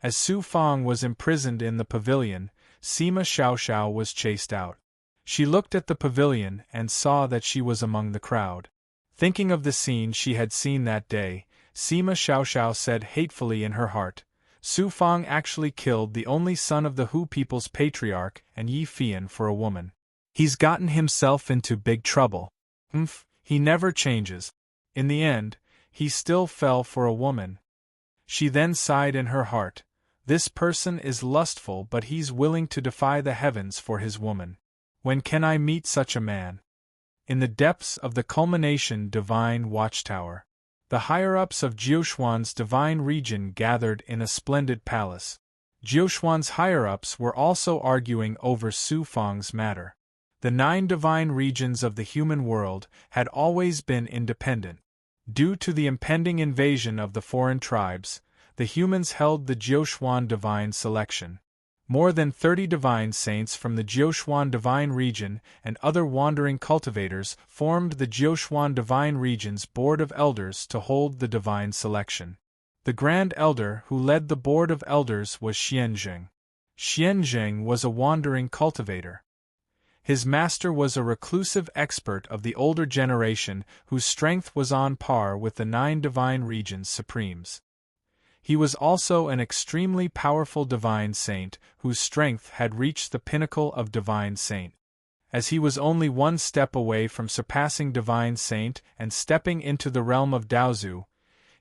As Su Fang was imprisoned in the pavilion, Sima Xiaoxiao was chased out. She looked at the pavilion and saw that she was among the crowd. Thinking of the scene she had seen that day, Sima Xiaoxiao said hatefully in her heart, Su Fang actually killed the only son of the Hu people's patriarch and Yi Fian for a woman. He's gotten himself into big trouble. He never changes. In the end, he still fell for a woman. She then sighed in her heart, this person is lustful but he's willing to defy the heavens for his woman. When can I meet such a man? In the depths of the culmination divine watchtower, the higher-ups of Jiuxuan's divine region gathered in a splendid palace. Jiuxuan's higher-ups were also arguing over Su Fang's matter. The 9 divine regions of the human world had always been independent. Due to the impending invasion of the foreign tribes, the humans held the Jiuxuan divine selection. More than 30 divine saints from the Jiuxuan divine region and other wandering cultivators formed the Jiuxuan divine region's board of elders to hold the divine selection. The grand elder who led the board of elders was Xianzheng. Xianzheng was a wandering cultivator. His master was a reclusive expert of the older generation whose strength was on par with the 9 divine regions supremes. He was also an extremely powerful divine saint whose strength had reached the pinnacle of divine saint. As he was only 1 step away from surpassing divine saint and stepping into the realm of Daozu,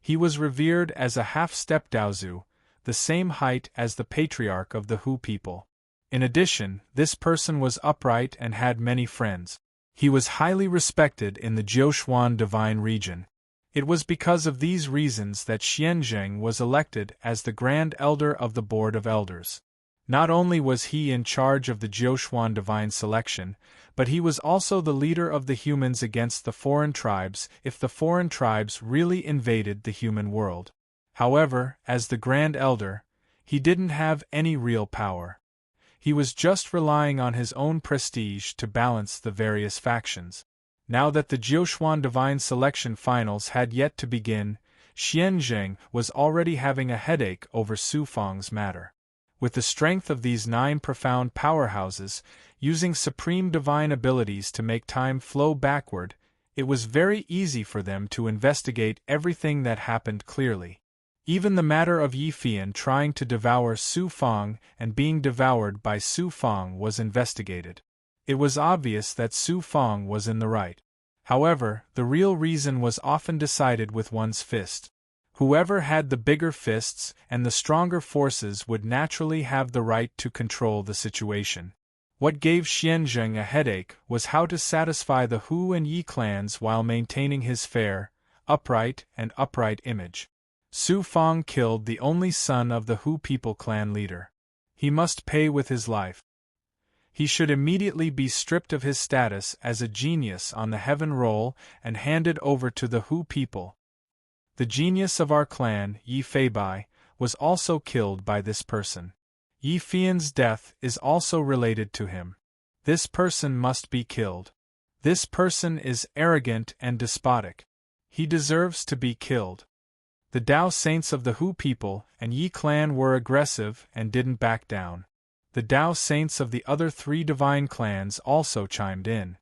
he was revered as a half-step Daozu, the same height as the patriarch of the Hu people. In addition, this person was upright and had many friends. He was highly respected in the Jiuxuan divine region. It was because of these reasons that Xianzheng was elected as the Grand Elder of the Board of Elders. Not only was he in charge of the Jiuxuan divine selection, but he was also the leader of the humans against the foreign tribes if the foreign tribes really invaded the human world. However, as the Grand Elder, he didn't have any real power. He was just relying on his own prestige to balance the various factions. Now that the Jiuxuan Divine Selection Finals had yet to begin, Xianzheng was already having a headache over Su Fang's matter. With the strength of these 9 profound powerhouses, using supreme divine abilities to make time flow backward, it was very easy for them to investigate everything that happened clearly. Even the matter of Yi Fian trying to devour Su Fang and being devoured by Su Fang was investigated. It was obvious that Su Fang was in the right. However, the real reason was often decided with one's fist. Whoever had the bigger fists and the stronger forces would naturally have the right to control the situation. What gave Xianzheng a headache was how to satisfy the Hu and Yi clans while maintaining his fair, upright image. Su Fang killed the only son of the Hu people clan leader. He must pay with his life. He should immediately be stripped of his status as a genius on the heaven roll and handed over to the Hu people. The genius of our clan, Yi Feibai, was also killed by this person. Yi Fian's death is also related to him. This person must be killed. This person is arrogant and despotic. He deserves to be killed. The Dao saints of the Hu people and Yi clan were aggressive and didn't back down. The Dao saints of the other 3 divine clans also chimed in.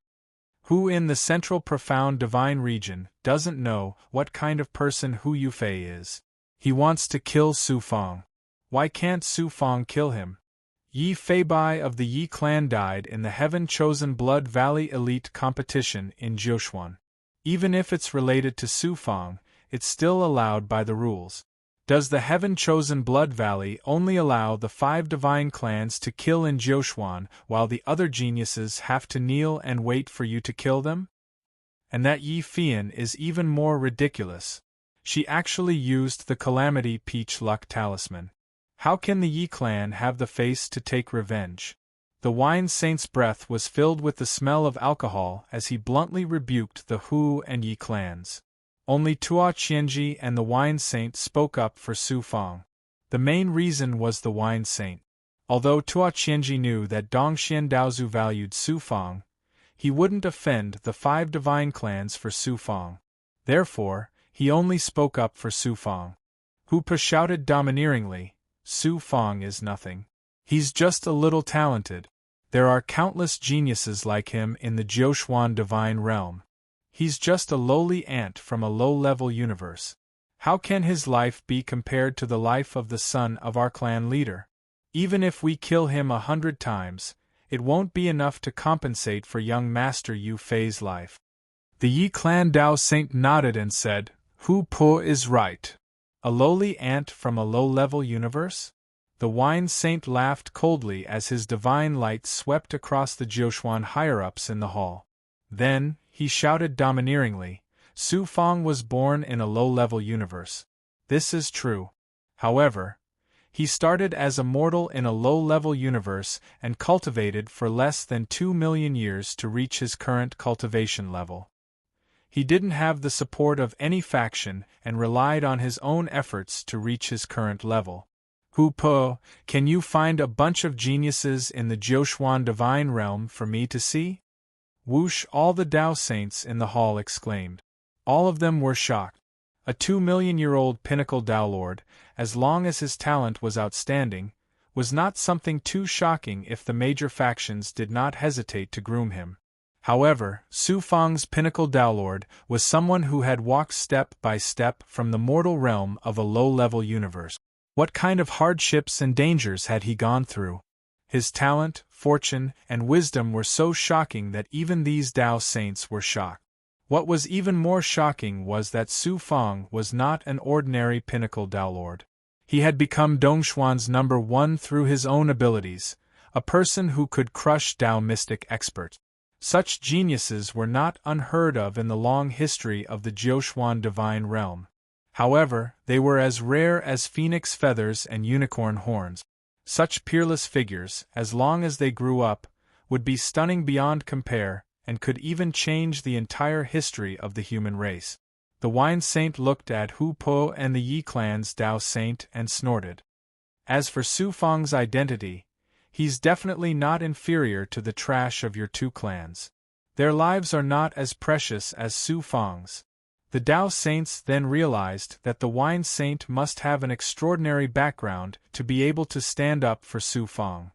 Who in the central profound divine region doesn't know what kind of person Hu Yufei is? He wants to kill Su Fang. Why can't Su Fang kill him? Yi Feibai of the Yi clan died in the heaven-chosen Blood Valley Elite competition in Jiuxuan. Even if it's related to Su Fang, it's still allowed by the rules. Does the heaven-chosen Blood Valley only allow the 5 divine clans to kill in Jiuxuan while the other geniuses have to kneel and wait for you to kill them? And that Yi Fian is even more ridiculous. She actually used the Calamity Peach Luck Talisman. How can the Yi clan have the face to take revenge? The Wine Saint's breath was filled with the smell of alcohol as he bluntly rebuked the Hu and Yi clans. Only Tua Qianji and the Wine Saint spoke up for Su Fang. The main reason was the wine saint. Although Tua Qianji knew that Dongxian Daozu valued Su Fang, he wouldn't offend the 5 divine clans for Su Fang. Therefore, he only spoke up for Su Fang. Hu Pa shouted domineeringly, "Su Fang is nothing. He's just a little talented. There are countless geniuses like him in the Jiuxuan divine realm. He's just a lowly ant from a low-level universe. How can his life be compared to the life of the son of our clan leader? Even if we kill him 100 times, it won't be enough to compensate for young Master Yu Fei's life." The Yi clan Dao Saint nodded and said, "Hu Po is right. A lowly ant from a low-level universe?" The wine saint laughed coldly as his divine light swept across the Jiuxuan higher-ups in the hall. Then, he shouted domineeringly, "Su Fang was born in a low-level universe. This is true. However, he started as a mortal in a low-level universe and cultivated for less than 2 million years to reach his current cultivation level. He didn't have the support of any faction and relied on his own efforts to reach his current level. Hu Po, can you find a bunch of geniuses in the Jiuxuan divine realm for me to see?" Whoosh! All the Dao saints in the hall exclaimed. All of them were shocked. A 2-million-year-old pinnacle Dao Lord, as long as his talent was outstanding, was not something too shocking if the major factions did not hesitate to groom him. However, Su Fang's pinnacle Dao Lord was someone who had walked step by step from the mortal realm of a low-level universe. What kind of hardships and dangers had he gone through? His talent, fortune, and wisdom were so shocking that even these Dao saints were shocked. What was even more shocking was that Su Fang was not an ordinary pinnacle Dao Lord. He had become Dongxuan's number 1 through his own abilities, a person who could crush Dao mystic experts. Such geniuses were not unheard of in the long history of the Jiuxuan divine realm. However, they were as rare as phoenix feathers and unicorn horns. Such peerless figures, as long as they grew up, would be stunning beyond compare, and could even change the entire history of the human race. The wine saint looked at Hu Po and the Yi clan's Dao Saint and snorted. As for Su Fang's identity, he's definitely not inferior to the trash of your 2 clans. Their lives are not as precious as Su Fang's. The Dao Saints then realized that the wine saint must have an extraordinary background to be able to stand up for Su Fang.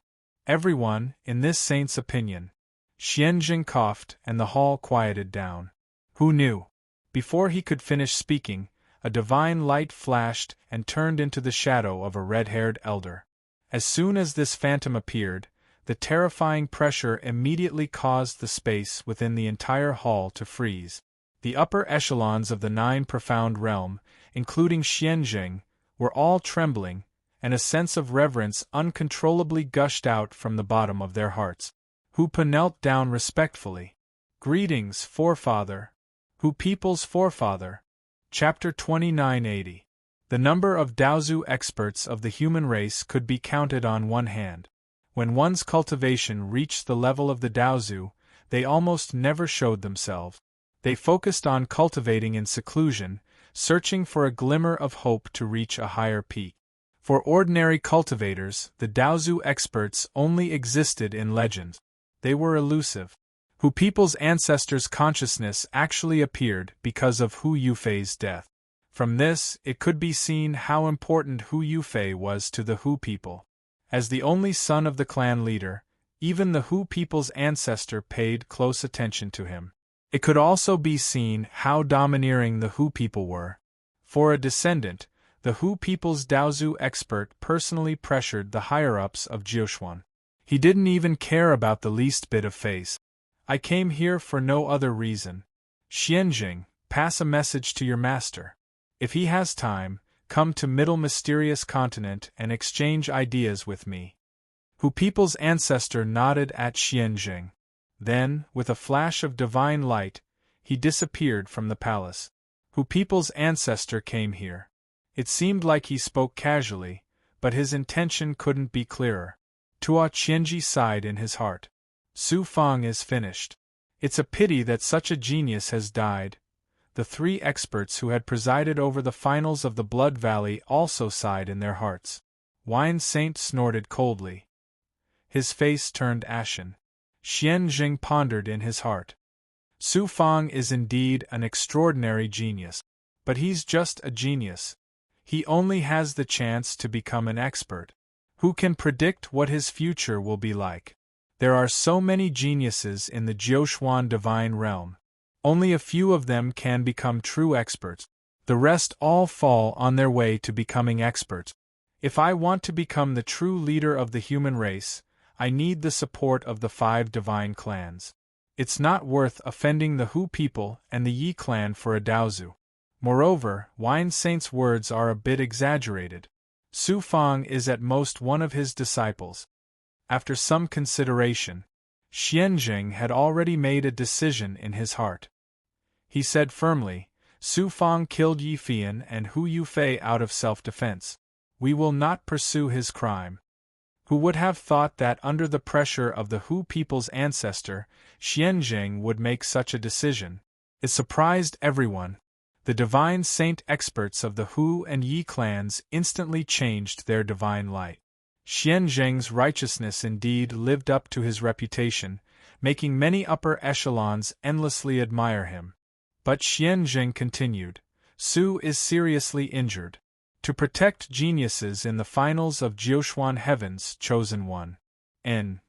Everyone, in this saint's opinion. Xianjing coughed and the hall quieted down. Who knew? Before he could finish speaking, a divine light flashed and turned into the shadow of a red-haired elder. As soon as this phantom appeared, the terrifying pressure immediately caused the space within the entire hall to freeze. The upper echelons of the 9 profound realm, including Xianjing, were all trembling, and a sense of reverence uncontrollably gushed out from the bottom of their hearts. Hu Pa knelt down respectfully. "Greetings, forefather. Hu People's forefather." Chapter 2980. The number of Daozu experts of the human race could be counted on one hand. When one's cultivation reached the level of the Daozu, they almost never showed themselves. They focused on cultivating in seclusion, searching for a glimmer of hope to reach a higher peak. For ordinary cultivators, the Daozu experts only existed in legend. They were elusive. Hu People's ancestors' consciousness actually appeared because of Hu Yufei's death. From this, it could be seen how important Hu Yufei was to the Hu people. As the only son of the clan leader, even the Hu People's ancestor paid close attention to him. It could also be seen how domineering the Hu people were. For a descendant, the Hu People's Daozu expert personally pressured the higher-ups of Jiuxuan. He didn't even care about the least bit of face. "I came here for no other reason. Xianjing, pass a message to your master. If he has time, come to Middle Mysterious Continent and exchange ideas with me." Hu People's ancestor nodded at Xianjing. Then, with a flash of divine light, he disappeared from the palace. Hu People's ancestor came here. It seemed like he spoke casually, but his intention couldn't be clearer. Tua Qianji sighed in his heart. Su Fang is finished. It's a pity that such a genius has died. The 3 experts who had presided over the finals of the Blood Valley also sighed in their hearts. Wine Saint snorted coldly. His face turned ashen. Xian Jing pondered in his heart. Su Fang is indeed an extraordinary genius. But he's just a genius. He only has the chance to become an expert. Who can predict what his future will be like? There are so many geniuses in the Jiuxuan divine realm. Only a few of them can become true experts. The rest all fall on their way to becoming experts. If I want to become the true leader of the human race, I need the support of the 5 divine clans. It's not worth offending the Hu people and the Yi clan for a Daozu. Moreover, Wine Saint's words are a bit exaggerated. Su Fang is at most one of his disciples. After some consideration, Xianjing had already made a decision in his heart. He said firmly, Su Fang killed Yi Fian and Hu Yufei out of self-defense. We will not pursue his crime. Who would have thought that under the pressure of the Hu people's ancestor, Xianjing would make such a decision? It surprised everyone. The divine saint experts of the Hu and Yi clans instantly changed their divine light. Xianjing's righteousness indeed lived up to his reputation, making many upper echelons endlessly admire him. But Xianjing continued, Su is seriously injured. To protect geniuses in the finals of Jiuxuan Heaven's Chosen One. N.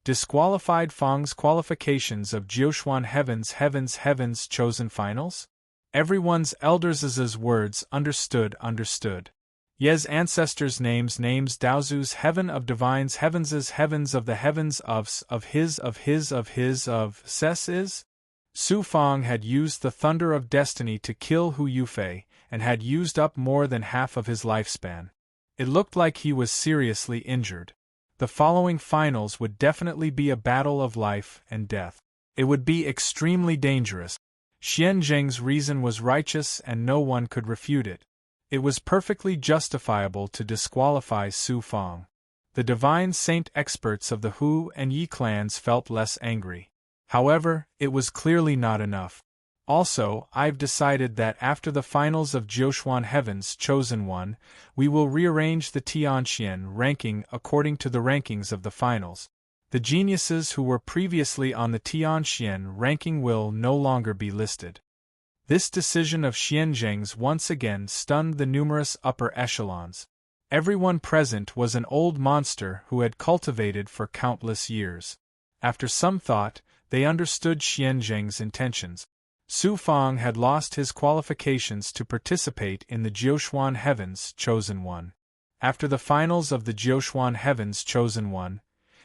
Disqualified Fang's qualifications of Jiuxuan Heaven's Chosen Finals? Everyone's elders' words understood. Ye's ancestors' names Daozu's heaven of divines heavens of the heavens of his Ses is? Su Fang had used the thunder of destiny to kill Hu Yufei, and had used up more than half of his lifespan. It looked like he was seriously injured. The following finals would definitely be a battle of life and death. It would be extremely dangerous. Xianjing's reason was righteous and no one could refute it. It was perfectly justifiable to disqualify Su Fang. The divine saint experts of the Hu and Yi clans felt less angry. However, it was clearly not enough. Also, I've decided that after the finals of Jiuxuan Heaven's Chosen One, we will rearrange the Tianqian ranking according to the rankings of the finals. The geniuses who were previously on the Tianqian ranking will no longer be listed. This decision of Xianjing's once again stunned the numerous upper echelons. Everyone present was an old monster who had cultivated for countless years. After some thought, they understood Xianjing's intentions. Su Fang had lost his qualifications to participate in the Jiuxuan Heaven's Chosen One. After the finals of the Jiuxuan Heaven's Chosen One,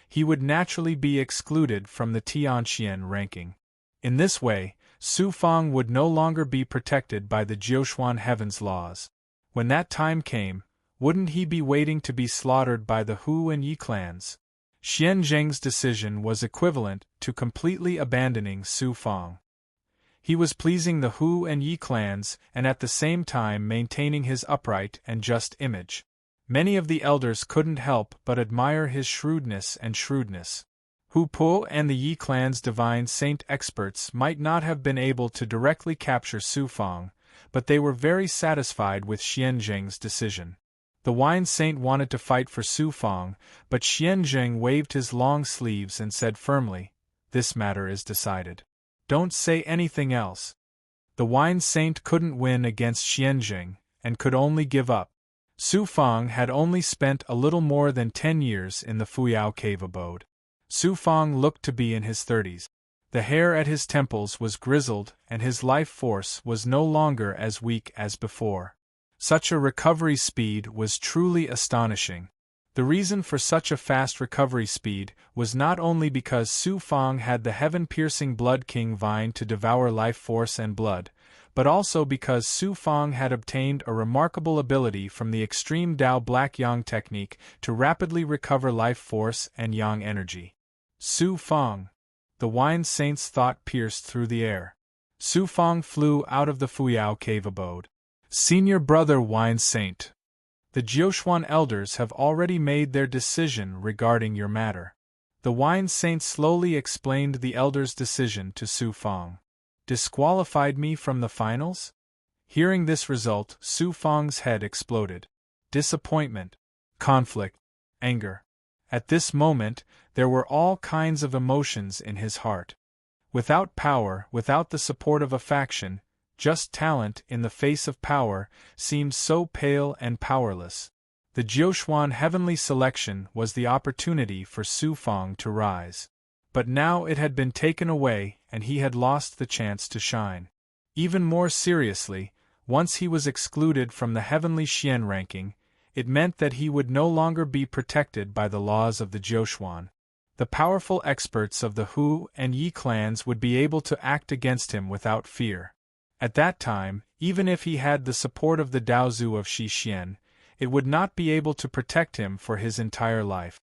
he would naturally be excluded from the Tianqian ranking. In this way, Su Fang would no longer be protected by the Jiuxuan Heaven's laws. When that time came, wouldn't he be waiting to be slaughtered by the Hu and Yi clans? Xianjing's decision was equivalent to completely abandoning Su Fang. He was pleasing the Hu and Yi clans and at the same time maintaining his upright and just image. Many of the elders couldn't help but admire his shrewdness. Hu Po and the Yi clan's divine saint experts might not have been able to directly capture Su Fang, but they were very satisfied with Xianjing's decision. The wine saint wanted to fight for Su Fang, but Xianjing waved his long sleeves and said firmly, "This matter is decided. Don't say anything else." The wine saint couldn't win against Xianjing, and could only give up. Su Fang had only spent a little more than 10 years in the Fuyao cave abode. Su Fang looked to be in his 30s. The hair at his temples was grizzled and his life force was no longer as weak as before. Such a recovery speed was truly astonishing. The reason for such a fast recovery speed was not only because Su Fang had the heaven-piercing Blood King Vine to devour life force and blood, but also because Su Fang had obtained a remarkable ability from the extreme Dao Black Yang technique to rapidly recover life force and Yang energy. Su Fang. The wine saint's thought pierced through the air. Su Fang flew out of the Fuyao cave abode. Senior brother wine saint. The Jiuxuan elders have already made their decision regarding your matter. The wine saint slowly explained the elders' decision to Su Fang. Disqualified me from the finals? Hearing this result, Su Fang's head exploded. Disappointment. conflict, anger. At this moment, there were all kinds of emotions in his heart. Without power, without the support of a faction, just talent in the face of power seemed so pale and powerless. The Jiuquan heavenly selection was the opportunity for Su Fang to rise. But now it had been taken away and he had lost the chance to shine. Even more seriously, once he was excluded from the heavenly Xian ranking, it meant that he would no longer be protected by the laws of the Jiuquan. The powerful experts of the Hu and Yi clans would be able to act against him without fear. At that time, even if he had the support of the Daozu of Xixian, it would not be able to protect him for his entire life.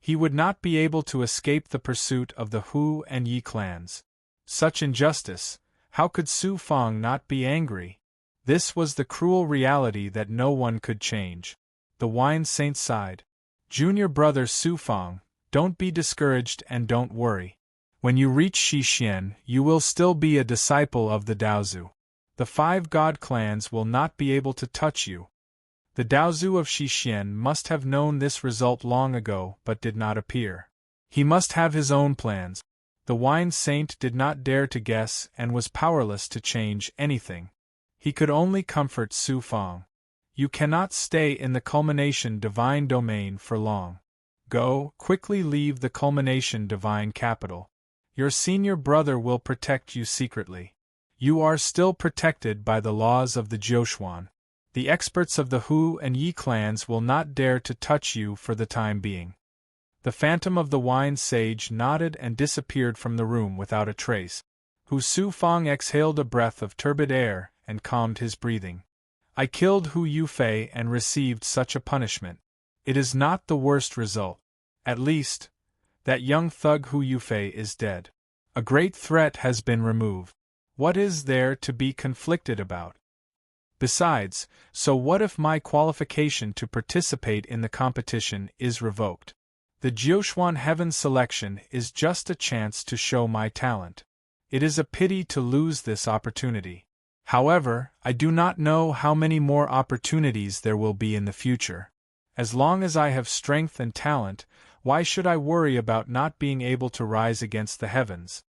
He would not be able to escape the pursuit of the Hu and Yi clans. Such injustice, how could Su Fang not be angry? This was the cruel reality that no one could change. The wine saint sighed. Junior brother Su Fang, don't be discouraged and don't worry. When you reach Xixian, you will still be a disciple of the Daozu. The 5 god clans will not be able to touch you. The Daozu of Xixian must have known this result long ago but did not appear. He must have his own plans. The wine saint did not dare to guess and was powerless to change anything. He could only comfort Su Fang. You cannot stay in the culmination divine domain for long. Go, quickly leave the culmination divine capital. Your senior brother will protect you secretly. You are still protected by the laws of the Jiuquan. The experts of the Hu and Yi clans will not dare to touch you for the time being. The phantom of the wine sage nodded and disappeared from the room without a trace. Hu Su Fang exhaled a breath of turbid air and calmed his breathing. I killed Hu Yufei and received such a punishment. It is not the worst result. At least, that young thug Hu Yufei is dead. A great threat has been removed. What is there to be conflicted about? Besides, so what if my qualification to participate in the competition is revoked? The Jiuquan Heaven selection is just a chance to show my talent. It is a pity to lose this opportunity. However, I do not know how many more opportunities there will be in the future. As long as I have strength and talent, why should I worry about not being able to rise against the heavens?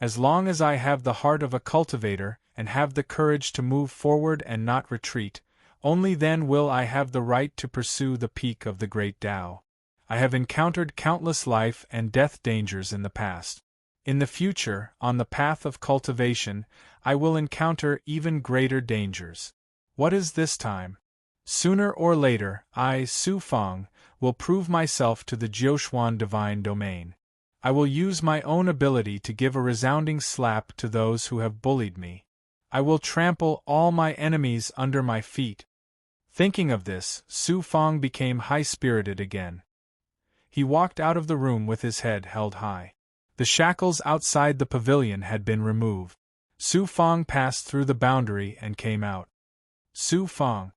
As long as I have the heart of a cultivator and have the courage to move forward and not retreat, only then will I have the right to pursue the peak of the great Tao. I have encountered countless life and death dangers in the past. In the future, on the path of cultivation, I will encounter even greater dangers. What is this time? Sooner or later, I, Su Fang, will prove myself to the Jiuquan divine domain. I will use my own ability to give a resounding slap to those who have bullied me. I will trample all my enemies under my feet. Thinking of this, Su Fang became high-spirited again. He walked out of the room with his head held high. The shackles outside the pavilion had been removed. Su Fang passed through the boundary and came out. Su Fang.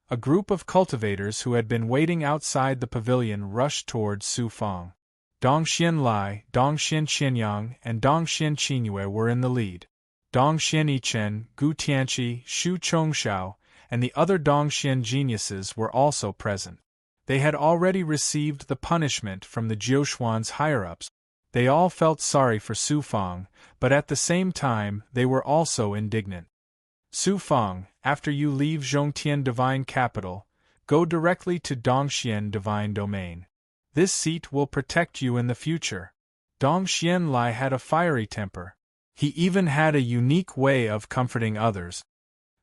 A group of cultivators who had been waiting outside the pavilion rushed toward Su Fang. Dongxian Lai, Dongxian Qianyang, and Dongxian Qingyue were in the lead. Dongxian Yichen, Gu Tianqi, Xu Chongxiao, and the other Dongxian geniuses were also present. They had already received the punishment from the Jiuquan's higher-ups. They all felt sorry for Su Fang, but at the same time they were also indignant. Su Fang, after you leave Zhongtian Divine Capital, go directly to Dongxian Divine Domain. This seat will protect you in the future. Dongxian Lai had a fiery temper. He even had a unique way of comforting others.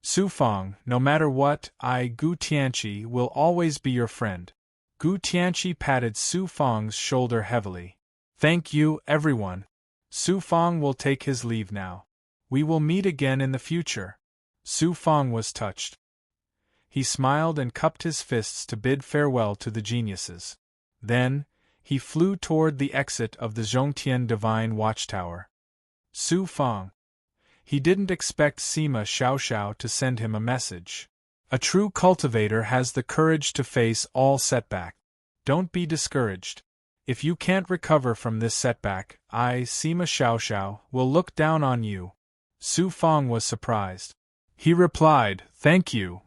Su Fang, no matter what, I, Gu Tianqi, will always be your friend. Gu Tianqi patted Su Fang's shoulder heavily. Thank you, everyone. Su Fang will take his leave now. We will meet again in the future. Su Fang was touched. He smiled and cupped his fists to bid farewell to the geniuses. Then, he flew toward the exit of the Zhongtian Divine Watchtower. Su Fang. He didn't expect Sima Xiaoxiao to send him a message. A true cultivator has the courage to face all setback. Don't be discouraged. If you can't recover from this setback, I, Sima Xiaoxiao, will look down on you. Su Fang was surprised. He replied, Thank you.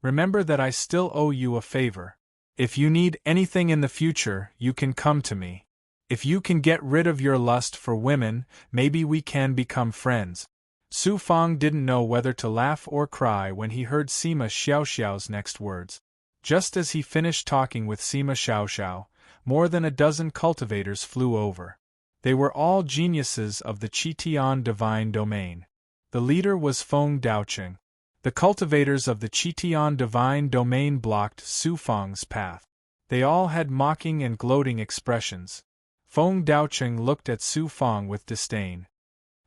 Remember that I still owe you a favor. If you need anything in the future, you can come to me. If you can get rid of your lust for women, maybe we can become friends. Su Fang didn't know whether to laugh or cry when he heard Sima Xiaoxiao's next words. Just as he finished talking with Sima Xiaoxiao, more than a dozen cultivators flew over. They were all geniuses of the Qitian divine domain. The leader was Feng Daoqing. The cultivators of the Qitian divine domain blocked Su Fang's path. They all had mocking and gloating expressions. Feng Daoqing looked at Su Fang with disdain.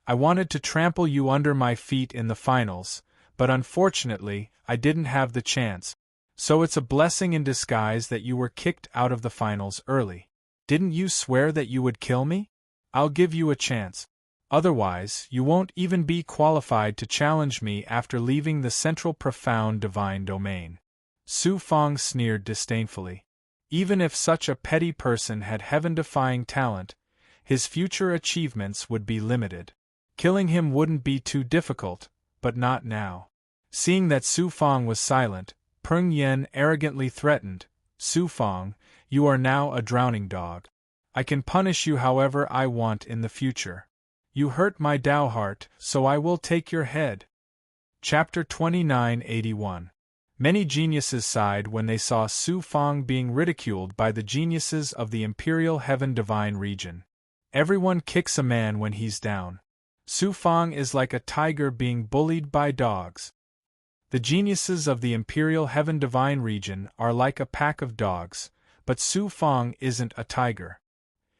I wanted to trample you under my feet in the finals, but unfortunately, I didn't have the chance. So it's a blessing in disguise that you were kicked out of the finals early. Didn't you swear that you would kill me? I'll give you a chance. Otherwise, you won't even be qualified to challenge me after leaving the central profound divine domain. Su Fang sneered disdainfully. Even if such a petty person had heaven-defying talent, his future achievements would be limited. Killing him wouldn't be too difficult, but not now. Seeing that Su Fang was silent, Peng Yan arrogantly threatened, Su Fang, you are now a drowning dog. I can punish you however I want in the future. You hurt my Dao heart, so I will take your head. Chapter 2981. Many geniuses sighed when they saw Su Fang being ridiculed by the geniuses of the Imperial Heaven Divine region. Everyone kicks a man when he's down. Su Fang is like a tiger being bullied by dogs. The geniuses of the Imperial Heaven Divine region are like a pack of dogs, but Su Fang isn't a tiger.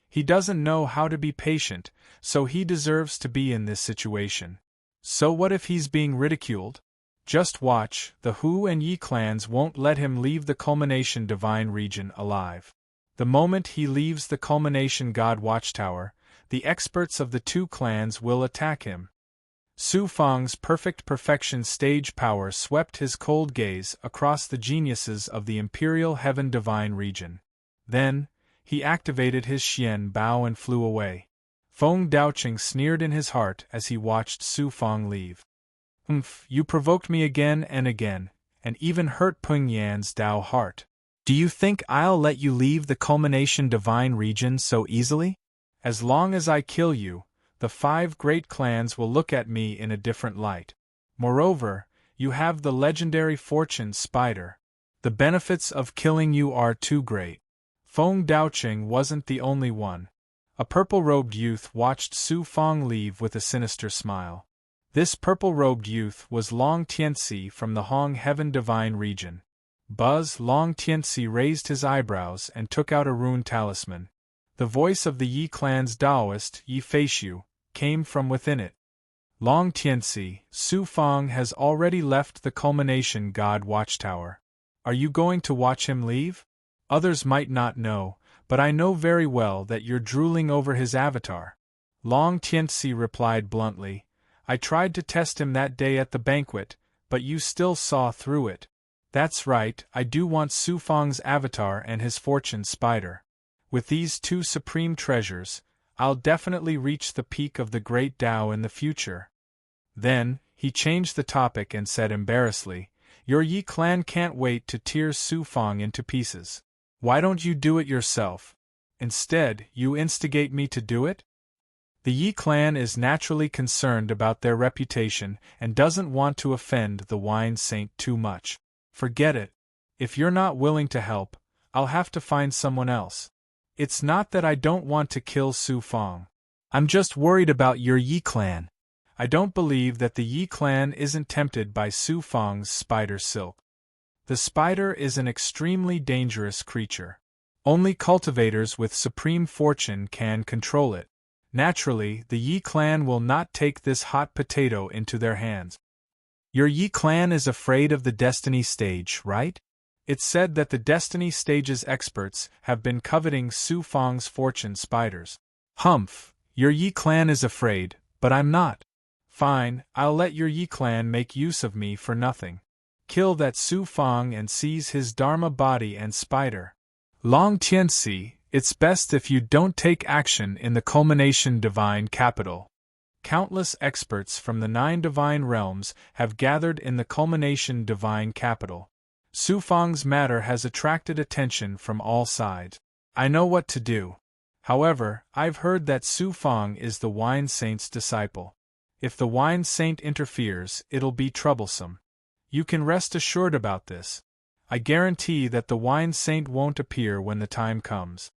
He doesn't know how to be patient, so he deserves to be in this situation. So what if he's being ridiculed? Just watch, the Hu and Yi clans won't let him leave the Culmination Divine region alive. The moment he leaves the Culmination God Watchtower, the experts of the two clans will attack him. Su Fang's perfect perfection stage power swept his cold gaze across the geniuses of the Imperial Heaven Divine region. Then, he activated his Xian Bao and flew away. Feng Daoqing sneered in his heart as he watched Su Fang leave. You provoked me again and again, and even hurt Peng Yan's Dao heart. Do you think I'll let you leave the Culmination Divine region so easily? As long as I kill you, the 5 great clans will look at me in a different light. Moreover, you have the legendary fortune spider. The benefits of killing you are too great. Feng Daoqing wasn't the only one. A purple-robed youth watched Su Fang leave with a sinister smile. This purple-robed youth was Long Tianxi from the Hong Heaven Divine region. Buzz Long Tianxi raised his eyebrows and took out a rune talisman. The voice of the Yi clan's Daoist, Yi Feishu, came from within it. Long Tianxi, Su Fang has already left the Culmination God Watchtower. Are you going to watch him leave? Others might not know, but I know very well that you're drooling over his avatar. Long Tianxi replied bluntly. I tried to test him that day at the banquet, but you still saw through it. That's right, I do want Su Fang's avatar and his fortune spider. With these 2 supreme treasures, I'll definitely reach the peak of the great Tao in the future. Then, he changed the topic and said embarrassedly, your Yi clan can't wait to tear Su Fang into pieces. Why don't you do it yourself? Instead, you instigate me to do it? The Yi clan is naturally concerned about their reputation and doesn't want to offend the wine saint too much. Forget it. If you're not willing to help, I'll have to find someone else. It's not that I don't want to kill Su Fang. I'm just worried about your Yi clan. I don't believe that the Yi clan isn't tempted by Su Fang's spider silk. The spider is an extremely dangerous creature. Only cultivators with supreme fortune can control it. Naturally, the Yi clan will not take this hot potato into their hands. Your Yi clan is afraid of the Destiny stage, right? It's said that the Destiny stage's experts have been coveting Su Fang's fortune spiders. Humph, your Yi clan is afraid, but I'm not. Fine, I'll let your Yi clan make use of me for nothing. Kill that Su Fang and seize his Dharma body and spider. Long Tianxi, it's best if you don't take action in the Culmination Divine Capital. Countless experts from the 9 divine realms have gathered in the Culmination Divine Capital. Su Fang's matter has attracted attention from all sides. I know what to do. However, I've heard that Su Fang is the Wine Saint's disciple. If the Wine Saint interferes, it'll be troublesome. You can rest assured about this. I guarantee that the Wine Saint won't appear when the time comes.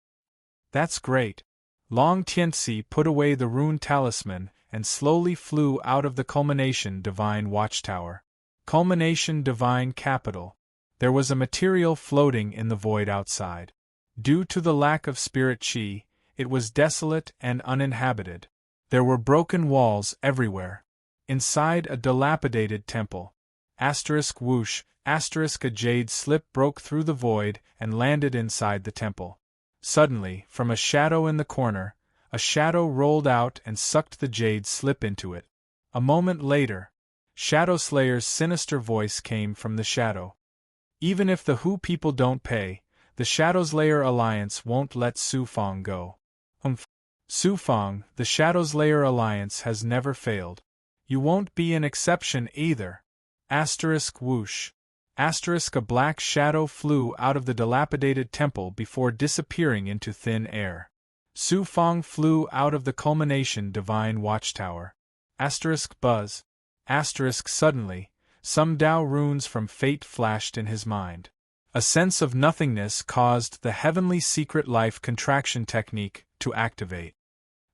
That's great. Long Tianzi put away the rune talisman and slowly flew out of the Culmination Divine Watchtower. Culmination Divine Capital. There was a material floating in the void outside. Due to the lack of spirit qi, it was desolate and uninhabited. There were broken walls everywhere. Inside a dilapidated temple. Whoosh, a jade slip broke through the void and landed inside the temple. Suddenly, from a shadow in the corner, a shadow rolled out and sucked the jade slip into it. A moment later, Shadow Slayer's sinister voice came from the shadow. Even if the Hu people don't pay, the Shadow Slayer Alliance won't let Su Fang go. Su Fang, the Shadow Slayer Alliance has never failed. You won't be an exception either. Whoosh. A black shadow flew out of the dilapidated temple before disappearing into thin air. Su Fang flew out of the Culmination Divine Watchtower. Buzz. Suddenly, some Dao runes from fate flashed in his mind. A sense of nothingness caused the Heavenly Secret Life contraction technique to activate.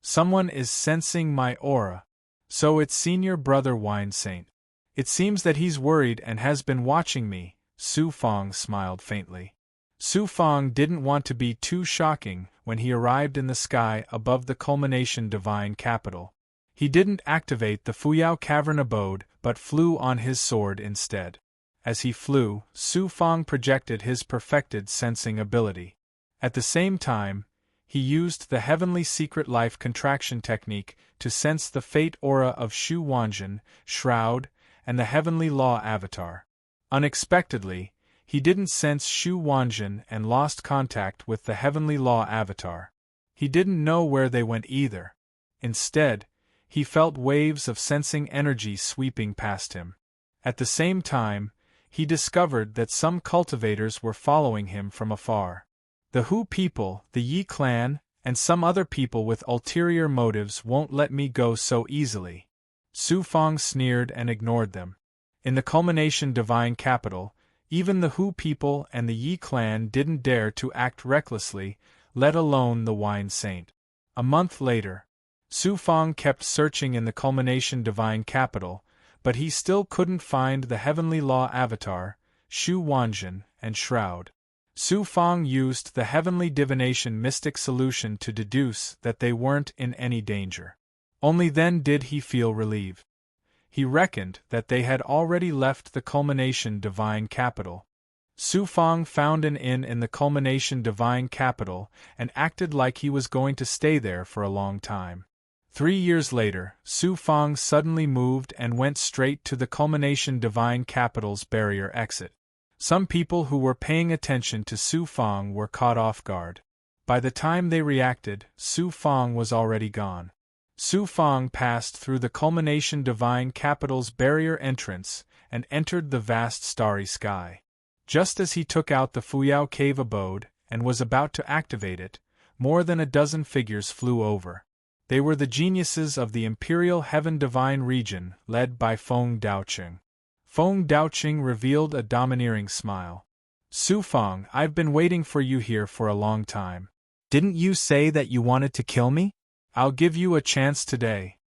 Someone is sensing my aura. So it's Senior Brother Wine Saint. It seems that he's worried and has been watching me. Su Fang smiled faintly. Su Fang didn't want to be too shocking when he arrived in the sky above the Culmination Divine Capital. He didn't activate the Fuyao Cavern Abode but flew on his sword instead. As he flew, Su Fang projected his perfected sensing ability. At the same time, he used the Heavenly Secret Life contraction technique to sense the fate aura of Shu Wanjin, Shroud, and the Heavenly Law Avatar. Unexpectedly, he didn't sense Shu Wanjin and lost contact with the Heavenly Law Avatar. He didn't know where they went either. Instead, he felt waves of sensing energy sweeping past him. At the same time, he discovered that some cultivators were following him from afar. The Hu people, the Yi clan, and some other people with ulterior motives won't let me go so easily. Su Fang sneered and ignored them. In the Culmination Divine Capital, even the Hu people and the Yi clan didn't dare to act recklessly, let alone the Wine Saint. A month later, Su Fang kept searching in the Culmination Divine Capital, but he still couldn't find the Heavenly Law Avatar, Shu Wanjin, and Shroud. Su Fang used the Heavenly Divination Mystic Solution to deduce that they weren't in any danger. Only then did he feel relieved. He reckoned that they had already left the Culmination Divine Capital. Su Fang found an inn in the Culmination Divine Capital and acted like he was going to stay there for a long time. 3 years later, Su Fang suddenly moved and went straight to the Culmination Divine Capital's barrier exit. Some people who were paying attention to Su Fang were caught off guard. By the time they reacted, Su Fang was already gone. Su Fang passed through the Culmination Divine Capital's barrier entrance and entered the vast starry sky. Just as he took out the Fuyao Cave Abode and was about to activate it, more than a dozen figures flew over. They were the geniuses of the Imperial Heaven Divine region, led by Feng Daoqing. Feng Daoqing revealed a domineering smile. Su Fang, I've been waiting for you here for a long time. Didn't you say that you wanted to kill me? I'll give you a chance today.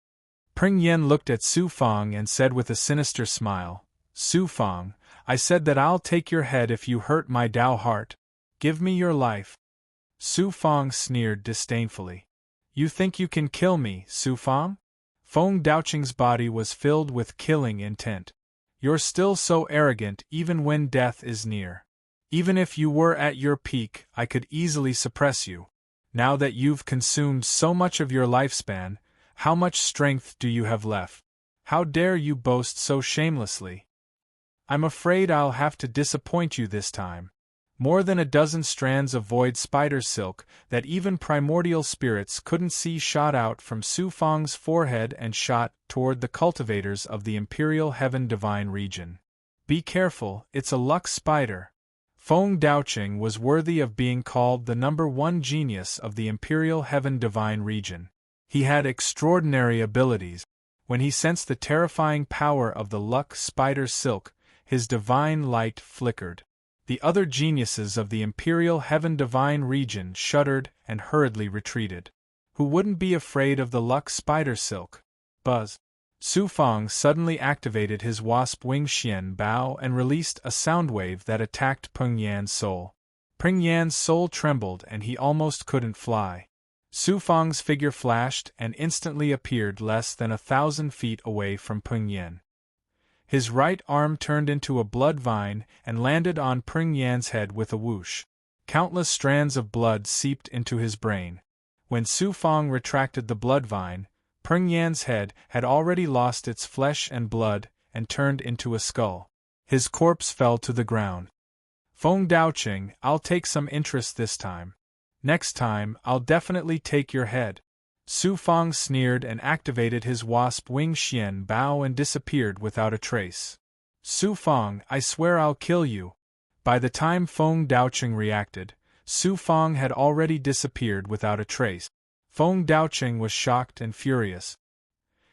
Peng Yen looked at Su Fang and said with a sinister smile, Su Fang, I said that I'll take your head if you hurt my Dao heart. Give me your life. Su Fang sneered disdainfully. You think you can kill me, Su Fang? Feng Daoqing's body was filled with killing intent. You're still so arrogant even when death is near. Even if you were at your peak, I could easily suppress you. Now that you've consumed so much of your lifespan, how much strength do you have left? How dare you boast so shamelessly? I'm afraid I'll have to disappoint you this time. More than a dozen strands of void spider silk that even primordial spirits couldn't see shot out from Su Fang's forehead and shot toward the cultivators of the Imperial Heaven Divine region. Be careful, it's a luck spider. Feng Daoqing was worthy of being called the #1 genius of the Imperial Heaven Divine region. He had extraordinary abilities. When he sensed the terrifying power of the luck spider silk, his divine light flickered. The other geniuses of the Imperial Heaven Divine region shuddered and hurriedly retreated. Who wouldn't be afraid of the luck spider silk? Buzz. Su Fang suddenly activated his wasp wing Xian Bao and released a sound wave that attacked Peng Yan's soul. Peng Yan's soul trembled and he almost couldn't fly. Su Fang's figure flashed and instantly appeared less than 1,000 feet away from Peng Yan. His right arm turned into a blood vine and landed on Peng Yan's head with a whoosh. Countless strands of blood seeped into his brain. When Su Fang retracted the blood vine, Peng Yan's head had already lost its flesh and blood and turned into a skull. His corpse fell to the ground. Feng Daoqing, I'll take some interest this time. Next time, I'll definitely take your head. Su Fang sneered and activated his wasp wing Xian Bao and disappeared without a trace. Su Fang, I swear I'll kill you. By the time Feng Daoqing reacted, Su Fang had already disappeared without a trace. Feng Daoqing was shocked and furious.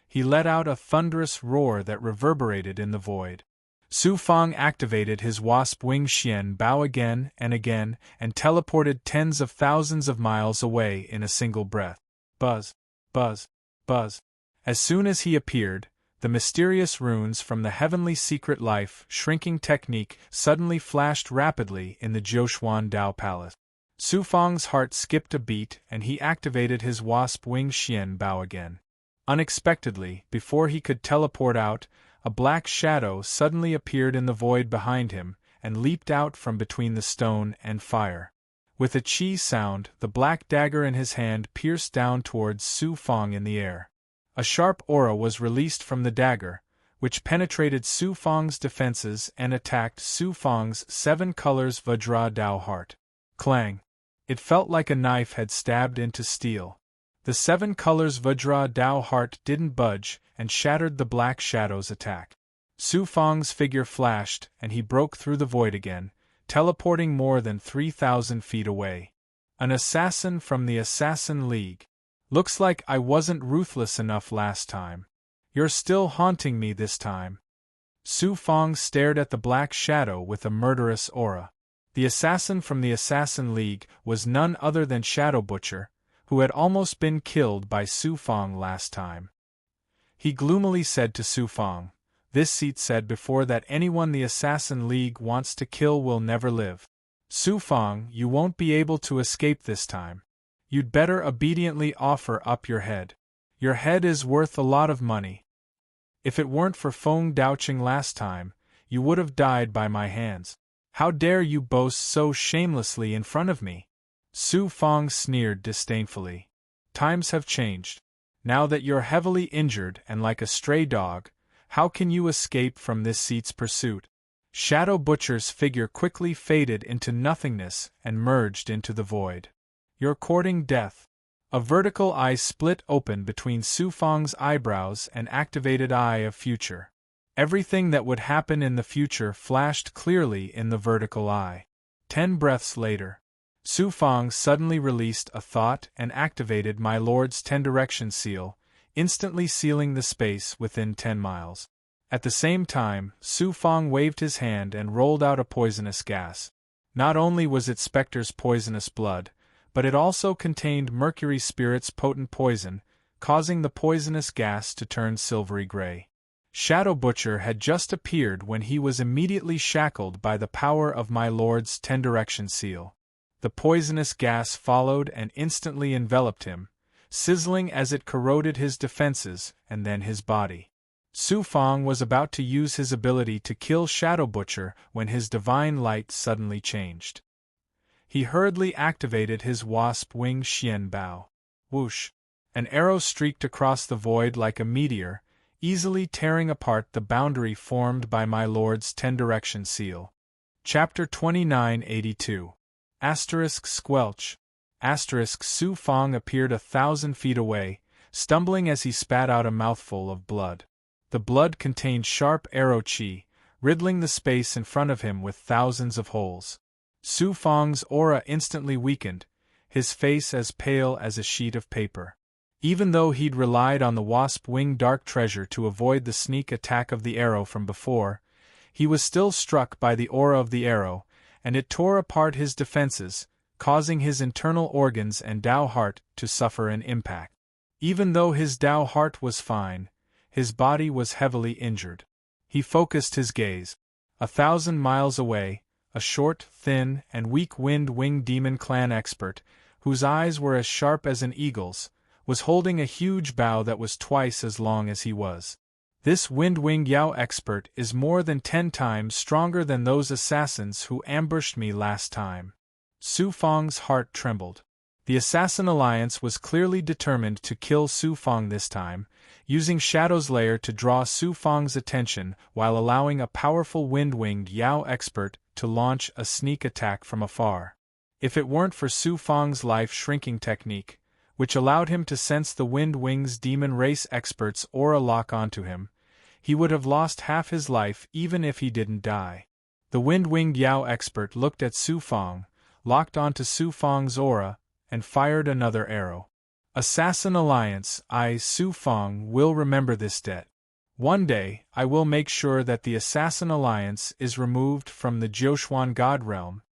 He let out a thunderous roar that reverberated in the void. Su Fang activated his wasp wing Xian Bao again and teleported tens of thousands of miles away in a single breath. Buzz, buzz, buzz. As soon as he appeared, the mysterious runes from the heavenly secret life shrinking technique suddenly flashed rapidly in the Jiuquan Dao Palace. Su Fang's heart skipped a beat and he activated his wasp wing Xian Bao again. Unexpectedly, before he could teleport out, a black shadow suddenly appeared in the void behind him and leaped out from between the stone and fire. With a chi sound, the black dagger in his hand pierced down towards Su Fang in the air. A sharp aura was released from the dagger, which penetrated Su Fang's defenses and attacked Su Fang's 7 colors Vajra Dao heart. Clang! It felt like a knife had stabbed into steel. The 7 colors Vajra Dao heart didn't budge and shattered the black shadow's attack. Su Fang's figure flashed and he broke through the void again, teleporting more than 3,000 feet away. An assassin from the Assassin League. Looks like I wasn't ruthless enough last time. You're still haunting me this time. Su Fang stared at the black shadow with a murderous aura. The assassin from the Assassin League was none other than Shadow Butcher, who had almost been killed by Su Fang last time. He gloomily said to Su Fang, "This seat said before that anyone the Assassin League wants to kill will never live. Su Fang, you won't be able to escape this time. You'd better obediently offer up your head. Your head is worth a lot of money. If it weren't for Feng Daoqing last time, you would have died by my hands. How dare you boast so shamelessly in front of me?" Su Fang sneered disdainfully. "Times have changed. Now that you're heavily injured and like a stray dog, how can you escape from this seat's pursuit?" Shadow Butcher's figure quickly faded into nothingness and merged into the void. "You're courting death." A vertical eye split open between Su Fang's eyebrows and activated Eye of Future. Everything that would happen in the future flashed clearly in the vertical eye. 10 breaths later, Su Fang suddenly released a thought and activated My Lord's 10 direction seal, instantly sealing the space within 10 miles. At the same time, Su Fang waved his hand and rolled out a poisonous gas. Not only was it Spectre's poisonous blood, but it also contained Mercury Spirit's potent poison, causing the poisonous gas to turn silvery gray. Shadow Butcher had just appeared when he was immediately shackled by the power of My Lord's 10 direction seal. The poisonous gas followed and instantly enveloped him, sizzling as it corroded his defenses and then his body. Su Fang was about to use his ability to kill Shadow Butcher when his divine light suddenly changed. He hurriedly activated his wasp wing Xian Bao. Whoosh! An arrow streaked across the void like a meteor, easily tearing apart the boundary formed by My Lord's 10 direction seal. Chapter 2982. Squelch. Su Fang appeared 1,000 feet away, stumbling as he spat out a mouthful of blood. The blood contained sharp arrow chi, riddling the space in front of him with thousands of holes. Su Fang's aura instantly weakened, his face as pale as a sheet of paper. Even though he'd relied on the wasp-wing dark treasure to avoid the sneak attack of the arrow from before, he was still struck by the aura of the arrow, and it tore apart his defenses, causing his internal organs and Tao heart to suffer an impact. Even though his Tao heart was fine, his body was heavily injured. He focused his gaze. 1,000 miles away, a short, thin, and weak-winged winged demon clan expert, whose eyes were as sharp as an eagle's, was holding a huge bow that was twice as long as he was. This wind-winged Yao expert is more than 10 times stronger than those assassins who ambushed me last time. Su Fang's heart trembled. The Assassin Alliance was clearly determined to kill Su Fang this time, using Shadow's Lair to draw Su Fang's attention while allowing a powerful wind-winged Yao expert to launch a sneak attack from afar. If it weren't for Su Fang's life-shrinking technique, which allowed him to sense the Wind Wing's demon race expert's aura lock onto him, he would have lost half his life even if he didn't die. The Wind-winged Yao expert looked at Su Fang, locked onto Su Fang's aura, and fired another arrow. Assassin Alliance, I, Su Fang, will remember this debt. One day, I will make sure that the Assassin Alliance is removed from the Jiuquan God Realm.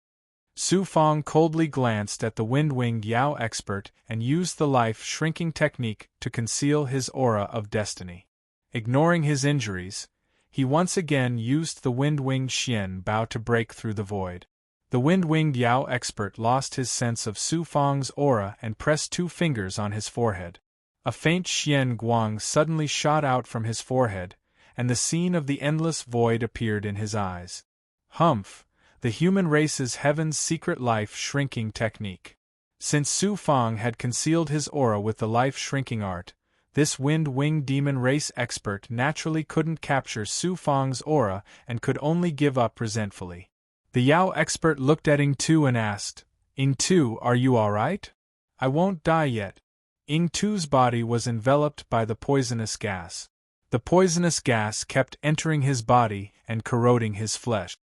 Su Fang coldly glanced at the wind-winged Yao expert and used the life-shrinking technique to conceal his aura of destiny. Ignoring his injuries, he once again used the wind-winged Xian bow to break through the void. The wind-winged Yao expert lost his sense of Su Fang's aura and pressed 2 fingers on his forehead. A faint Xian guang suddenly shot out from his forehead, and the scene of the endless void appeared in his eyes. Humph! The human race's heaven's secret life-shrinking technique. Since Su Fang had concealed his aura with the life-shrinking art, this wind-winged demon race expert naturally couldn't capture Su Fang's aura and could only give up resentfully. The Yao expert looked at Ing Tu and asked, "Ing Tu, are you alright? I won't die yet." Ing Tu's body was enveloped by the poisonous gas. The poisonous gas kept entering his body and corroding his flesh.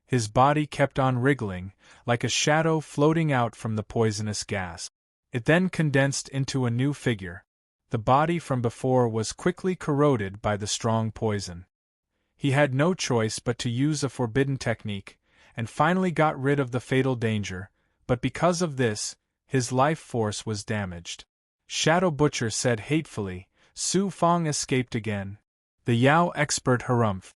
His body kept on wriggling, like a shadow floating out from the poisonous gas. It then condensed into a new figure. The body from before was quickly corroded by the strong poison. He had no choice but to use a forbidden technique, and finally got rid of the fatal danger, but because of this, his life force was damaged. Shadow Butcher said hatefully, "Su Fang escaped again." The Yao expert harumphed.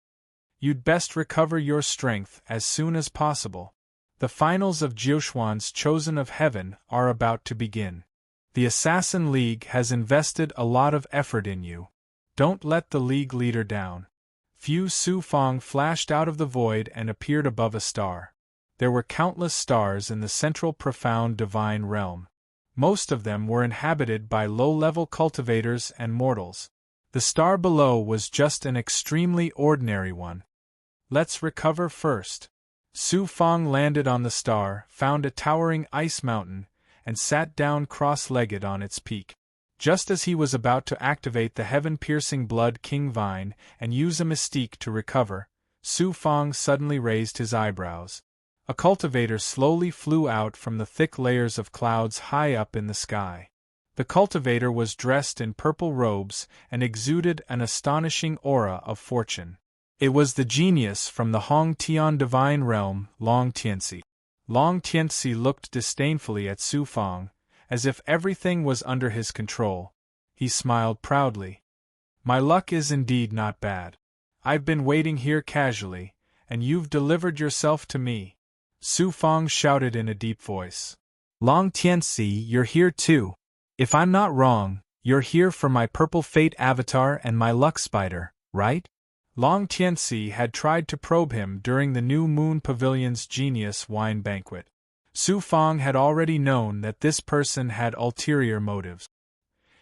"You'd best recover your strength as soon as possible. The finals of Jiuquan's Chosen of Heaven are about to begin. The Assassin League has invested a lot of effort in you. Don't let the League leader down." Su Fang flashed out of the void and appeared above a star. There were countless stars in the central profound divine realm. Most of them were inhabited by low-level cultivators and mortals. The star below was just an extremely ordinary one. "Let's recover first." Su Fang landed on the star, found a towering ice mountain, and sat down cross-legged on its peak. Just as he was about to activate the heaven-piercing Blood King Vine and use a mystique to recover, Su Fang suddenly raised his eyebrows. A cultivator slowly flew out from the thick layers of clouds high up in the sky. The cultivator was dressed in purple robes and exuded an astonishing aura of fortune. It was the genius from the Hong Tian divine realm, Long Tianxi. Long Tianxi looked disdainfully at Su Fang, as if everything was under his control. He smiled proudly. "My luck is indeed not bad. I've been waiting here casually, and you've delivered yourself to me." Su Fang shouted in a deep voice. "Long Tianxi, you're here too. If I'm not wrong, you're here for my Purple Fate avatar and my luck spider, right?" Long Tianxi had tried to probe him during the New Moon Pavilion's genius wine banquet. Su Fang had already known that this person had ulterior motives.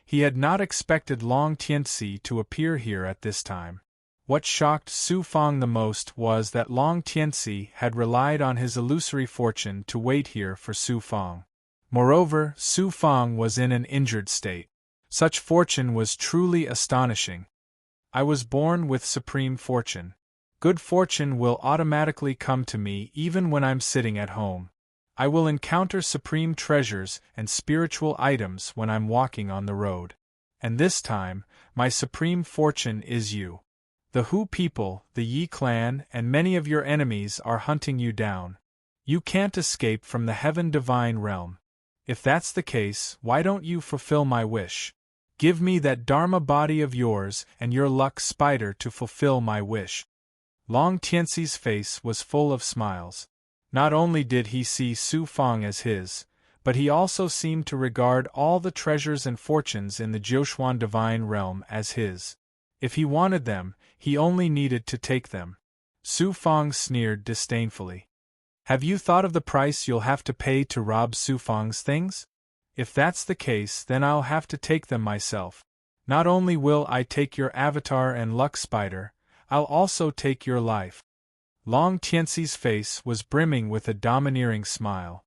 He had not expected Long Tianxi to appear here at this time. What shocked Su Fang the most was that Long Tianxi had relied on his illusory fortune to wait here for Su Fang. Moreover, Su Fang was in an injured state. Such fortune was truly astonishing. "I was born with supreme fortune. Good fortune will automatically come to me even when I'm sitting at home. I will encounter supreme treasures and spiritual items when I'm walking on the road. And this time, my supreme fortune is you. The Hu people, the Yi clan, and many of your enemies are hunting you down. You can't escape from the heaven divine realm. If that's the case, why don't you fulfill my wish? Give me that Dharma body of yours and your luck spider to fulfill my wish. Long Tianxi's face was full of smiles. Not only did he see Su Fang as his, but he also seemed to regard all the treasures and fortunes in the Jiuquan divine realm as his. If he wanted them, he only needed to take them. Su Fang sneered disdainfully. Have you thought of the price you'll have to pay to rob Su Fang's things? If that's the case, then I'll have to take them myself. Not only will I take your avatar and luck spider, I'll also take your life. Long Tianxi's face was brimming with a domineering smile.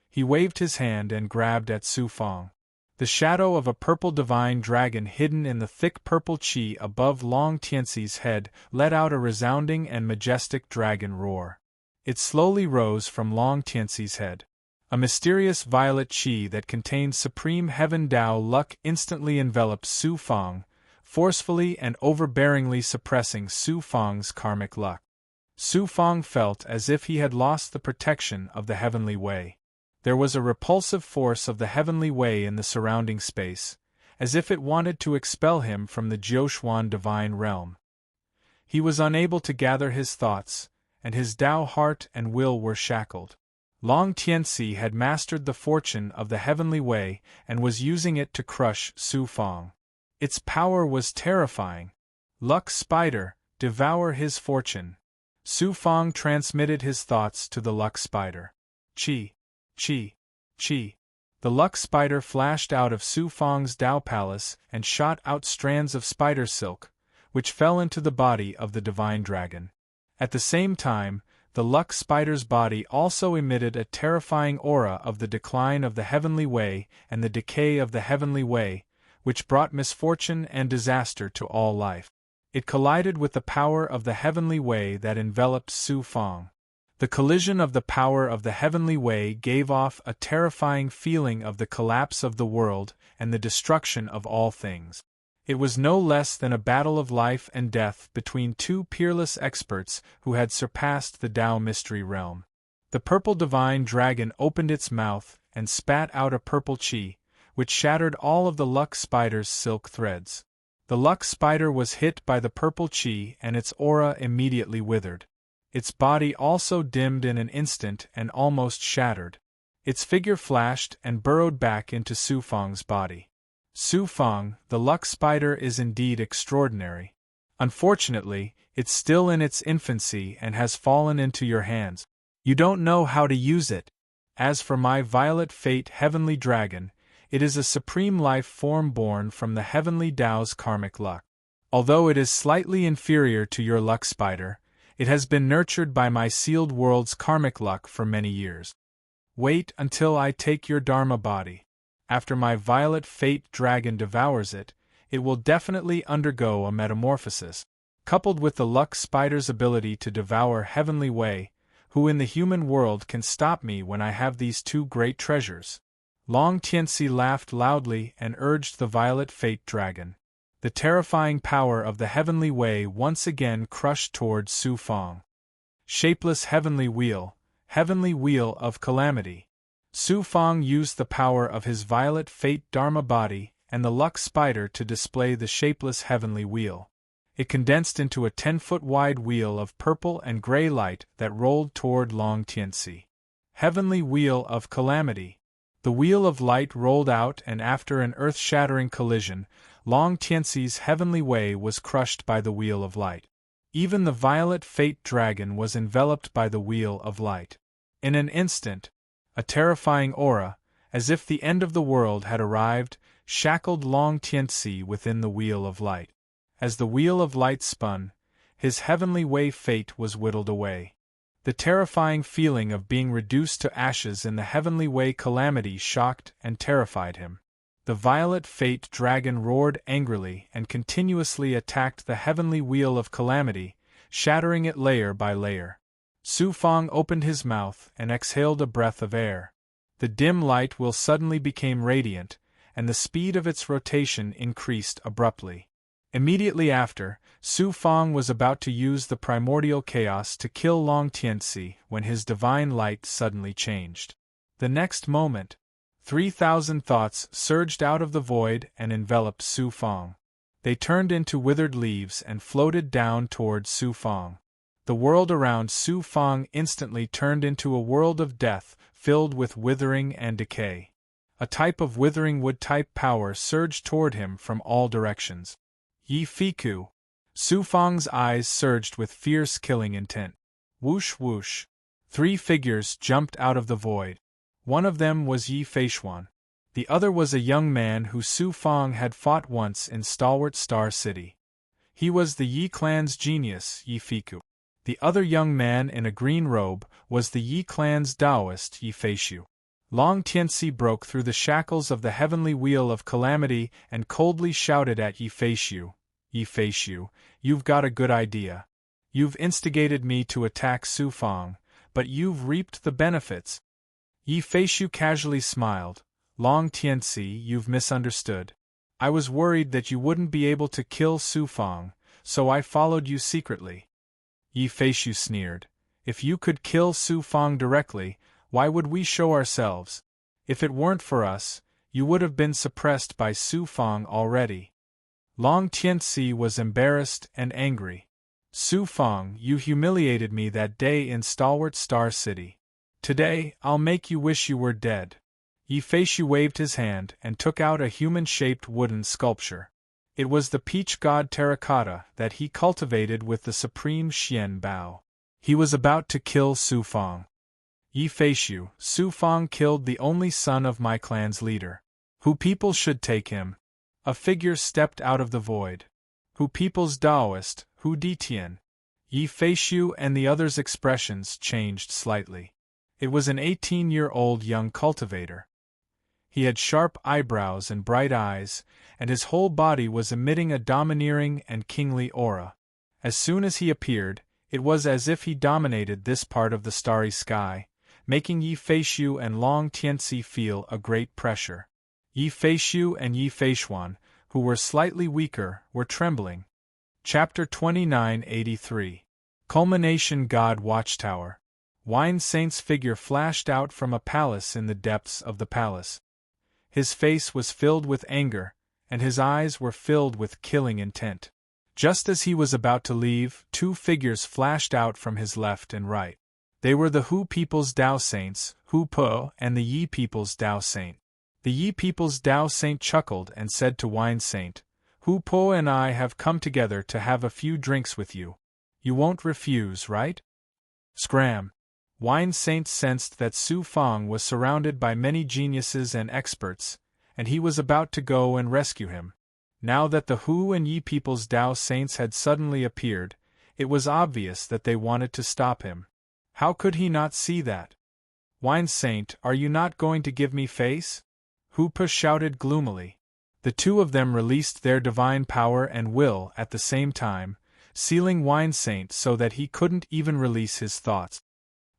He waved his hand and grabbed at Su Fang. The shadow of a purple divine dragon hidden in the thick purple qi above Long Tianxi's head let out a resounding and majestic dragon roar. It slowly rose from Long Tianxi's head. A mysterious violet qi that contained supreme heaven Tao luck instantly enveloped Su Fang, forcefully and overbearingly suppressing Su Fang's karmic luck. Su Fang felt as if he had lost the protection of the heavenly way. There was a repulsive force of the heavenly way in the surrounding space, as if it wanted to expel him from the Jiuquan divine realm. He was unable to gather his thoughts, and his Tao heart and will were shackled. Long Tianxi had mastered the fortune of the heavenly way and was using it to crush Su Fang. Its power was terrifying. Luck spider, devour his fortune. Su Fang transmitted his thoughts to the luck spider. Qi, qi, qi. The luck spider flashed out of Su Fang's Tao palace and shot out strands of spider silk, which fell into the body of the divine dragon. At the same time, the luck spider's body also emitted a terrifying aura of the decline of the heavenly way and the decay of the heavenly way, which brought misfortune and disaster to all life. It collided with the power of the heavenly way that enveloped Su Fang. The collision of the power of the heavenly way gave off a terrifying feeling of the collapse of the world and the destruction of all things. It was no less than a battle of life and death between two peerless experts who had surpassed the Tao mystery realm. The purple divine dragon opened its mouth and spat out a purple qi, which shattered all of the luck spider's silk threads. The luck spider was hit by the purple qi and its aura immediately withered. Its body also dimmed in an instant and almost shattered. Its figure flashed and burrowed back into Su Fang's body. Su Fang, the luck spider is indeed extraordinary. Unfortunately, it's still in its infancy and has fallen into your hands. You don't know how to use it. As for my violet fate heavenly dragon, it is a supreme life form born from the heavenly Tao's karmic luck. Although it is slightly inferior to your luck spider, it has been nurtured by my sealed world's karmic luck for many years. Wait until I take your Dharma body. After my violet fate dragon devours it, it will definitely undergo a metamorphosis. Coupled with the luck spider's ability to devour heavenly way, who in the human world can stop me when I have these two great treasures? Long Tianxi laughed loudly and urged the violet fate dragon. The terrifying power of the heavenly way once again crushed toward Su Fang. Shapeless heavenly wheel of calamity. Su Fang used the power of his violet fate Dharma body and the luck spider to display the shapeless heavenly wheel. It condensed into a 10-foot wide wheel of purple and gray light that rolled toward Long Tianxi. Heavenly wheel of calamity. The wheel of light rolled out, and after an earth-shattering collision, Long Tianxi's heavenly way was crushed by the wheel of light. Even the violet fate dragon was enveloped by the wheel of light. In an instant, a terrifying aura, as if the end of the world had arrived, shackled Long Tianxi within the wheel of light. As the wheel of light spun, his heavenly way fate was whittled away. The terrifying feeling of being reduced to ashes in the heavenly way calamity shocked and terrified him. The violet fate dragon roared angrily and continuously attacked the heavenly wheel of calamity, shattering it layer by layer. Su Fang opened his mouth and exhaled a breath of air. The dim light will suddenly became radiant, and the speed of its rotation increased abruptly. Immediately after, Su Fang was about to use the primordial chaos to kill Long Tianci when his divine light suddenly changed. The next moment, 3,000 thoughts surged out of the void and enveloped Su Fang. They turned into withered leaves and floated down toward Su Fang. The world around Su Fang instantly turned into a world of death, filled with withering and decay. A type of withering wood-type power surged toward him from all directions. Yi Fiku! Su Fang's eyes surged with fierce killing intent. Whoosh whoosh! 3 figures jumped out of the void. One of them was Yi Feishuan. The other was a young man who Su Fang had fought once in stalwart Star City. He was the Yi clan's genius, Yi Fiku. The other young man in a green robe was the Yi clan's Taoist, Yi Feishu. Long Tianci broke through the shackles of the heavenly wheel of calamity and coldly shouted at Yi Feishu, "Yi Feishu, you've got a good idea. You've instigated me to attack Su Fang, but you've reaped the benefits." Yi Feishu casually smiled. "Long Tianci, you've misunderstood. I was worried that you wouldn't be able to kill Su Fang, so I followed you secretly." Yi Feishu sneered. "If you could kill Su Fang directly, why would we show ourselves? If it weren't for us, you would have been suppressed by Su Fang already." Long Tianci was embarrassed and angry. "Su Fang, you humiliated me that day in Stalwart Star City. Today, I'll make you wish you were dead." Yi Feishu waved his hand and took out a human-shaped wooden sculpture. It was the peach god terracotta that he cultivated with the supreme Xian Bao. He was about to kill Su Fang. "Yi Feishu, Su Fang killed the only son of my clan's leader. Who people should take him?" A figure stepped out of the void. "Who people's Taoist, Hu Ditian?" Yi Feishu and the others' expressions changed slightly. It was an 18-year-old young cultivator. He had sharp eyebrows and bright eyes, and his whole body was emitting a domineering and kingly aura. As soon as he appeared, it was as if he dominated this part of the starry sky, making Yi Feishu and Long Tianci feel a great pressure. Yi Feishu and Yi Feishuan, who were slightly weaker, were trembling. Chapter 2983. Culmination God Watchtower. Wine Saint's figure flashed out from a palace in the depths of the palace. His face was filled with anger, and his eyes were filled with killing intent. Just as he was about to leave, 2 figures flashed out from his left and right. They were the Hu people's Tao Saints, Hu Po, and the Yi people's Tao Saint. The Yi people's Tao Saint chuckled and said to Wine Saint, "Hu Po and I have come together to have a few drinks with you. You won't refuse, right?" Scram! Wine Saint sensed that Su Fang was surrounded by many geniuses and experts, and he was about to go and rescue him. Now that the Hu and Yi people's Tao Saints had suddenly appeared, it was obvious that they wanted to stop him. How could he not see that? "Wine Saint, are you not going to give me face?" Hu Po shouted gloomily. The 2 of them released their divine power and will at the same time, sealing Wine Saint so that he couldn't even release his thoughts.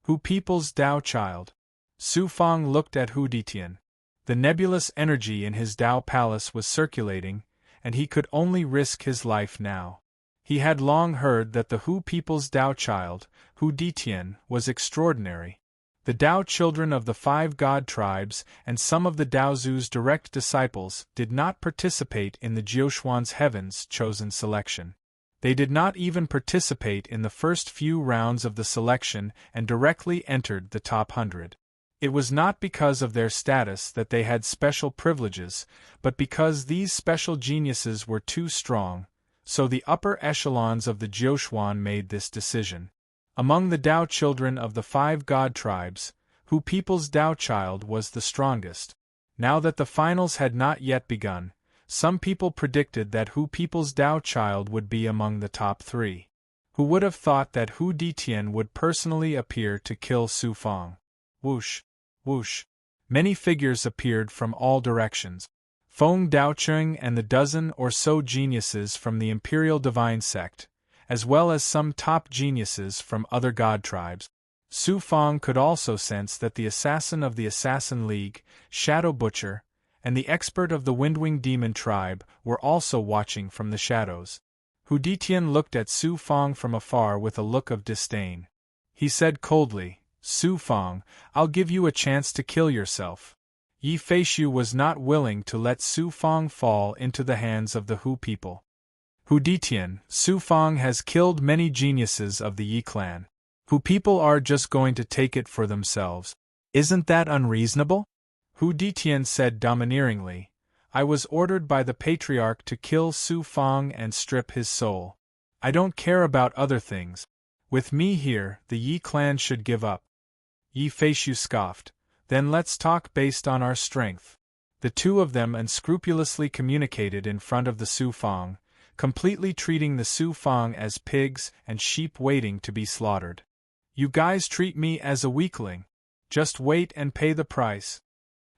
"Hu people's Tao child." Su Fang looked at Hu Ditian. The nebulous energy in his Tao palace was circulating, and he could only risk his life now. He had long heard that the Hu people's Tao child, Hu Ditian, was extraordinary. The Tao children of the 5 god tribes and some of the Daozu's direct disciples did not participate in the Jiuxuan's Heaven's chosen selection. They did not even participate in the first few rounds of the selection and directly entered the top 100. It was not because of their status that they had special privileges, but because these special geniuses were too strong, so the upper echelons of the Jiuxuan made this decision. Among the Tao children of the 5 god tribes, Hu people's Tao child was the strongest. Now that the finals had not yet begun, some people predicted that Hu people's Tao child would be among the top 3. Who would have thought that Hu Ditian would personally appear to kill Su Fang? Whoosh! Whoosh! Many figures appeared from all directions. Feng Daocheng and the dozen or so geniuses from the Imperial Divine Sect, as well as some top geniuses from other god tribes. Su Fang could also sense that the assassin of the Assassin League, Shadow Butcher, and the expert of the Windwing Demon tribe were also watching from the shadows. Hu Ditian looked at Su Fang from afar with a look of disdain. He said coldly, "Su Fang, I'll give you a chance to kill yourself." Yi Feishu was not willing to let Su Fang fall into the hands of the Hu people. "Hu Ditian, Su Fang has killed many geniuses of the Yi clan. Hu people are just going to take it for themselves. Isn't that unreasonable?" Hu Ditian said domineeringly, "I was ordered by the patriarch to kill Su Fang and strip his soul. I don't care about other things. With me here, the Yi clan should give up." Yi Feishu scoffed, "Then let's talk based on our strength." The two of them unscrupulously communicated in front of the Su Fang, completely treating the Su Fang as pigs and sheep waiting to be slaughtered. "You guys treat me as a weakling. Just wait and pay the price."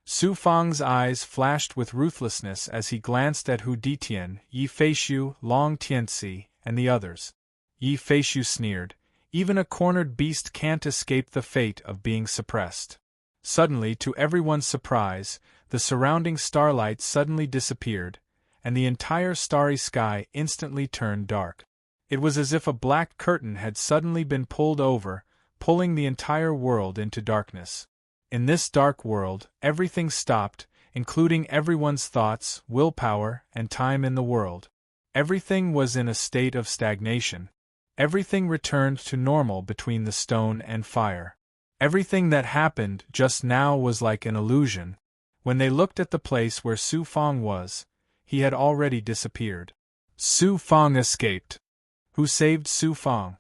Su Fang's eyes flashed with ruthlessness as he glanced at Hu Ditian, Yi Feishu, Long Tianci, and the others. Yi Feishu sneered, "Even a cornered beast can't escape the fate of being suppressed." Suddenly, to everyone's surprise, the surrounding starlight suddenly disappeared, and the entire starry sky instantly turned dark. It was as if a black curtain had suddenly been pulled over, pulling the entire world into darkness. In this dark world, everything stopped, including everyone's thoughts, willpower, and time in the world. Everything was in a state of stagnation. Everything returned to normal between the stone and fire. Everything that happened just now was like an illusion. When they looked at the place where Su Fang was, he had already disappeared. Su Fang escaped. Who saved Su Fang?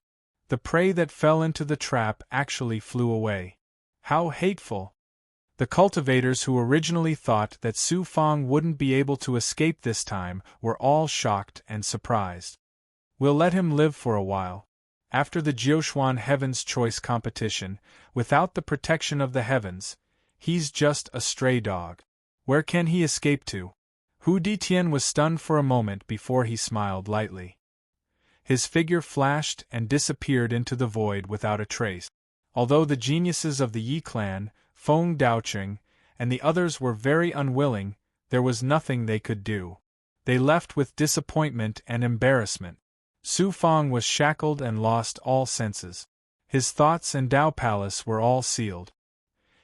The prey that fell into the trap actually flew away. How hateful! The cultivators who originally thought that Su Fang wouldn't be able to escape this time were all shocked and surprised. "We'll let him live for a while. After the Jiuquan Heaven's Choice competition, without the protection of the heavens, he's just a stray dog. Where can he escape to?" Hu Ditian was stunned for a moment before he smiled lightly. His figure flashed and disappeared into the void without a trace. Although the geniuses of the Yi clan, Feng Daoqing, and the others were very unwilling, there was nothing they could do. They left with disappointment and embarrassment. Su Fang was shackled and lost all senses. His thoughts and Dao Palace were all sealed.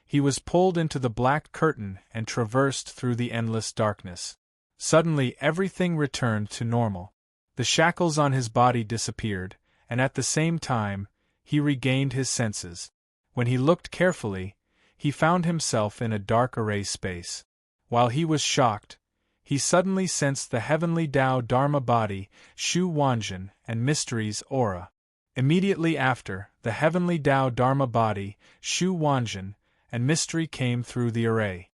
He was pulled into the black curtain and traversed through the endless darkness. Suddenly everything returned to normal. The shackles on his body disappeared, and at the same time, he regained his senses. When he looked carefully, he found himself in a dark array space. While he was shocked, he suddenly sensed the heavenly Tao Dharma body, Shu Wanjin, and Mystery's aura. Immediately after, the heavenly Tao Dharma body, Shu Wanjin, and Mystery came through the array.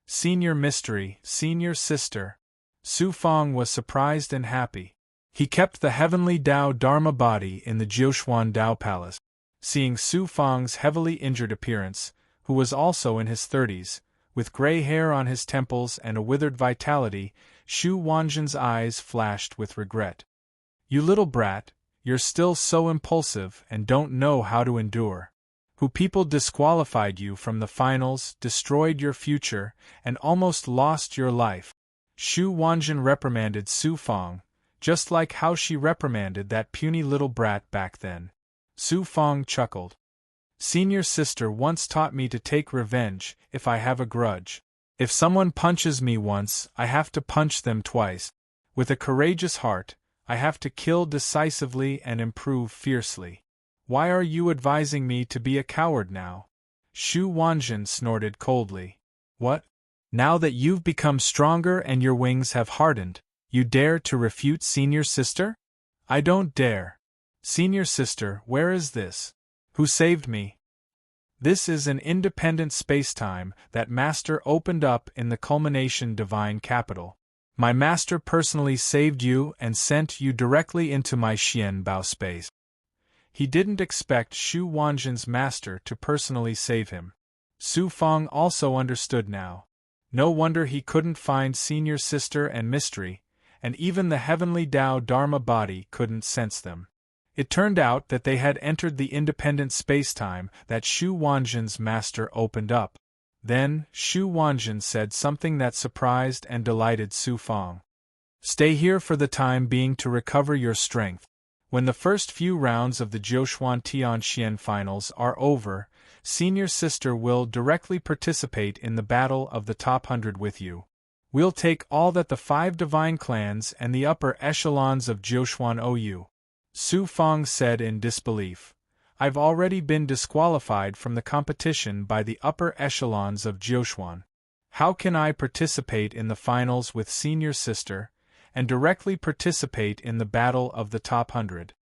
"Senior Mystery, senior sister." Su Fang was surprised and happy. He kept the heavenly Tao Dharma body in the Jiuquan Tao Palace. Seeing Su Fang's heavily injured appearance, who was also in his 30s, with gray hair on his temples and a withered vitality, Shu Wanjin's eyes flashed with regret. "You little brat, you're still so impulsive and don't know how to endure. Who people disqualified you from the finals, destroyed your future, and almost lost your life." Shu Wanjin reprimanded Su Fang, just like how she reprimanded that puny little brat back then. Su Fang chuckled. "Senior sister once taught me to take revenge if I have a grudge. If someone punches me once, I have to punch them twice. With a courageous heart, I have to kill decisively and improve fiercely. Why are you advising me to be a coward now?" Shu Wanjin snorted coldly. "What? Now that you've become stronger and your wings have hardened, you dare to refute senior sister? I don't dare. Senior sister, where is this? Who saved me?" "This is an independent spacetime that Master opened up in the culmination divine capital. My Master personally saved you and sent you directly into my Xianbao space." He didn't expect Shu Wanjin's master to personally save him. Su Fang also understood now. No wonder he couldn't find senior sister and Mystery, and even the heavenly Tao Dharma body couldn't sense them. It turned out that they had entered the independent spacetime that Shu Wanjin's master opened up. Then, Shu Wanjin said something that surprised and delighted Su Fang. Stay here for the time being to recover your strength. When the first few rounds of the Jiuquan Tianxian finals are over, Senior Sister will directly participate in the battle of the top 100 with you. We'll take all that the 5 divine clans and the upper echelons of Jiuquan owe you. Su Fang said in disbelief. I've already been disqualified from the competition by the upper echelons of Jiuquan. How can I participate in the finals with Senior Sister, and directly participate in the battle of the top 100?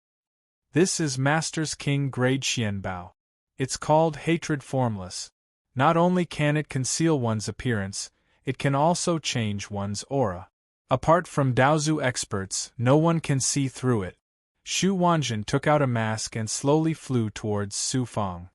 This is Master's King Grade Xianbao. It's called Hatred Formless. Not only can it conceal one's appearance, it can also change one's aura. Apart from Daozu experts, no one can see through it. Shu Wanjin took out a mask and slowly flew towards Su Fang.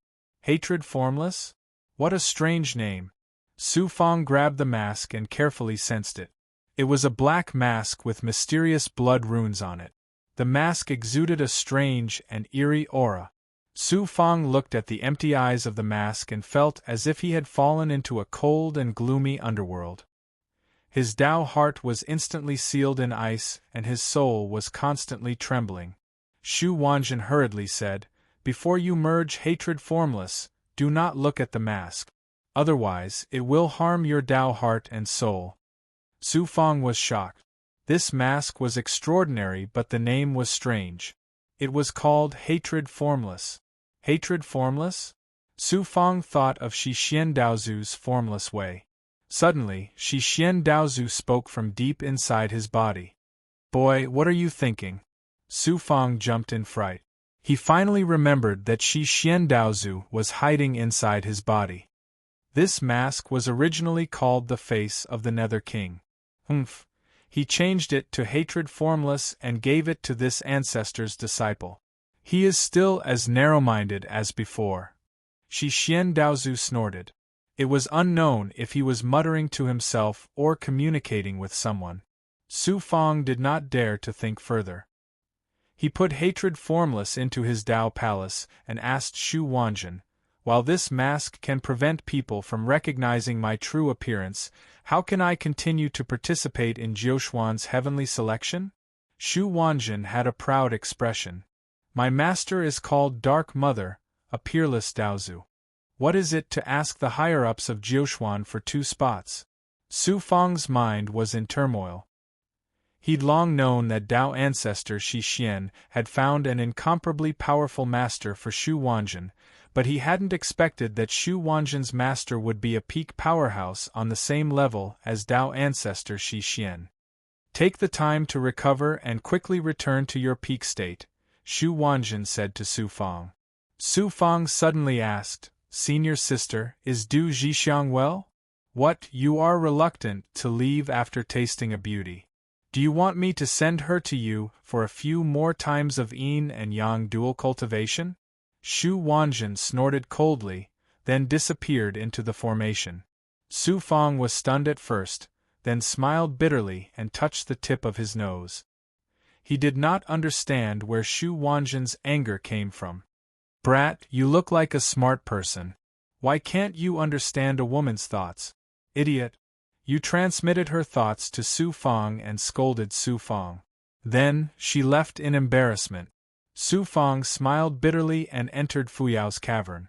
Hatred Formless? What a strange name. Su Fang grabbed the mask and carefully sensed it. It was a black mask with mysterious blood runes on it. The mask exuded a strange and eerie aura. Su Fang looked at the empty eyes of the mask and felt as if he had fallen into a cold and gloomy underworld. His Tao heart was instantly sealed in ice and his soul was constantly trembling. Shu Wanjin hurriedly said, Before you merge Hatred Formless, do not look at the mask. Otherwise, it will harm your Tao heart and soul. Su Fang was shocked. This mask was extraordinary, but the name was strange. It was called Hatred Formless. Hatred Formless? Su Fang thought of Shi Xian Daozu's formless way. Suddenly, Shi Xian Daozu spoke from deep inside his body. Boy, what are you thinking? Su Fang jumped in fright. He finally remembered that Shi Xian Daozu was hiding inside his body. This mask was originally called the Face of the Nether King. He changed it to Hatred Formless and gave it to this ancestor's disciple. He is still as narrow-minded as before. Shi Xian Daozu snorted. It was unknown if he was muttering to himself or communicating with someone. Su Fang did not dare to think further. He put Hatred Formless into his Tao Palace and asked Shu Wanjin, While this mask can prevent people from recognizing my true appearance, how can I continue to participate in Jiuquan's heavenly selection? Shu Wanjin had a proud expression. My master is called Dark Mother, a peerless Daozu. What is it to ask the higher-ups of Jiuquan for 2 spots? Su Fang's mind was in turmoil. He'd long known that Tao ancestor Shi Xian had found an incomparably powerful master for Shu Wanjin, but he hadn't expected that Shu Wanjin's master would be a peak powerhouse on the same level as Tao ancestor Shi Xian. Take the time to recover and quickly return to your peak state, Shu Wanjin said to Su Fang. Su Fang suddenly asked, Senior Sister, is Du Zhixiang well? What, you are reluctant to leave after tasting a beauty? Do you want me to send her to you for a few more times of yin and yang dual cultivation? Shu Wanjin snorted coldly, then disappeared into the formation. Su Fang was stunned at first, then smiled bitterly and touched the tip of his nose. He did not understand where Shu Wanjin's anger came from. Brat, you look like a smart person. Why can't you understand a woman's thoughts? Idiot! You transmitted her thoughts to Su Fang and scolded Su Fang. Then, she left in embarrassment. Su Fang smiled bitterly and entered Fuyao's cavern.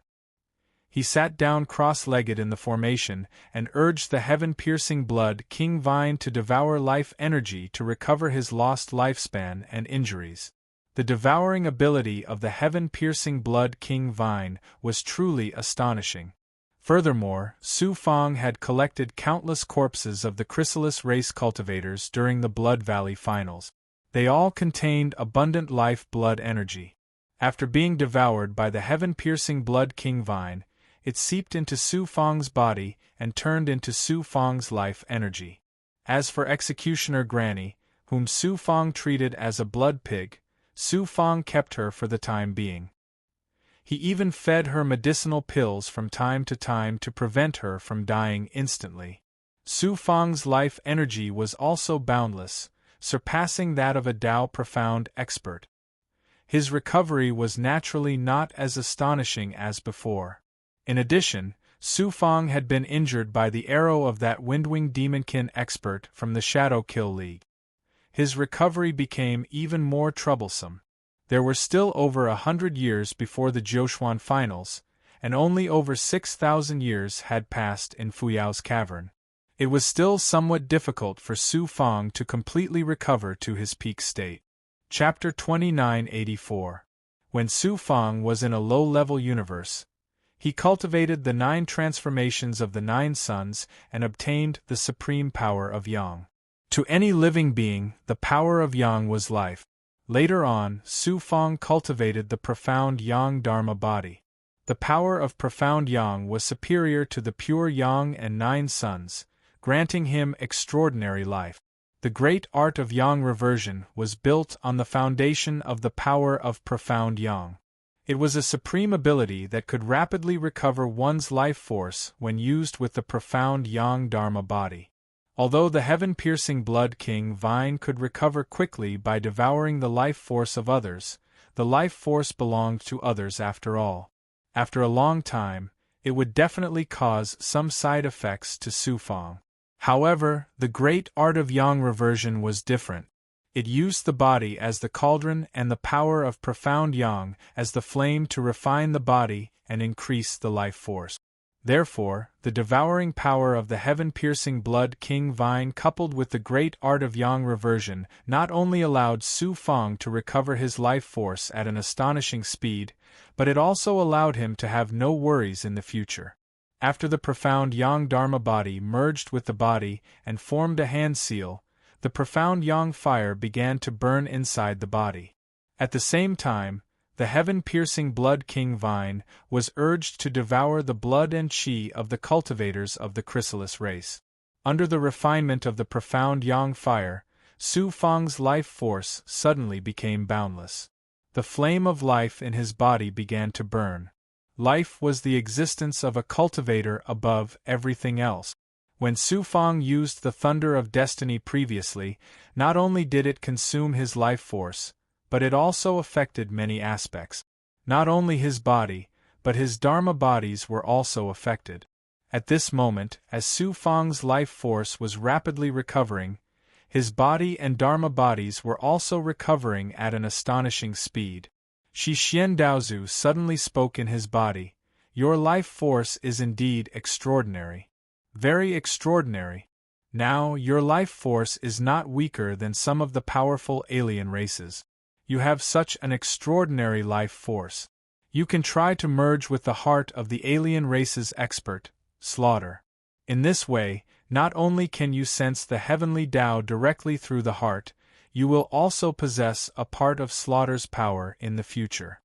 He sat down cross-legged in the formation and urged the heaven-piercing blood King Vine to devour life energy to recover his lost lifespan and injuries. The devouring ability of the heaven-piercing blood King Vine was truly astonishing. Furthermore, Su Fang had collected countless corpses of the chrysalis race cultivators during the Blood Valley finals. They all contained abundant life blood energy. After being devoured by the heaven-piercing blood King Vine, it seeped into Su Fang's body and turned into Su Fang's life energy. As for Executioner Granny, whom Su Fang treated as a blood pig, Su Fang kept her for the time being. He even fed her medicinal pills from time to prevent her from dying instantly. Su Fang's life energy was also boundless, surpassing that of a Tao profound expert. His recovery was naturally not as astonishing as before. In addition, Su Fang had been injured by the arrow of that Windwing Demonkin expert from the Shadow Kill League. His recovery became even more troublesome. There were still over 100 years before the Jiuquan finals, and only over 6,000 years had passed in Fuyao's cavern. It was still somewhat difficult for Su Fang to completely recover to his peak state. Chapter 2984. When Su Fang was in a low-level universe, he cultivated the 9 transformations of the 9 suns and obtained the supreme power of Yang. To any living being, the power of Yang was life. Later on, Su Fang cultivated the profound Yang Dharma body. The power of profound Yang was superior to the pure Yang and 9 suns, granting him extraordinary life. The great art of Yang reversion was built on the foundation of the power of profound Yang. It was a supreme ability that could rapidly recover one's life force when used with the profound Yang Dharma body. Although the heaven-piercing Blood King Vine could recover quickly by devouring the life force of others, the life force belonged to others after all. After a long time, it would definitely cause some side effects to Su Fang. However, the great art of Yang reversion was different. It used the body as the cauldron and the power of profound Yang as the flame to refine the body and increase the life force. Therefore, the devouring power of the heaven-piercing Blood King Vine coupled with the great art of Yang reversion not only allowed Su Fang to recover his life force at an astonishing speed, but it also allowed him to have no worries in the future. After the profound Yang Dharma body merged with the body and formed a hand seal, the profound Yang fire began to burn inside the body. At the same time, the heaven-piercing Blood King Vine was urged to devour the blood and chi of the cultivators of the chrysalis race. Under the refinement of the profound Yang fire, Su Fang's life force suddenly became boundless. The flame of life in his body began to burn. Life was the existence of a cultivator above everything else. When Su Fang used the Thunder of Destiny previously, not only did it consume his life force, but it also affected many aspects. Not only his body, but his Dharma bodies were also affected. At this moment, as Su Fang's life force was rapidly recovering, his body and Dharma bodies were also recovering at an astonishing speed. Shi Xian Daozu suddenly spoke in his body, "Your life force is indeed extraordinary. Very extraordinary. Now, your life force is not weaker than some of the powerful alien races. You have such an extraordinary life force. You can try to merge with the heart of the alien race's expert, Slaughter. In this way, not only can you sense the heavenly Tao directly through the heart, you will also possess a part of Slaughter's power in the future.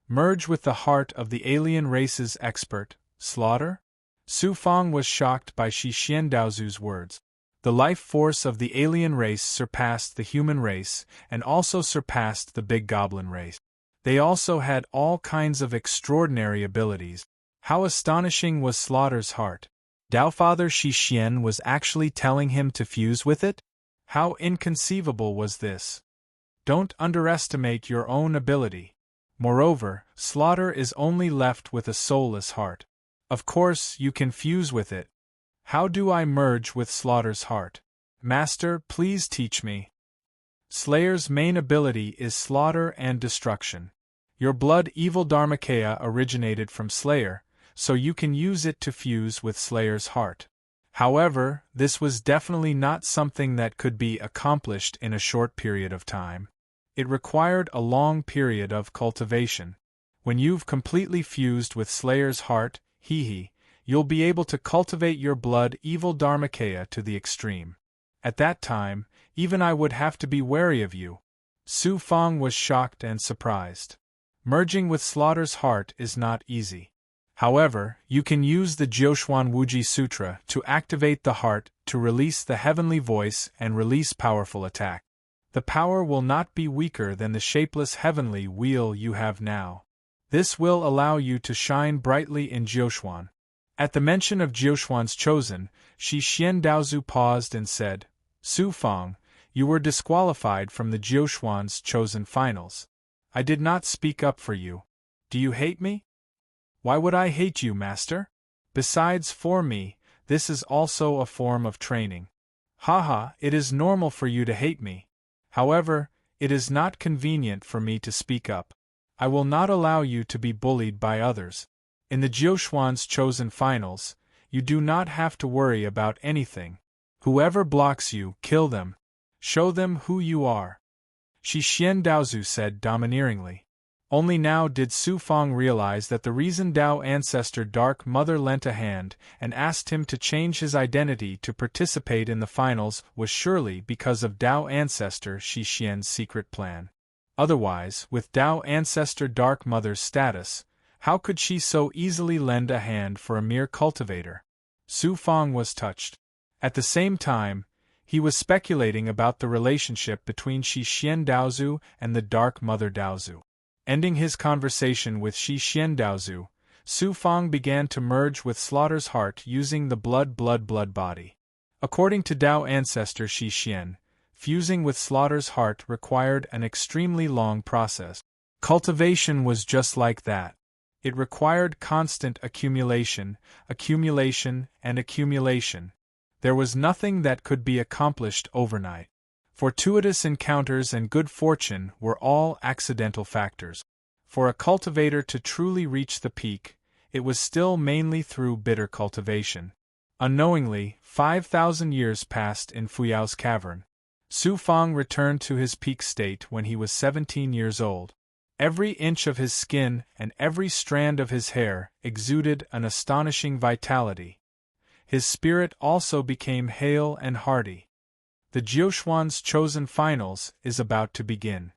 Merge with the heart of the alien race's expert, Slaughter?" Su Fang was shocked by Shi Xian Daozu's words. The life force of the alien race surpassed the human race and also surpassed the big goblin race. They also had all kinds of extraordinary abilities. How astonishing was Slaughter's heart! Daofather Shi Xian was actually telling him to fuse with it? How inconceivable was this? Don't underestimate your own ability. Moreover, Slaughter is only left with a soulless heart. Of course, you can fuse with it. How do I merge with Slaughter's heart? Master, please teach me. Slayer's main ability is slaughter and destruction. Your blood evil Dharmakaya originated from Slayer, so you can use it to fuse with Slayer's heart. However, this was definitely not something that could be accomplished in a short period of time. It required a long period of cultivation. When you've completely fused with Slayer's heart, you'll be able to cultivate your blood evil Dharmakaya to the extreme. At that time, even I would have to be wary of you. Su Fang was shocked and surprised. Merging with Slaughter's heart is not easy. However, you can use the Jiuquan Wuji Sutra to activate the heart to release the heavenly voice and release powerful attack. The power will not be weaker than the shapeless heavenly wheel you have now. This will allow you to shine brightly in Jiuquan. At the mention of Jiuquan's chosen, Shi Xian Daozu paused and said, "Su Fang, you were disqualified from the Jiuquan's chosen finals." I did not speak up for you. Do you hate me? Why would I hate you, master? Besides, for me, this is also a form of training. Haha, it is normal for you to hate me. However, it is not convenient for me to speak up. I will not allow you to be bullied by others. In the Jiuquan's chosen finals, you do not have to worry about anything. Whoever blocks you, kill them. Show them who you are. Shi Xian Daozu said domineeringly. Only now did Su Fang realize that the reason Dao ancestor Dark Mother lent a hand and asked him to change his identity to participate in the finals was surely because of Dao ancestor Shi Xian's secret plan. Otherwise, with Dao ancestor Dark Mother's status, how could she so easily lend a hand for a mere cultivator? Su Fang was touched. At the same time, he was speculating about the relationship between Shi Xian Daozu and the Dark Mother Daozu. Ending his conversation with Shi Xian Daozu, Su Fang began to merge with Slaughter's heart using the blood body. According to Dao ancestor Shi Xian, fusing with Slaughter's heart required an extremely long process. Cultivation was just like that. It required constant accumulation, and accumulation. There was nothing that could be accomplished overnight. Fortuitous encounters and good fortune were all accidental factors. For a cultivator to truly reach the peak, it was still mainly through bitter cultivation. Unknowingly, 5,000 years passed in Fuyao's cavern. Su Fang returned to his peak state when he was 17 years old. Every inch of his skin and every strand of his hair exuded an astonishing vitality. His spirit also became hale and hearty. The Jiuquan's chosen finals is about to begin.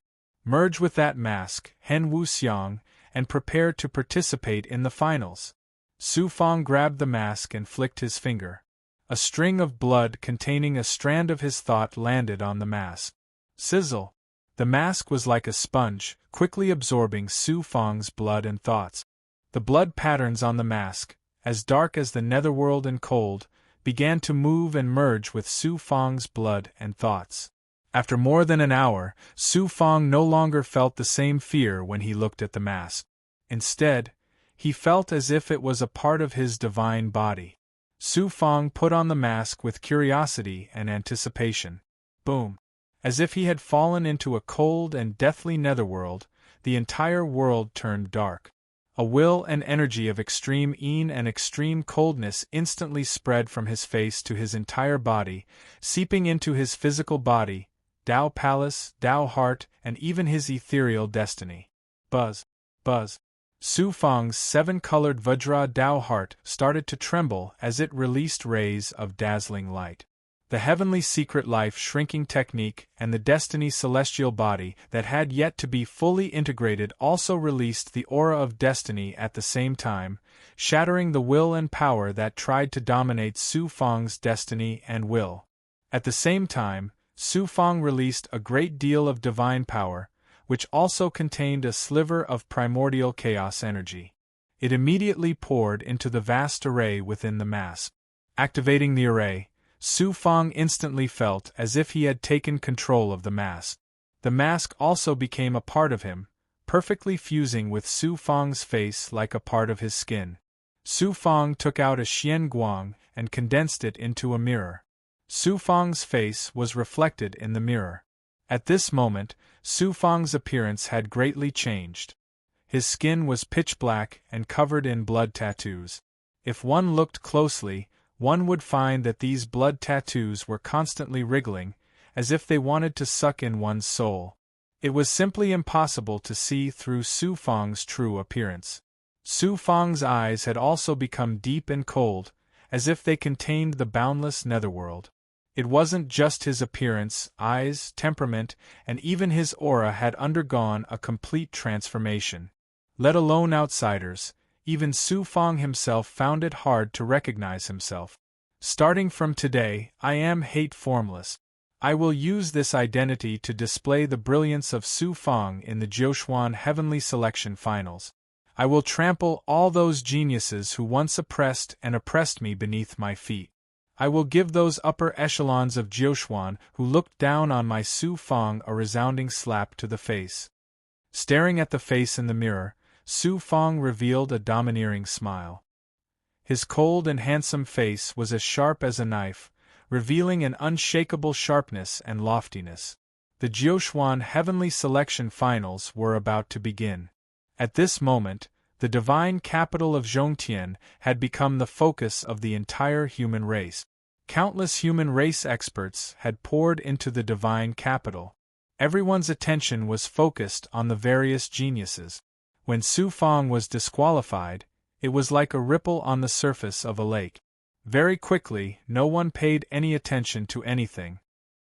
Merge with that mask, Hen Wuxiang, and prepare to participate in the finals. Su Fang grabbed the mask and flicked his finger. A string of blood containing a strand of his thought landed on the mask. Sizzle! The mask was like a sponge, quickly absorbing Su Fang's blood and thoughts. The blood patterns on the mask, as dark as the netherworld and cold, began to move and merge with Su Fang's blood and thoughts. After more than an hour, Su Fang no longer felt the same fear when he looked at the mask. Instead, he felt as if it was a part of his divine body. Su Fang put on the mask with curiosity and anticipation. Boom! As if he had fallen into a cold and deathly netherworld, the entire world turned dark. A will and energy of extreme yin and extreme coldness instantly spread from his face to his entire body, seeping into his physical body, Dao palace, Dao heart, and even his ethereal destiny. Buzz! Buzz! Su Fang's seven-colored Vajra Dao heart started to tremble as it released rays of dazzling light. The heavenly secret life shrinking technique and the destiny celestial body that had yet to be fully integrated also released the aura of destiny at the same time, shattering the will and power that tried to dominate Su Fang's destiny and will. At the same time, Su Fang released a great deal of divine power, which also contained a sliver of primordial chaos energy. It immediately poured into the vast array within the mask. Activating the array, Su Fang instantly felt as if he had taken control of the mask. The mask also became a part of him, perfectly fusing with Su Fang's face like a part of his skin. Su Fang took out a Xian Guang and condensed it into a mirror. Su Fang's face was reflected in the mirror. At this moment, Su Fang's appearance had greatly changed. His skin was pitch black and covered in blood tattoos. If one looked closely, one would find that these blood tattoos were constantly wriggling, as if they wanted to suck in one's soul. It was simply impossible to see through Su Fang's true appearance. Su Fang's eyes had also become deep and cold, as if they contained the boundless netherworld. It wasn't just his appearance, eyes, temperament, and even his aura had undergone a complete transformation. Let alone outsiders, even Su Fang himself found it hard to recognize himself. Starting from today, I am hate formless. I will use this identity to display the brilliance of Su Fang in the Jiuquan Heavenly Selection Finals. I will trample all those geniuses who once oppressed me beneath my feet. I will give those upper echelons of Jiuquan who looked down on my Su Fang a resounding slap to the face. Staring at the face in the mirror, Su Fang revealed a domineering smile. His cold and handsome face was as sharp as a knife, revealing an unshakable sharpness and loftiness. The Jiuquan Heavenly Selection Finals were about to begin. At this moment, the divine capital of Zhongtian had become the focus of the entire human race. Countless human race experts had poured into the divine capital. Everyone's attention was focused on the various geniuses. When Su Fang was disqualified, it was like a ripple on the surface of a lake. Very quickly, no one paid any attention to anything.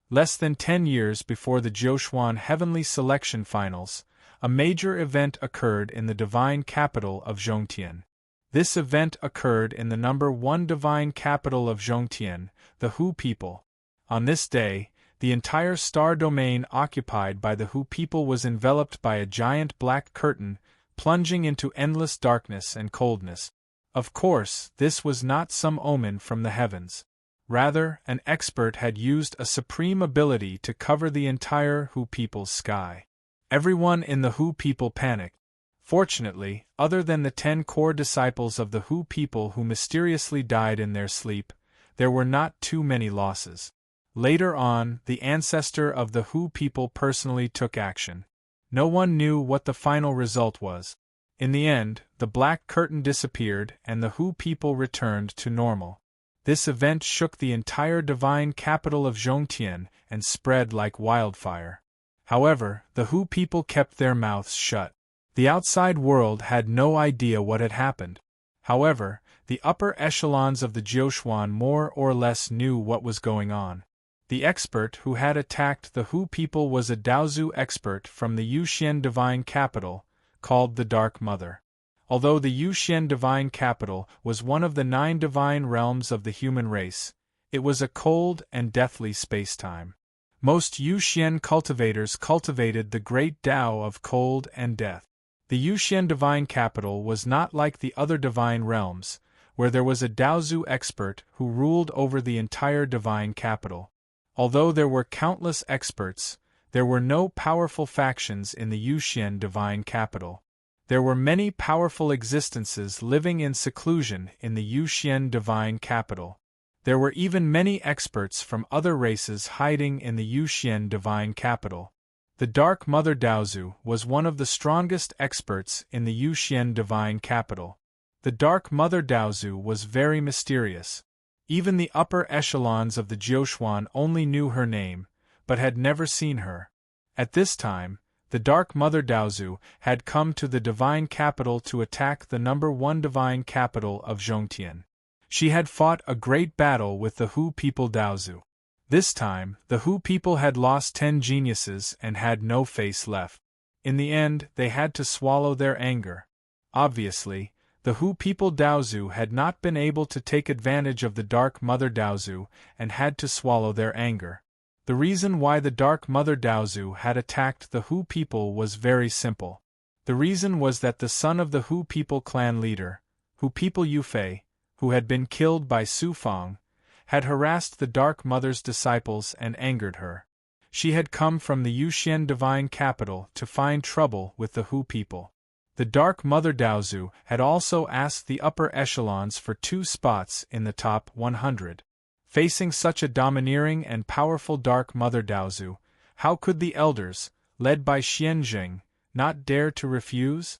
Less than 10 years before the Jiuquan Heavenly Selection Finals, a major event occurred in the divine capital of Zhongtian. This event occurred in the number 1 divine capital of Zhongtian, the Hu people. On this day, the entire star domain occupied by the Hu people was enveloped by a giant black curtain, plunging into endless darkness and coldness. Of course, this was not some omen from the heavens. Rather, an expert had used a supreme ability to cover the entire Hu people's sky. Everyone in the Hu people panicked. Fortunately, other than the 10 core disciples of the Hu people who mysteriously died in their sleep, there were not too many losses. Later on, the ancestor of the Hu people personally took action. No one knew what the final result was. In the end, the black curtain disappeared and the Hu people returned to normal. This event shook the entire divine capital of Zhongtian and spread like wildfire. However, the Hu people kept their mouths shut. The outside world had no idea what had happened. However, the upper echelons of the Jiuquan more or less knew what was going on. The expert who had attacked the Hu people was a Daozu expert from the Yuxian divine capital, called the Dark Mother. Although the Yuxian divine capital was one of the 9 divine realms of the human race, it was a cold and deathly spacetime. Most Yuxian cultivators cultivated the great Tao of cold and death. The Yuxian divine capital was not like the other divine realms, where there was a Daozu expert who ruled over the entire divine capital. Although there were countless experts, there were no powerful factions in the Yuxian divine capital. There were many powerful existences living in seclusion in the Yuxian divine capital. There were even many experts from other races hiding in the Yuxian divine capital. The Dark Mother Daozu was one of the strongest experts in the Yuxian divine capital. The Dark Mother Daozu was very mysterious. Even the upper echelons of the Jiuquan only knew her name, but had never seen her. At this time, the Dark Mother Daozu had come to the divine capital to attack the number 1 divine capital of Zhongtian. She had fought a great battle with the Hu people Daozu. This time, the Hu people had lost 10 geniuses and had no face left. In the end, they had to swallow their anger. Obviously, the Hu people Daozu had not been able to take advantage of the Dark Mother Daozu and had to swallow their anger. The reason why the Dark Mother Daozu had attacked the Hu people was very simple. The reason was that the son of the Hu people clan leader, Hu people Yufei, who had been killed by Su Fang, had harassed the Dark Mother's disciples and angered her. She had come from the Yuxian divine capital to find trouble with the Hu people. The Dark Mother Daozu had also asked the upper echelons for 2 spots in the top 100. Facing such a domineering and powerful Dark Mother Daozu, how could the elders, led by Xianzheng, not dare to refuse?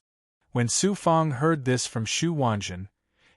When Su Fang heard this from Xu Wanjin,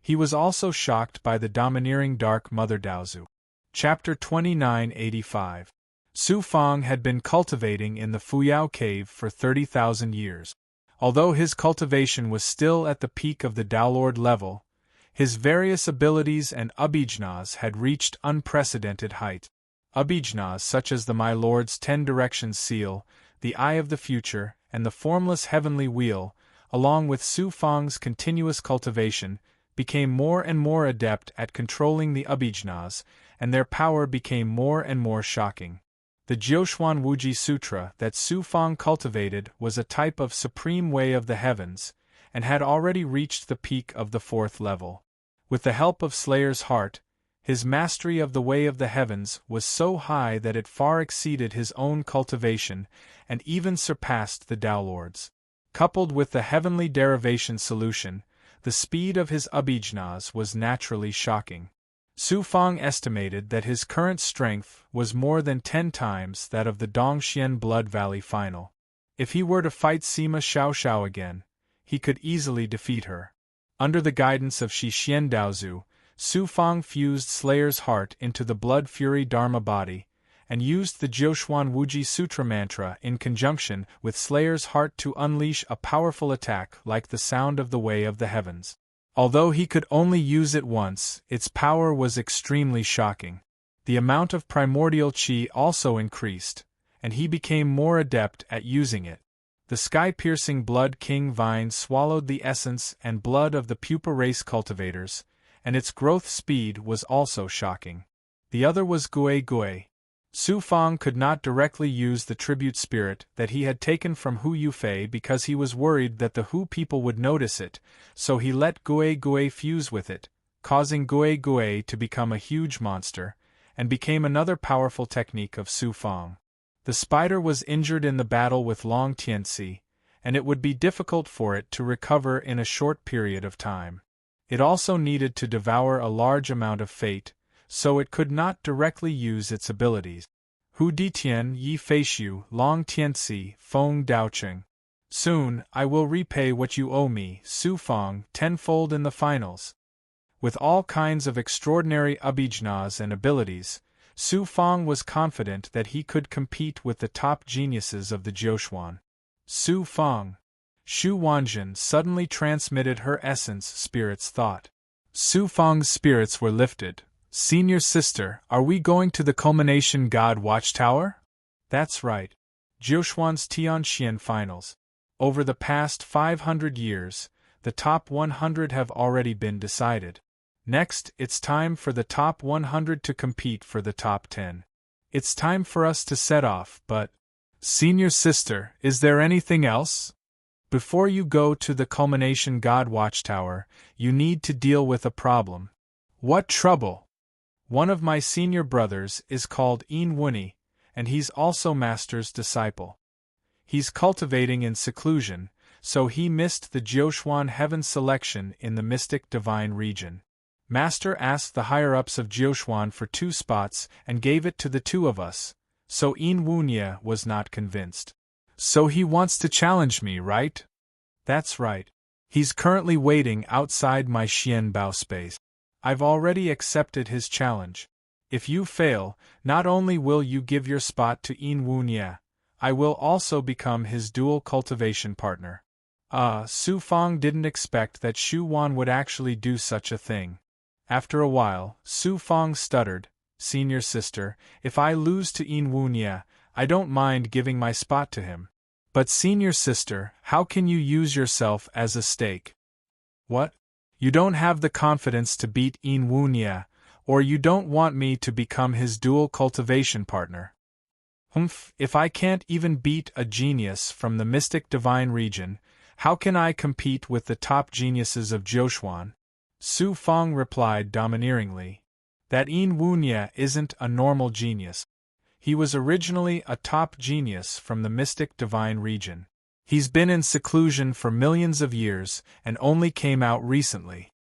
he was also shocked by the domineering Dark Mother Daozu. Chapter 2985. Su Fang had been cultivating in the Fuyao cave for 30,000 years. Although his cultivation was still at the peak of the Daolord level, his various abilities and abhijnas had reached unprecedented height. Abhijnas such as the My Lord's 10 Directions Seal, the Eye of the Future, and the Formless Heavenly Wheel, along with Su Fang's continuous cultivation, became more and more adept at controlling the abhijnas, and their power became more and more shocking. The Jiuquan Wuji Sutra that Su Fang cultivated was a type of supreme way of the heavens, and had already reached the peak of the 4th level. With the help of Slayer's Heart, his mastery of the way of the heavens was so high that it far exceeded his own cultivation and even surpassed the Daolord's. Coupled with the heavenly derivation solution, the speed of his abhijnas was naturally shocking. Su Fang estimated that his current strength was more than 10 times that of the Dongxian Blood Valley final. If he were to fight Sima Xiaoxiao again, he could easily defeat her. Under the guidance of Shi Xian Daozu, Su Fang fused Slayer's heart into the Blood Fury Dharma body, and used the Jiuxuan Wuji Sutra mantra in conjunction with Slayer's heart to unleash a powerful attack like the sound of the way of the heavens. Although he could only use it once, its power was extremely shocking. The amount of primordial qi also increased, and he became more adept at using it. The sky-piercing Blood King vine swallowed the essence and blood of the pupa race cultivators, and its growth speed was also shocking. The other was Gui Gui. Su Fang could not directly use the tribute spirit that he had taken from Hu Yufei because he was worried that the Hu people would notice it, so he let Gui Gui fuse with it, causing Gui Gui to become a huge monster, and became another powerful technique of Su Fang. The spider was injured in the battle with Long Tianxi, and it would be difficult for it to recover in a short period of time. It also needed to devour a large amount of fate, so it could not directly use its abilities. Hu Ditian Yi Feishu Long Tianxi Feng Daocheng. Soon, I will repay what you owe me, Su Fang, tenfold in the finals. With all kinds of extraordinary abhijnas and abilities, Su Fang was confident that he could compete with the top geniuses of the Jiuxuan. Su Fang. Shu Wanjin suddenly transmitted her essence spirit's thought. Su Fang's spirits were lifted. Senior sister, are we going to the culmination God Watchtower? That's right. Jiuxuan's Tianxian finals. Over the past 500 years, the top 100 have already been decided. Next, it's time for the top 100 to compete for the top 10. It's time for us to set off, but… Senior sister, is there anything else? Before you go to the culmination God Watchtower, you need to deal with a problem. What trouble? One of my senior brothers is called Yin Wuni, and he's also Master's disciple. He's cultivating in seclusion, so he missed the Jiuxuan heaven selection in the mystic divine region. Master asked the higher-ups of Jiuxuan for 2 spots and gave it to the 2 of us, so Yin Wunia was not convinced. So he wants to challenge me, right? That's right. He's currently waiting outside my Xianbao space. I've already accepted his challenge. If you fail, not only will you give your spot to Yin Wunia, I will also become his dual cultivation partner. Su Fang didn't expect that Shu Wan would actually do such a thing. After a while, Su Fang stuttered, Senior sister, if I lose to Yin Wunia, I don't mind giving my spot to him. But senior sister, how can you use yourself as a stake? What? You don't have the confidence to beat Yin Wunia, or you don't want me to become his dual cultivation partner. If I can't even beat a genius from the mystic divine region, how can I compete with the top geniuses of Jiuxuan? Su Fang replied domineeringly. That Yin Wunia isn't a normal genius. He was originally a top genius from the mystic divine region. He's been in seclusion for millions of years and only came out recently.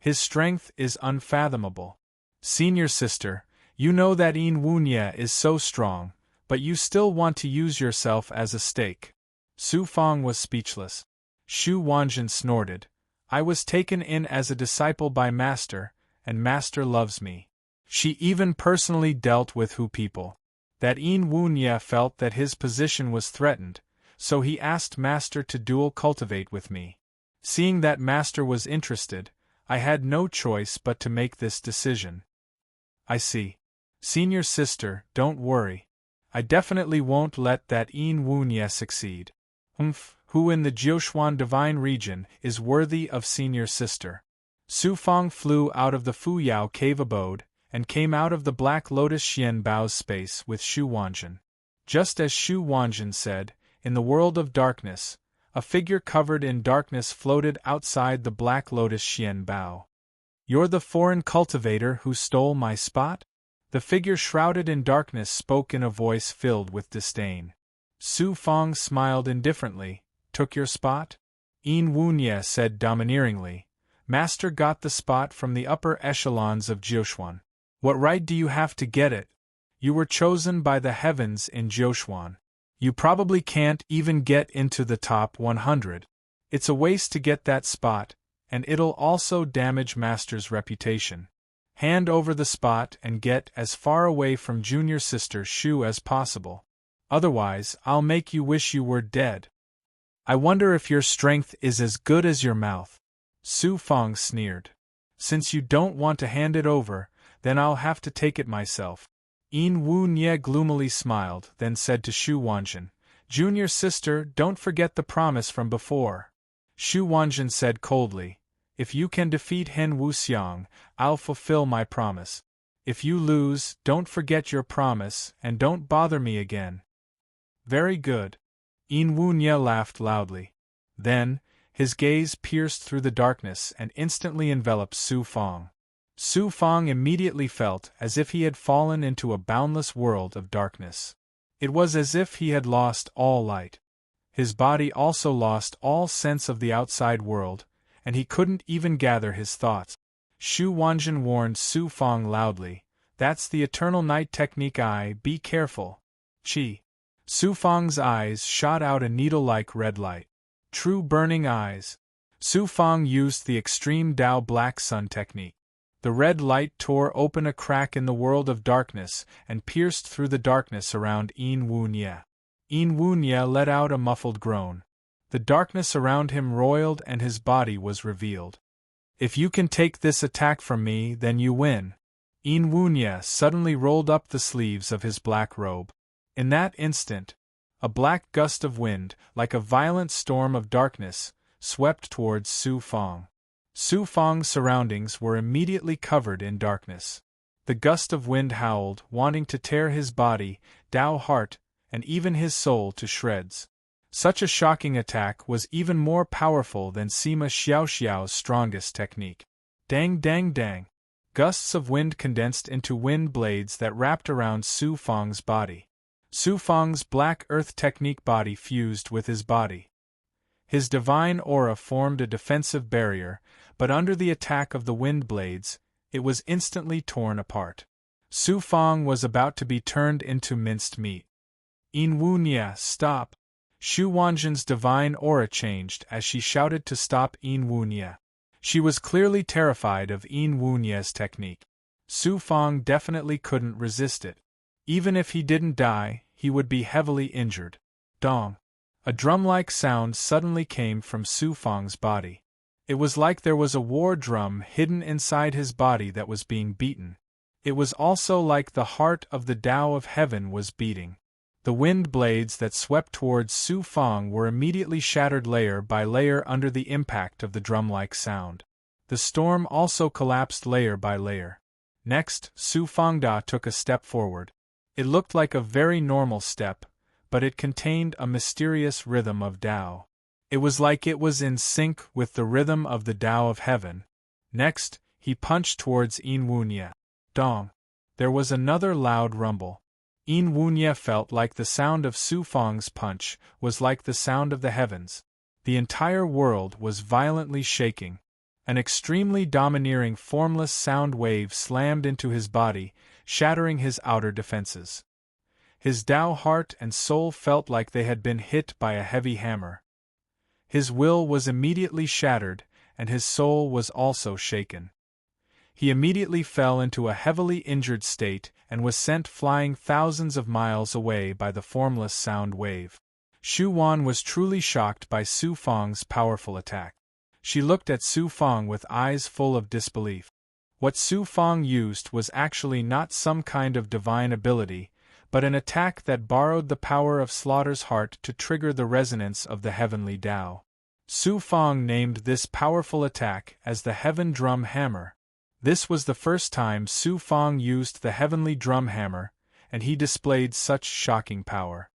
His strength is unfathomable. Senior sister, you know that Yin Wunia is so strong, but you still want to use yourself as a stake. Su Fang was speechless. Shu Wanjin snorted. I was taken in as a disciple by Master, and Master loves me. She even personally dealt with Hu people. That Yin Wunia felt that his position was threatened, so he asked Master to dual cultivate with me. Seeing that Master was interested, I had no choice but to make this decision. I see. Senior sister, don't worry. I definitely won't let that Yin Wunia succeed. Who in the Jiuxuan divine region is worthy of senior sister? Su Fang flew out of the Fuyao cave abode, and came out of the Black Lotus Xianbao's space with Shu Wanjin. Just as Shu Wanjin said, in the world of darkness, a figure covered in darkness floated outside the Black Lotus Xianbao. You're the foreign cultivator who stole my spot? The figure shrouded in darkness spoke in a voice filled with disdain. Su Fang smiled indifferently, took your spot? Yin Wunye said domineeringly. Master got the spot from the upper echelons of Jiuquan. What right do you have to get it? You were chosen by the heavens in Jiuquan. You probably can't even get into the top 100. It's a waste to get that spot, and it'll also damage Master's reputation. Hand over the spot and get as far away from junior sister Shu as possible. Otherwise, I'll make you wish you were dead. I wonder if your strength is as good as your mouth. Su Fang sneered. Since you don't want to hand it over, then I'll have to take it myself. Yin Wunye gloomily smiled, then said to Shu Wanjin, Junior sister, don't forget the promise from before. Shu Wanjin said coldly, If you can defeat Hen Wuxiang, I'll fulfill my promise. If you lose, don't forget your promise, and don't bother me again. Very good. Yin Wunye laughed loudly. Then, his gaze pierced through the darkness and instantly enveloped Su Fang. Su Fang immediately felt as if he had fallen into a boundless world of darkness. It was as if he had lost all light. His body also lost all sense of the outside world, and he couldn't even gather his thoughts. Shu Wanjin warned Su Fang loudly, That's the eternal night technique. Be careful. Chi. Su Fang's eyes shot out a needle-like red light. True burning eyes. Su Fang used the extreme Dao Black Sun technique. The red light tore open a crack in the world of darkness and pierced through the darkness around Yin Wunye. Yin Wunye let out a muffled groan. The darkness around him roiled and his body was revealed. If you can take this attack from me, then you win. Yin Wunye suddenly rolled up the sleeves of his black robe. In that instant, a black gust of wind, like a violent storm of darkness, swept towards Su Fang. Su Fang's surroundings were immediately covered in darkness. The gust of wind howled, wanting to tear his body, Dao heart, and even his soul to shreds. Such a shocking attack was even more powerful than Sima Xiaoxiao's strongest technique. Dang dang dang! Gusts of wind condensed into wind blades that wrapped around Su Fang's body. Su Fang's black earth technique body fused with his body. His divine aura formed a defensive barrier, but under the attack of the wind blades, it was instantly torn apart. Su Fang was about to be turned into minced meat. Yin Wunye, stop! Shu Wanjin's divine aura changed as she shouted to stop Yin Wunye. She was clearly terrified of Yin Wunye's technique. Su Fang definitely couldn't resist it. Even if he didn't die, he would be heavily injured. Dong! A drum-like sound suddenly came from Su Fang's body. It was like there was a war drum hidden inside his body that was being beaten. It was also like the heart of the Tao of Heaven was beating. The wind blades that swept towards Su Fang were immediately shattered layer by layer under the impact of the drum-like sound. The storm also collapsed layer by layer. Next, Su Fangda took a step forward. It looked like a very normal step, but it contained a mysterious rhythm of Tao. It was like it was in sync with the rhythm of the Tao of Heaven. Next, he punched towards Yin Wunye. Dong! There was another loud rumble. Yin Wunye felt like the sound of Su Fang's punch was like the sound of the heavens. The entire world was violently shaking. An extremely domineering formless sound wave slammed into his body, shattering his outer defenses. His Tao heart and soul felt like they had been hit by a heavy hammer. His will was immediately shattered, and his soul was also shaken. He immediately fell into a heavily injured state and was sent flying thousands of miles away by the formless sound wave. Shu Wan was truly shocked by Su Fang's powerful attack. She looked at Su Fang with eyes full of disbelief. What Su Fang used was actually not some kind of divine ability, but an attack that borrowed the power of Slaughter's heart to trigger the resonance of the heavenly Tao. Su Fang named this powerful attack as the Heaven Drum Hammer. This was the first time Su Fang used the heavenly drum hammer, and he displayed such shocking power.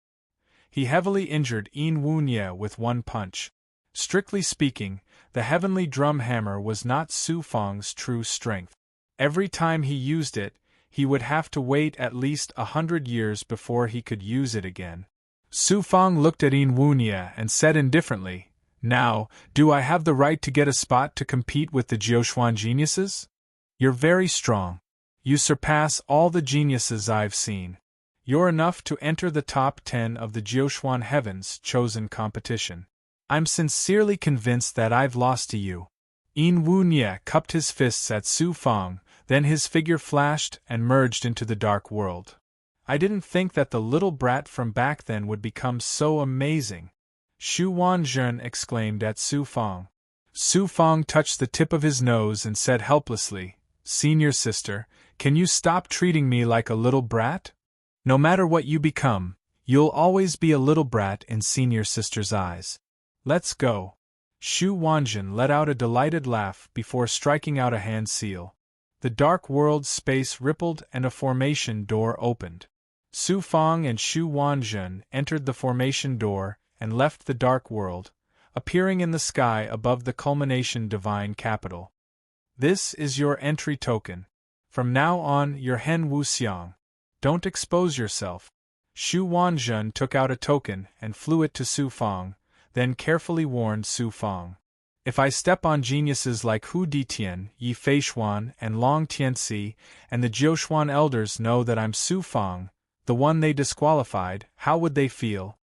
He heavily injured Yin Wunye with one punch. Strictly speaking, the heavenly drum hammer was not Su Fang's true strength. Every time he used it, he would have to wait at least 100 years before he could use it again. Su Fang looked at Yin Wunia and said indifferently, "Now, do I have the right to get a spot to compete with the Jiuxuan geniuses? You're very strong. You surpass all the geniuses I've seen. You're enough to enter the top 10 of the Jiuxuan Heaven's chosen competition. I'm sincerely convinced that I've lost to you." Yin Wunia cupped his fists at Su Fang, then his figure flashed and merged into the dark world. "I didn't think that the little brat from back then would become so amazing," Xu Wanzhen exclaimed at Su Fang. Su Fang touched the tip of his nose and said helplessly, "Senior sister, can you stop treating me like a little brat? No matter what you become, you'll always be a little brat in senior sister's eyes. Let's go." Xu Wanzhen let out a delighted laugh before striking out a hand seal. The dark world's space rippled and a formation door opened. Su Fang and Xu Wanzhen entered the formation door and left the dark world, appearing in the sky above the culmination divine capital. "This is your entry token. From now on, you're Hen Wuxiang. Don't expose yourself." Xu Wanzhen took out a token and flew it to Su Fang, then carefully warned Su Fang. "If I step on geniuses like Hu Ditian, Yi Feishuan, and Long Tianxi, and the Jiuxuan elders know that I'm Su Fang, the one they disqualified, how would they feel?"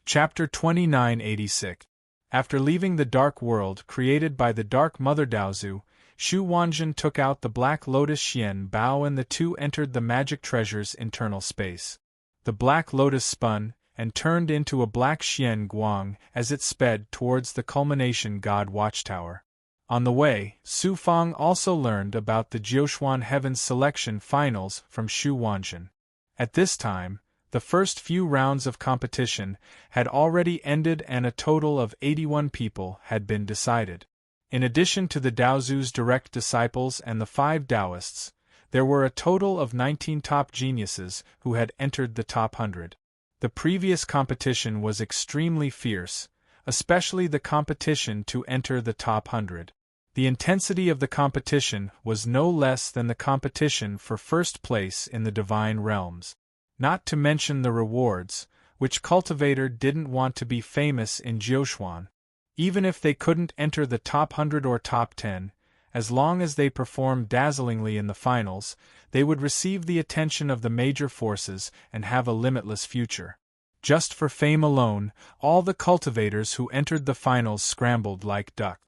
Chapter 2986. After leaving the dark world created by the Dark Mother Daozu, Xu Wanzhen took out the Black Lotus Xian Bao and the two entered the Magic Treasure's internal space. The Black Lotus spun and turned into a black Xian Guang as it sped towards the culmination God Watchtower. On the way, Su Fang also learned about the Jiuxuan Heaven's selection finals from Xu Wanzhen. At this time, the first few rounds of competition had already ended and a total of 81 people had been decided. In addition to the Daozu's direct disciples and the 5 Taoists, there were a total of 19 top geniuses who had entered the top 100. The previous competition was extremely fierce, especially the competition to enter the top 100. The intensity of the competition was no less than the competition for first place in the divine realms. Not to mention the rewards, which cultivator didn't want to be famous in Jiuxuan. Even if they couldn't enter the top 100 or top 10, as long as they performed dazzlingly in the finals, they would receive the attention of the major forces and have a limitless future. Just for fame alone, all the cultivators who entered the finals scrambled like duck.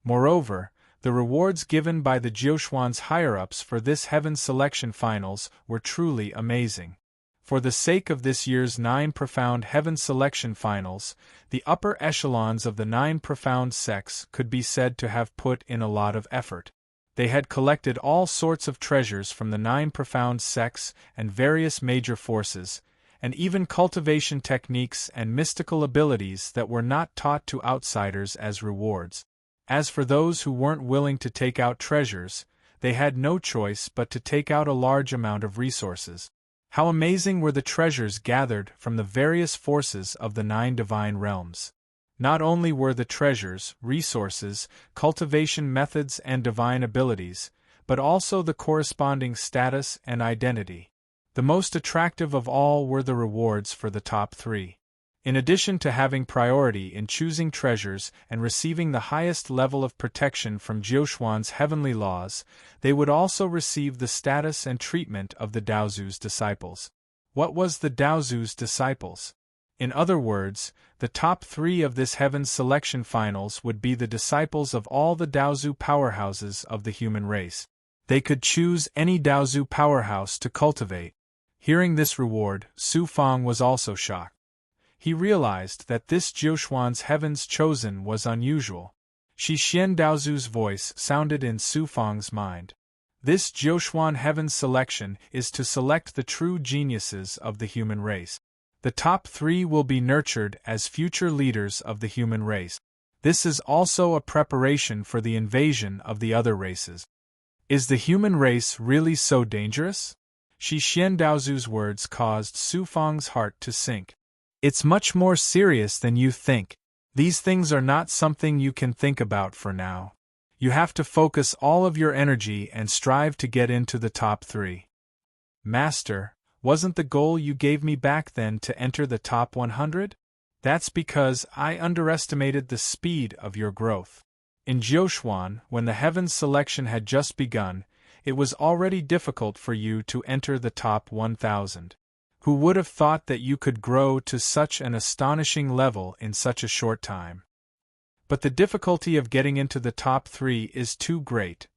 Moreover, the rewards given by the Jiuxuan's higher-ups for this Heaven Selection Finals were truly amazing. For the sake of this year's 9 Profound Heaven Selection Finals, the upper echelons of the 9 Profound sects could be said to have put in a lot of effort. They had collected all sorts of treasures from the 9 Profound sects and various major forces, and even cultivation techniques and mystical abilities that were not taught to outsiders as rewards. As for those who weren't willing to take out treasures, they had no choice but to take out a large amount of resources. How amazing were the treasures gathered from the various forces of the 9 divine realms. Not only were the treasures, resources, cultivation methods and divine abilities, but also the corresponding status and identity. The most attractive of all were the rewards for the top 3. In addition to having priority in choosing treasures and receiving the highest level of protection from Jiuxuan's heavenly laws, they would also receive the status and treatment of the Daozu's disciples. What was the Daozu's disciples? In other words, the top 3 of this Heaven's Selection Finals would be the disciples of all the Daozu powerhouses of the human race. They could choose any Daozu powerhouse to cultivate. Hearing this reward, Su Fang was also shocked. He realized that this Jiuxuan's Heaven's Chosen was unusual. Shi Xian Daozu's voice sounded in Su Fang's mind. This Jiuxuan Heaven's selection is to select the true geniuses of the human race. The top 3 will be nurtured as future leaders of the human race. This is also a preparation for the invasion of the other races. Is the human race really so dangerous? Shi Xian Daozu's words caused Su Fang's heart to sink. It's much more serious than you think. These things are not something you can think about for now. You have to focus all of your energy and strive to get into the top 3. Master, Wasn't the goal you gave me back then to enter the top 100? That's because I underestimated the speed of your growth. In Jiuquan, when the Heavens selection had just begun, it was already difficult for you to enter the top 1,000. Who would have thought that you could grow to such an astonishing level in such a short time? But the difficulty of getting into the top 3 is too great.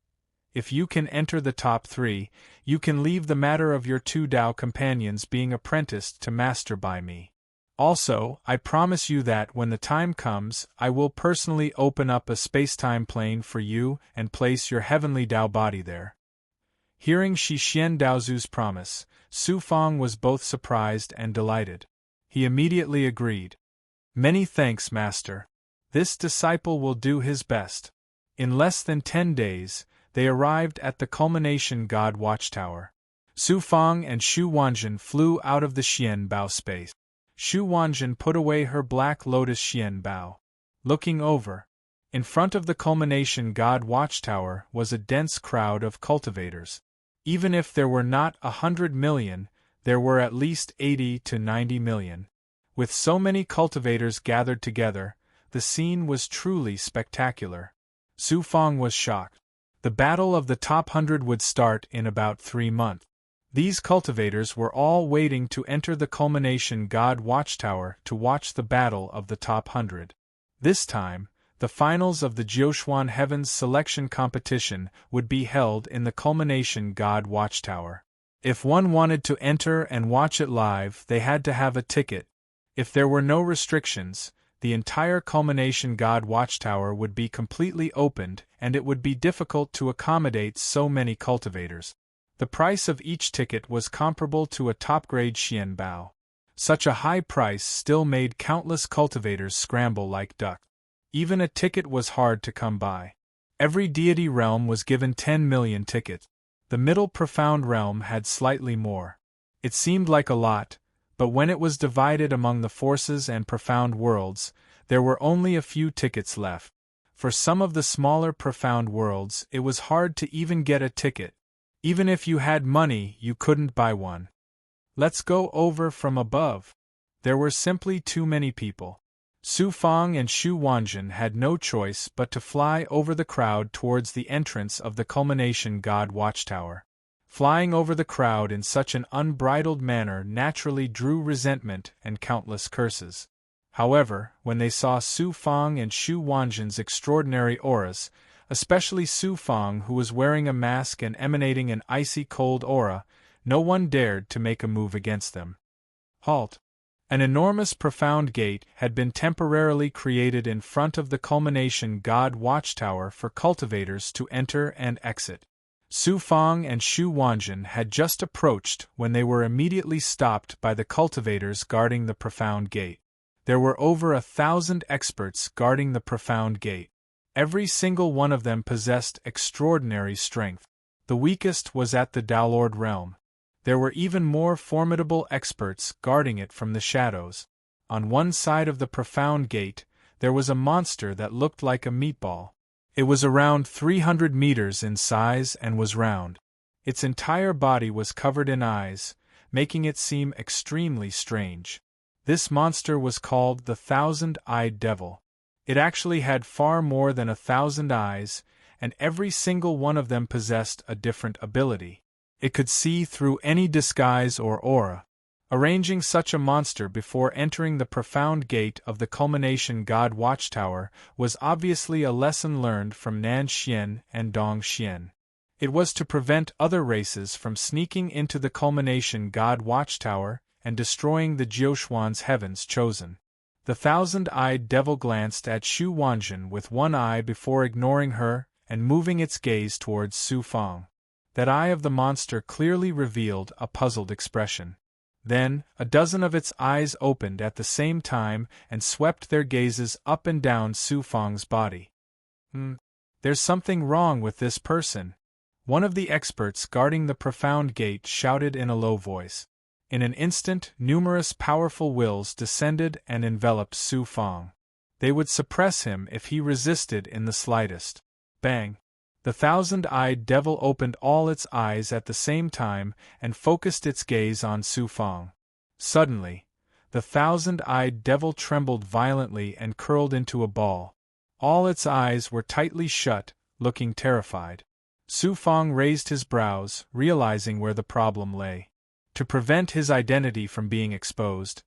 If you can enter the top 3, you can leave the matter of your 2 Dao companions being apprenticed to master by me. Also, I promise you that when the time comes, I will personally open up a space-time plane for you and place your heavenly Dao body there. Hearing Shi Xian Daozu's promise, Su Fang was both surprised and delighted. He immediately agreed. Many thanks, Master. This disciple will do his best. In less than 10 days, they arrived at the culmination God Watchtower. Su Fang and Xu Wanjin flew out of the Xian Bao space. Xu Wanjin put away her black lotus Xian Bao. Looking over, in front of the culmination God Watchtower was a dense crowd of cultivators. Even if there were not 100 million, there were at least 80 to 90 million. With so many cultivators gathered together, the scene was truly spectacular. Su Fang was shocked. The battle of the top 100 would start in about 3 months. These cultivators were all waiting to enter the culmination God Watchtower to watch the battle of the top 100. This time, the finals of the Jiuquan Heavens selection competition would be held in the culmination God Watchtower. If one wanted to enter and watch it live, they had to have a ticket. If there were no restrictions, the entire culmination God Watchtower would be completely opened, and it would be difficult to accommodate so many cultivators. The price of each ticket was comparable to a top-grade Xian Bao. Such a high price still made countless cultivators scramble like ducks. Even a ticket was hard to come by. Every deity realm was given 10 million tickets. The middle profound realm had slightly more. It seemed like a lot, but when it was divided among the forces and profound worlds, there were only a few tickets left. For some of the smaller profound worlds, it was hard to even get a ticket. Even if you had money, you couldn't buy one. Let's go over from above. There were simply too many people. Su Fang and Xu Wanjin had no choice but to fly over the crowd towards the entrance of the culmination God Watchtower. Flying over the crowd in such an unbridled manner naturally drew resentment and countless curses. However, when they saw Su Fang and Xu Wanjin's extraordinary auras, especially Su Fang, who was wearing a mask and emanating an icy cold aura, no one dared to make a move against them. Halt! An enormous profound gate had been temporarily created in front of the culmination God Watchtower for cultivators to enter and exit. Su Fang and Xu Wanjin had just approached when they were immediately stopped by the cultivators guarding the profound gate. There were over 1,000 experts guarding the profound gate. Every single one of them possessed extraordinary strength. The weakest was at the Daolord realm. There were even more formidable experts guarding it from the shadows. On one side of the profound gate, there was a monster that looked like a meatball. It was around 300 meters in size and was round. Its entire body was covered in eyes, making it seem extremely strange. This monster was called the 1,000-eyed devil. It actually had far more than 1,000 eyes, and every single one of them possessed a different ability. It could see through any disguise or aura. Arranging such a monster before entering the profound gate of the culmination God Watchtower was obviously a lesson learned from Nan Xian and Dong Xian. It was to prevent other races from sneaking into the culmination God Watchtower and destroying the Jiuquan's heavens chosen. The 1,000-eyed devil glanced at Xu Wanjin with one eye before ignoring her and moving its gaze towards Su Fang. That eye of the monster clearly revealed a puzzled expression. Then, a dozen of its eyes opened at the same time and swept their gazes up and down Su Fang's body. There's something wrong with this person. One of the experts guarding the profound gate shouted in a low voice. In an instant, numerous powerful wills descended and enveloped Su Fang. They would suppress him if he resisted in the slightest. Bang! The thousand-eyed devil opened all its eyes at the same time and focused its gaze on Su Fang. Suddenly, the thousand-eyed devil trembled violently and curled into a ball. All its eyes were tightly shut, looking terrified. Su Fang raised his brows, realizing where the problem lay. To prevent his identity from being exposed,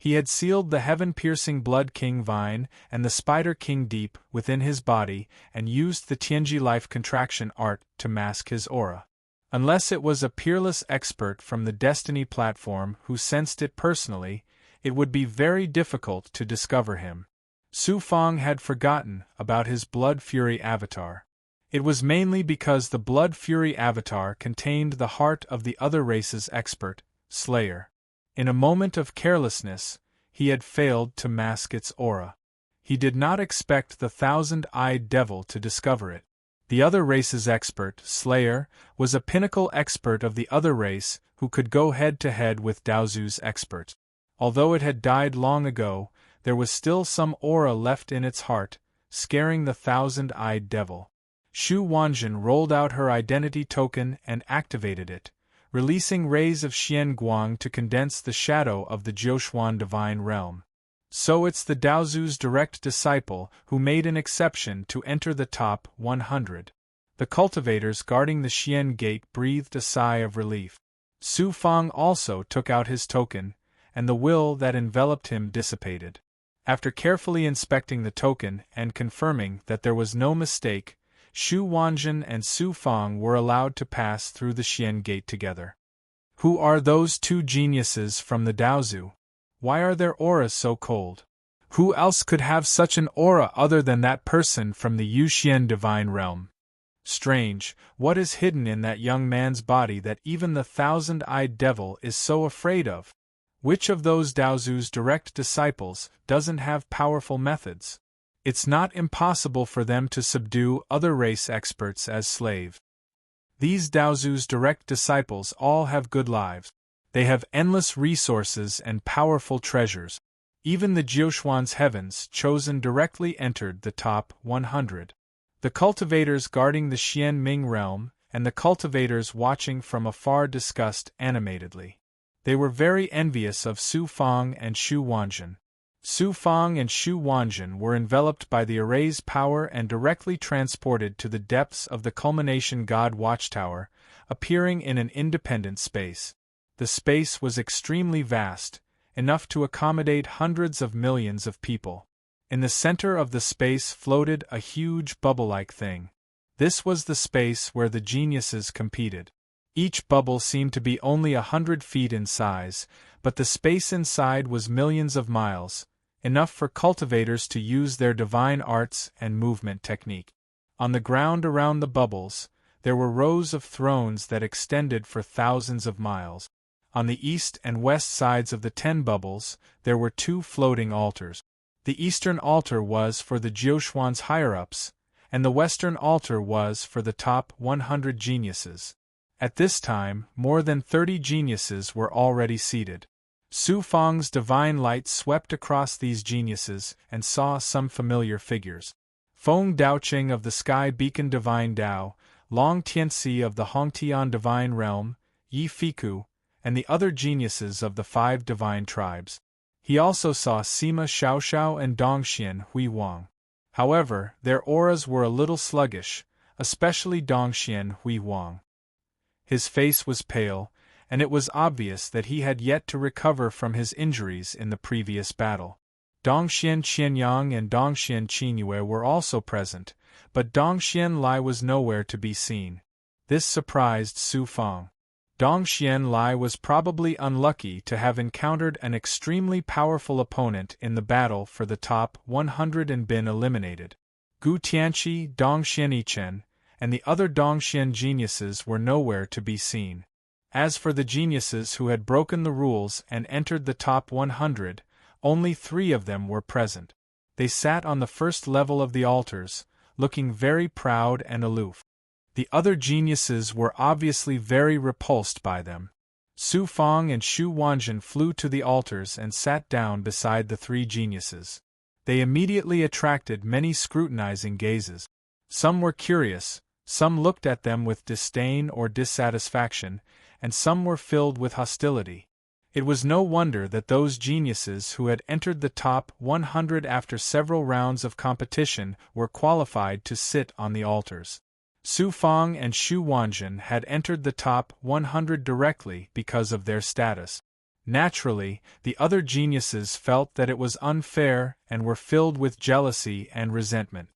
he had sealed the heaven-piercing Blood King Vine and the Spider King Deep within his body and used the Tianji life contraction art to mask his aura. Unless it was a peerless expert from the Destiny platform who sensed it personally, it would be very difficult to discover him. Su Fang had forgotten about his Blood Fury avatar. It was mainly because the Blood Fury avatar contained the heart of the other race's expert, Slayer. In a moment of carelessness, he had failed to mask its aura. He did not expect the thousand-eyed devil to discover it. The other race's expert, Slayer, was a pinnacle expert of the other race who could go head-to-head with Daozu's expert. Although it had died long ago, there was still some aura left in its heart, scaring the thousand-eyed devil. Shu Wanjin rolled out her identity token and activated it, releasing rays of Xian Guang to condense the shadow of the Jiuxuan divine realm. So it's the Daozu's direct disciple who made an exception to enter the top 100. The cultivators guarding the Xian gate breathed a sigh of relief. Su Fang also took out his token, and the will that enveloped him dissipated. After carefully inspecting the token and confirming that there was no mistake, Shu Wanjin and Su Fang were allowed to pass through the Xian gate together. Who are those two geniuses from the Daozu? Why are their auras so cold? Who else could have such an aura other than that person from the Yuxian divine realm? Strange, what is hidden in that young man's body that even the thousand-eyed devil is so afraid of? Which of those Daozu's direct disciples doesn't have powerful methods? It's not impossible for them to subdue other race experts as slave. These Daozu's direct disciples all have good lives. They have endless resources and powerful treasures. Even the Jiuxuan's heavens chosen directly entered the top 100. The cultivators guarding the Xian Ming realm and the cultivators watching from afar discussed animatedly. They were very envious of Su Fang and Shu Wanjin. Su Fang and Shu Wanjin were enveloped by the array's power and directly transported to the depths of the Culmination God Watchtower, appearing in an independent space. The space was extremely vast, enough to accommodate hundreds of millions of people. In the center of the space floated a huge bubble-like thing. This was the space where the geniuses competed. Each bubble seemed to be only 100 feet in size, but the space inside was millions of miles, enough for cultivators to use their divine arts and movement technique. On the ground around the bubbles, there were rows of thrones that extended for thousands of miles. On the east and west sides of the 10 bubbles, there were 2 floating altars. The eastern altar was for the Jiuxuan's higher-ups, and the western altar was for the top 100 geniuses. At this time, more than 30 geniuses were already seated. Su Fang's divine light swept across these geniuses and saw some familiar figures. Feng Daoqing of the Sky Beacon Divine Dao, Long Tianxi of the Hongtian Divine Realm, Yi Fiku, and the other geniuses of the 5 divine tribes. He also saw Sima Xiaoxiao and Dongxian Hui Wang. However, their auras were a little sluggish, especially Dongxian Hui Wang. His face was pale, and it was obvious that he had yet to recover from his injuries in the previous battle. Dongxian Qianyang and Dongxian Qinyue were also present, but Dongxian Lai was nowhere to be seen. This surprised Su Fang. Dongxian Lai was probably unlucky to have encountered an extremely powerful opponent in the battle for the top 100 and been eliminated. Gu Tianqi, Dongxian Yichen, and the other Dongxian geniuses were nowhere to be seen. As for the geniuses who had broken the rules and entered the top 100, only 3 of them were present. They sat on the first level of the altars, looking very proud and aloof. The other geniuses were obviously very repulsed by them. Su Fang and Shu Wanjin flew to the altars and sat down beside the 3 geniuses. They immediately attracted many scrutinizing gazes. Some were curious, Some looked at them with disdain or dissatisfaction, and some were filled with hostility. It was no wonder that those geniuses who had entered the top 100 after several rounds of competition were qualified to sit on the altars. Su Fang and Xu Wanjun had entered the top 100 directly because of their status. Naturally, the other geniuses felt that it was unfair and were filled with jealousy and resentment.